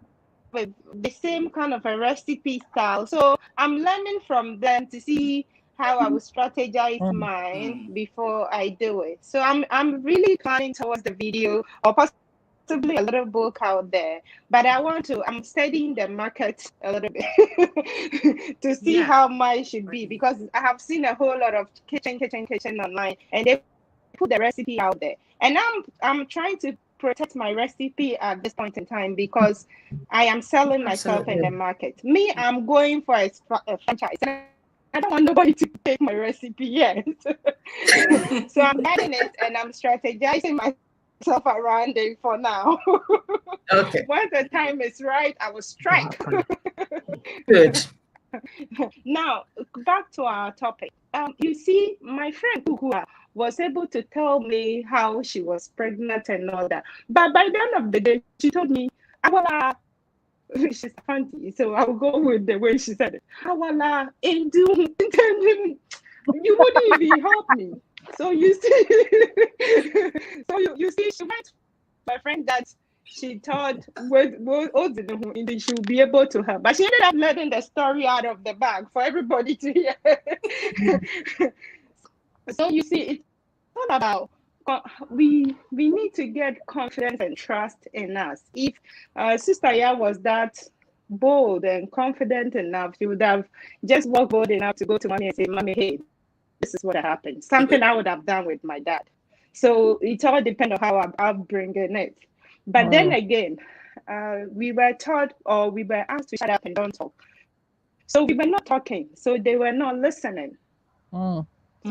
with the same kind of a recipe style. So I'm learning from them to see how I will strategize mine before I do it. So I'm really planning towards the video or possibly a little book out there. But I'm studying the market a little bit to see how mine should be, because I have seen a whole lot of kitchen online and they put the recipe out there. And I'm trying to protect my recipe at this point in time because I am selling myself in the market. Me, I'm going for a franchise. And I don't want nobody to take my recipe yet. So I'm adding it and I'm strategizing myself around it for now. Okay. Once the time is right, I will strike. Good. Now, back to our topic. You see, my friend who was able to tell me how she was pregnant and all that. But by the end of the day, she told me, "Awala," she's auntie, so I'll go with the way she said it. "Awala, you wouldn't even help me." So you see, you see, she went to my friend that she thought she'll be able to help, but she ended up letting the story out of the bag for everybody to hear. So you see, it's all about we need to get confidence and trust in us. If Sister Ya was that bold and confident enough, she would have just walked bold enough to go to mommy and say, "Mommy, hey, this is what happened." Something I would have done with my dad. So it all depends on how I'm bringing it. But then again, we were taught or we were asked to shut up and don't talk. So we were not talking. So they were not listening. So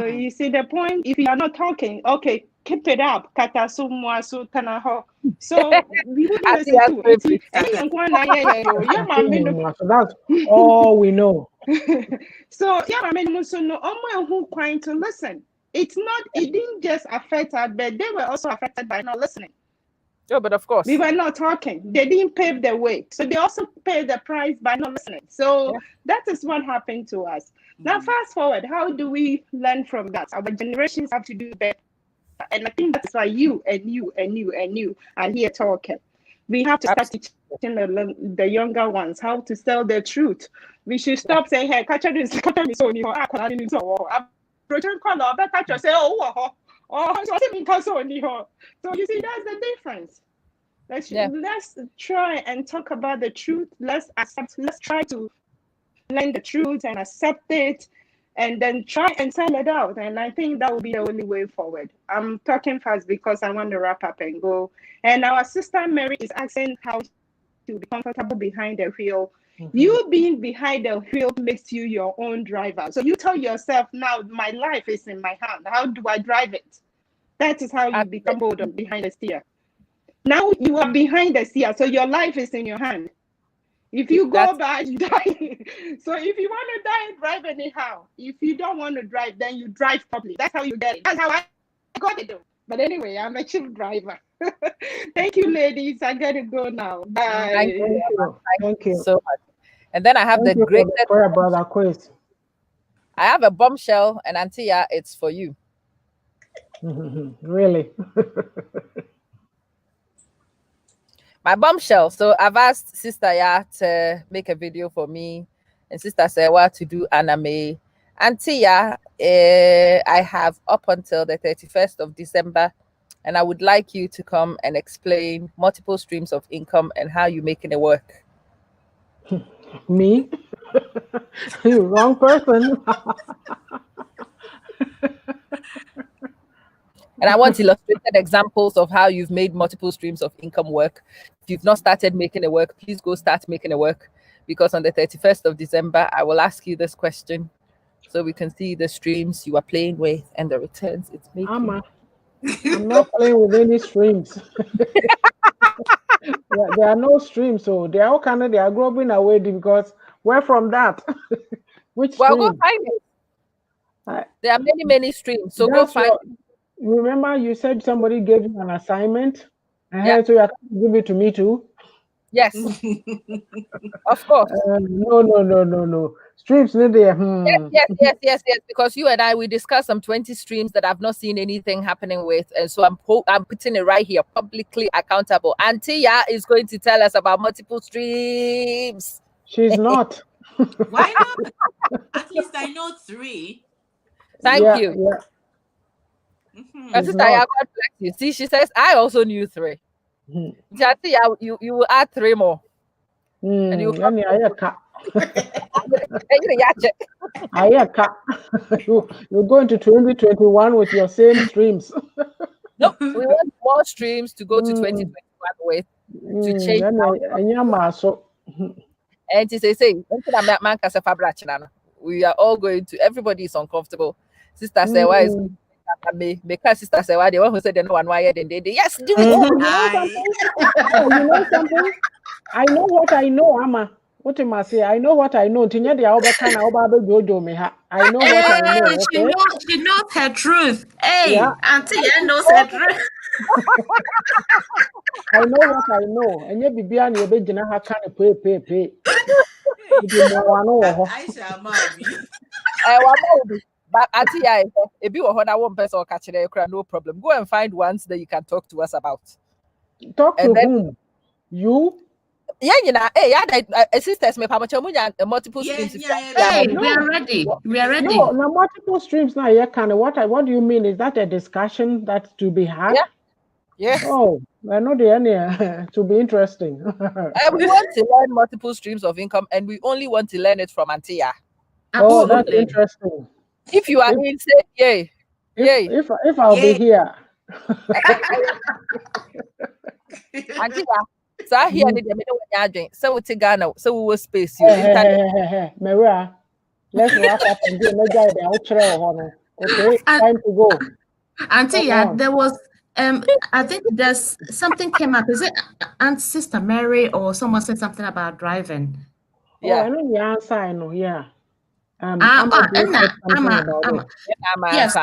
you see the point, if you are not talking, okay, keep it up. So we wouldn't listen to it. So that's all we know. So who trying to listen. It didn't just affect us, but they were also affected by not listening. Oh, but of course. We were not talking. They didn't pave the way. So they also paid the price by not listening. So that is what happened to us. Now, fast forward, how do we learn from that? Our generations have to do better. And I think that's why you are here talking. We have to start teaching the younger ones how to tell the truth. We should stop saying, "Hey, catch this, so you say, so you see, that's the difference. Let's try and talk about the truth. Let's try to learn the truth and accept it, and then try and sell it out. And I think that will be the only way forward. I'm talking fast because I want to wrap up and go. And our sister Mary is asking how to be comfortable behind the wheel. You being behind the wheel makes you your own driver. So you tell yourself, now my life is in my hand. How do I drive it? That is how you become bold behind the steer. Now you are behind the steer, so your life is in your hand. If you go bad, you die. So if you want to die, drive anyhow. If you don't want to drive, then you drive properly. That's how you get it. That's how I got it though. But anyway, I'm a chief driver. Thank you, ladies. I gotta go now. Bye. Thank you so much. And then I have the great brother quiz. I have a bombshell, and Auntie Ya, it's for you. Really? My bombshell. So I've asked Sister Ya to make a video for me, and Sister Sewa to do anime. Auntie Ya, I have up until the 31st of December, and I would like you to come and explain multiple streams of income and how you're making it work. Me? Wrong person. And I want illustrated examples of how you've made multiple streams of income work. If you've not started making it work, please go start making it work, because on the 31st of December, I will ask you this question so we can see the streams you are playing with and the returns it's making. I'm not playing with any streams. There are no streams, so they are all kind of, they are growing away because where from that? Which well, stream? go find it. There are many streams, so go find it. Remember, you said somebody gave you an assignment, Yeah. so you have to give it to me too. Yes, of course. No. Streams, Yes. Because you and I, we discussed some 20 streams that I've not seen anything happening with, and so I'm putting it right here, publicly accountable. Auntie Ya is going to tell us about multiple streams. She's not. Why not? At least I know 3. Thank you. Yeah. Sister Ya, God bless you. See, she says I also knew 3. Auntie Ya, you will add 3 more. And you you're going to 2021 with your same streams. No, we want more streams to go to 2021 with to change. And to say, we are all going to. Everybody is uncomfortable. Sister Sewa is because Sister Sewa, the one who said they know one wired and they yes, do it. You know something? I know what I know, Amma. What am I say? I know what I know. Tinya the Alba can Alba Jojo me. I know what I know. Okay. She knows her truth. Hey, Yeah. Auntie Ann knows her truth. I know what I know. And you be an ebejina ha kind of pay. I shall be. But Auntie, if you want one person or catch it, no problem. Go and find ones that you can talk to us about. Talk And to then, whom? You? Yeah, sisters, me multiple streams. Hey, we are ready. We are ready. No, multiple streams now. Yeah, kind of. What do you mean? Is that a discussion that's to be had? Yeah. Yes. Oh, I know the end to be interesting. We want to learn multiple streams of income, and we only want to learn it from Antia. Oh, that's interesting. If you are in, say yay. Yay. If I'll be here. Antia, so here need me know drink. So we Ghana, so we will space you. Maria, let's wrap up and do another day. Okay, time to go. Auntie, there was I think there's something came up. Is it Aunt Sister Mary or someone said something about driving? Yeah. Oh, I know the answer. I know. Yeah. Yes.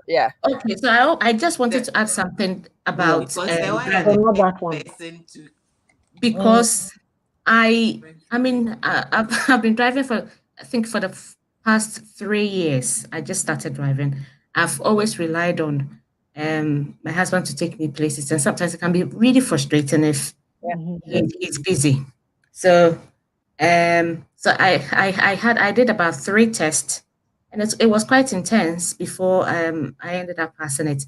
Yeah. Okay, so I just wanted to add something about driving. Because I've been driving for I think for the past 3 years. I just started driving. I've always relied on my husband to take me places, and sometimes it can be really frustrating if he's busy. So I did about 3 tests, and it was quite intense before I ended up passing it.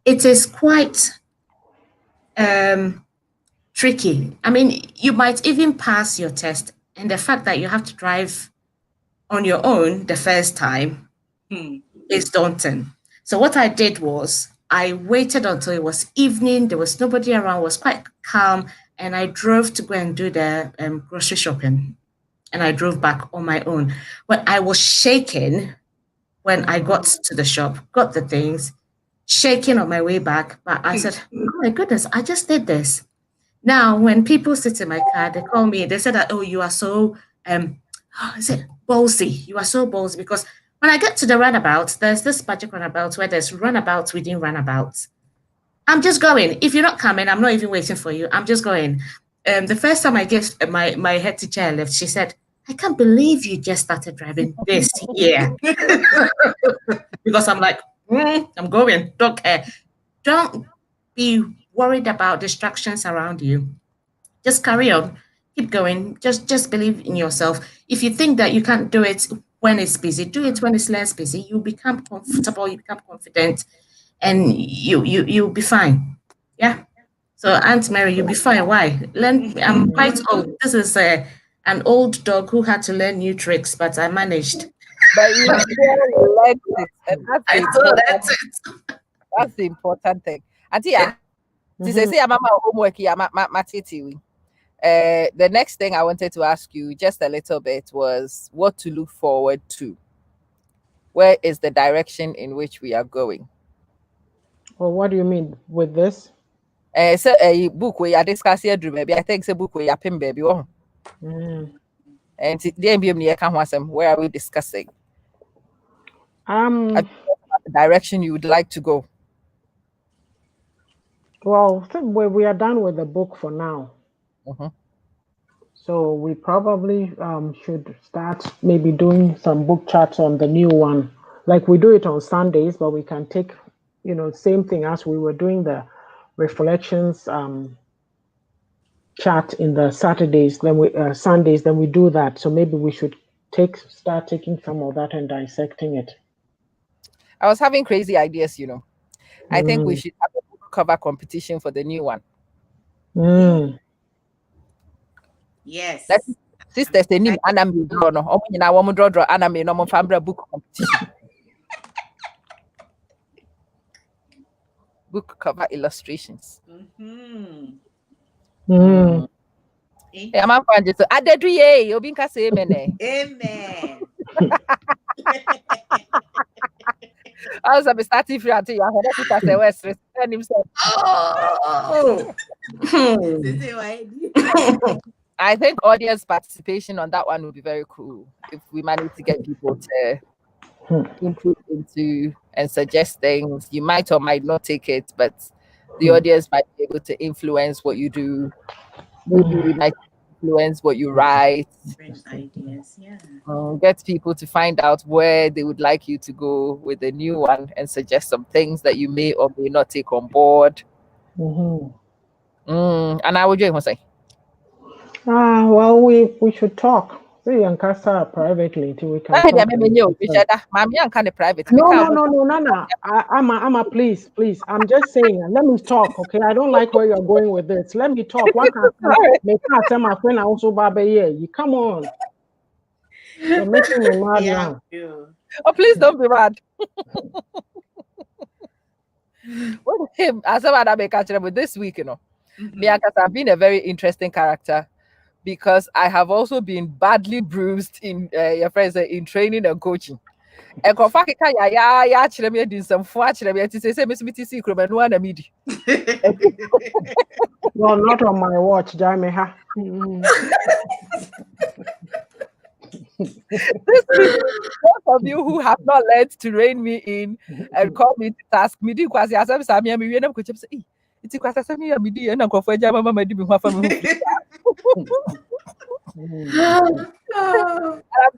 It is quite tricky. I mean, you might even pass your test, and the fact that you have to drive on your own the first time is daunting. So what I did was I waited until it was evening. There was nobody around. It was quite calm, and I drove to go and do the grocery shopping, and I drove back on my own. But I was shaking when I got to the shop, got the things, shaking on my way back. But I said, oh my goodness, I just did this. Now, when people sit in my car, they call me, they say that, oh, you are so, ballsy. You are so ballsy, because when I get to the runabout, there's this magic runabout where there's runabouts within runabouts. I'm just going. If you're not coming, I'm not even waiting for you. I'm just going. The first time I gave my head teacher a lift, she said, I can't believe you just started driving this year. Because I'm like, I'm going. Don't care. Don't be worried about distractions around you. Just carry on. Keep going. Just believe in yourself. If you think that you can't do it when it's busy, do it when it's less busy. You become comfortable, you become confident, and you'll be fine. Yeah. So Aunt Mary, you'll be fine. Why? I'm quite old. This is an old dog who had to learn new tricks, but I managed. But you learned it. And that's it. That's the important thing. Auntie, say I'm homework here, the next thing I wanted to ask you just a little bit was what to look forward to. Where is the direction in which we are going? Well, what do you mean with this? So a book where you discuss here, maybe I think it's a book where you pin baby. And the MBM, where are we discussing? The direction you would like to go. Well, we are done with the book for now. So we probably should start maybe doing some book chats on the new one. Like we do it on Sundays, but we can take, same thing as we were doing the reflections chat in the Saturdays, then we Sundays, then we do that. So maybe we should start taking some of that and dissecting it. I was having crazy ideas, I think we should have a book cover competition for the new one. Yes. Sisters, they need anime draw no. Draw anime no fambra book competition. Book cover illustrations. Hey, I'm fine. So adedu ye, obi nka say amen. Amen. I was starting free until you have heard it say West himself. Oh. I think audience participation on that one would be very cool if we manage to get people to input into and suggest things. You might or might not take it, but the audience might be able to influence what you do. Maybe we might influence what you write. Different ideas, yeah. Get people to find out where they would like you to go with the new one and suggest some things that you may or may not take on board. And I would say, well, we should talk. See and Casa privately till we can talk. No, Nana. I'm a please. I'm just saying. Let me talk, okay? I don't like where you're going with this. Let me talk. What can I tell my friend also Baba here? You come on. You're making me mad now. Oh, please don't be mad. With him, as I make catch with this week, because I've been a very interesting character because I have also been badly bruised in your friends in training and coaching. And well, not on my watch, Jameha. This week, those of you who have not learned to rein me in and call me to task me, I'm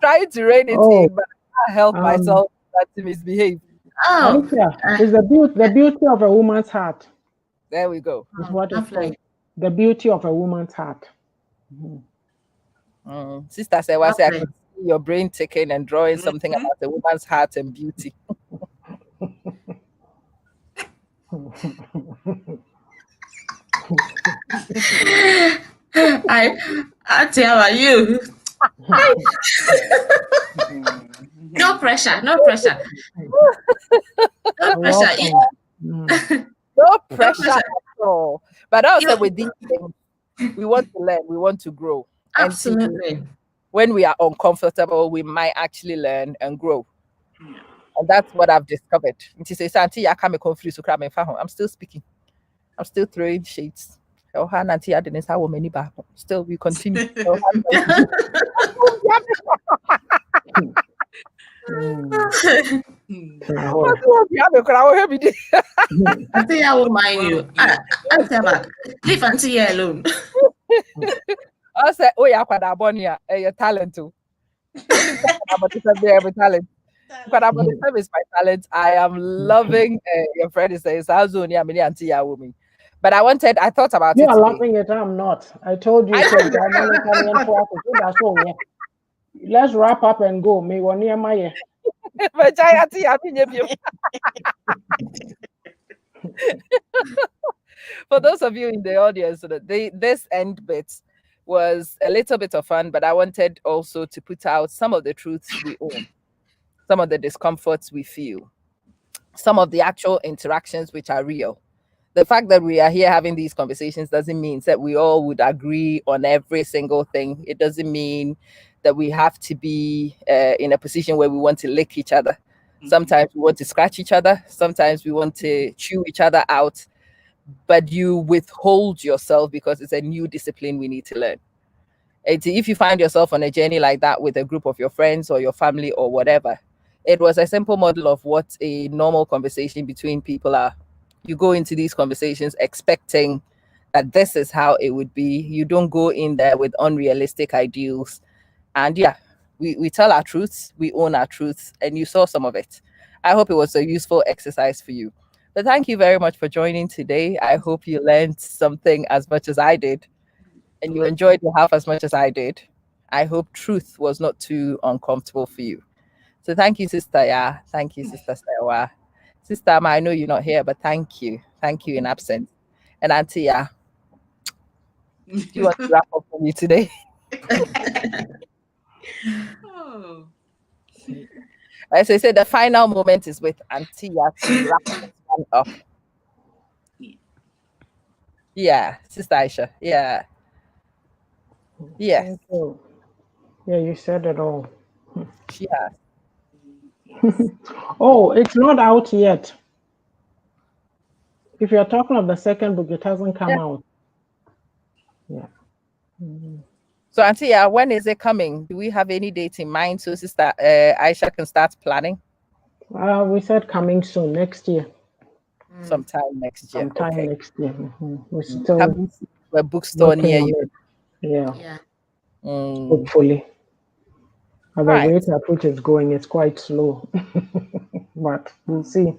trying to rein it in, but I can't help myself not to misbehave. It's the beauty of a woman's heart. There we go. Is what it's called. The beauty of a woman's heart. Sister said, I could see your brain ticking and drawing something about a woman's heart and beauty. Auntie, how are you? No pressure. No pressure. No pressure at all. But also with these things, we want to learn, we want to grow. Absolutely. And when we are uncomfortable, we might actually learn and grow. And that's what I've discovered. I'm still speaking. I'm still throwing shades. Still, we continue. I think I will mind you. Leave Auntie alone. I said, oh, yeah, your talent too. Talent. Is my talent. I am loving your friend is saying, but I thought about it. You are laughing it. I'm not. I told you. Let's wrap up and go. Me one near my. For those of you in the audience, this end bit was a little bit of fun, but I wanted also to put out some of the truths we own, some of the discomforts we feel, some of the actual interactions which are real. The fact that we are here having these conversations doesn't mean that we all would agree on every single thing. It doesn't mean that we have to be in a position where we want to lick each other. Sometimes we want to scratch each other. Sometimes we want to chew each other out. But you withhold yourself because it's a new discipline we need to learn. And if you find yourself on a journey like that with a group of your friends or your family or whatever, it was a simple model of what a normal conversation between people are. You go into these conversations expecting that this is how it would be. You don't go in there with unrealistic ideals. And yeah, we tell our truths, we own our truths, and you saw some of it. I hope it was a useful exercise for you. But thank you very much for joining today. I hope you learned something as much as I did, and you enjoyed your half as much as I did. I hope truth was not too uncomfortable for you. So thank you, Sister Ya. Thank you, Sister Sewa. Sister Ama, I know you're not here, but thank you. Thank you in absence. And Auntie Ya, do you want to wrap up for me today? As I said, the final moment is with Auntie Ya to wrap this one up. Yeah, Sister Aisha. Yeah. Yes. Yeah, you said it all. She has. Oh, it's not out yet. If you're talking of the second book, it hasn't come out. Yeah. So, Auntie, when is it coming? Do we have any date in mind so Sister Aisha can start planning? We said coming soon, next year. Sometime next year. Sometime Okay. next year. We're still Coming to a bookstore working near on you. it. Yeah, Yeah. hopefully. At the Right. rate at which it's going, it's quite slow. But we'll see.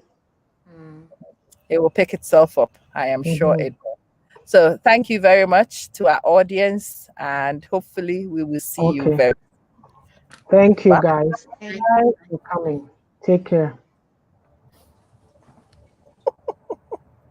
It will pick itself up. I am sure it will. So thank you very much to our audience, and hopefully we will see you Okay. very Thank you, Bye. guys. Bye. For coming. Take care.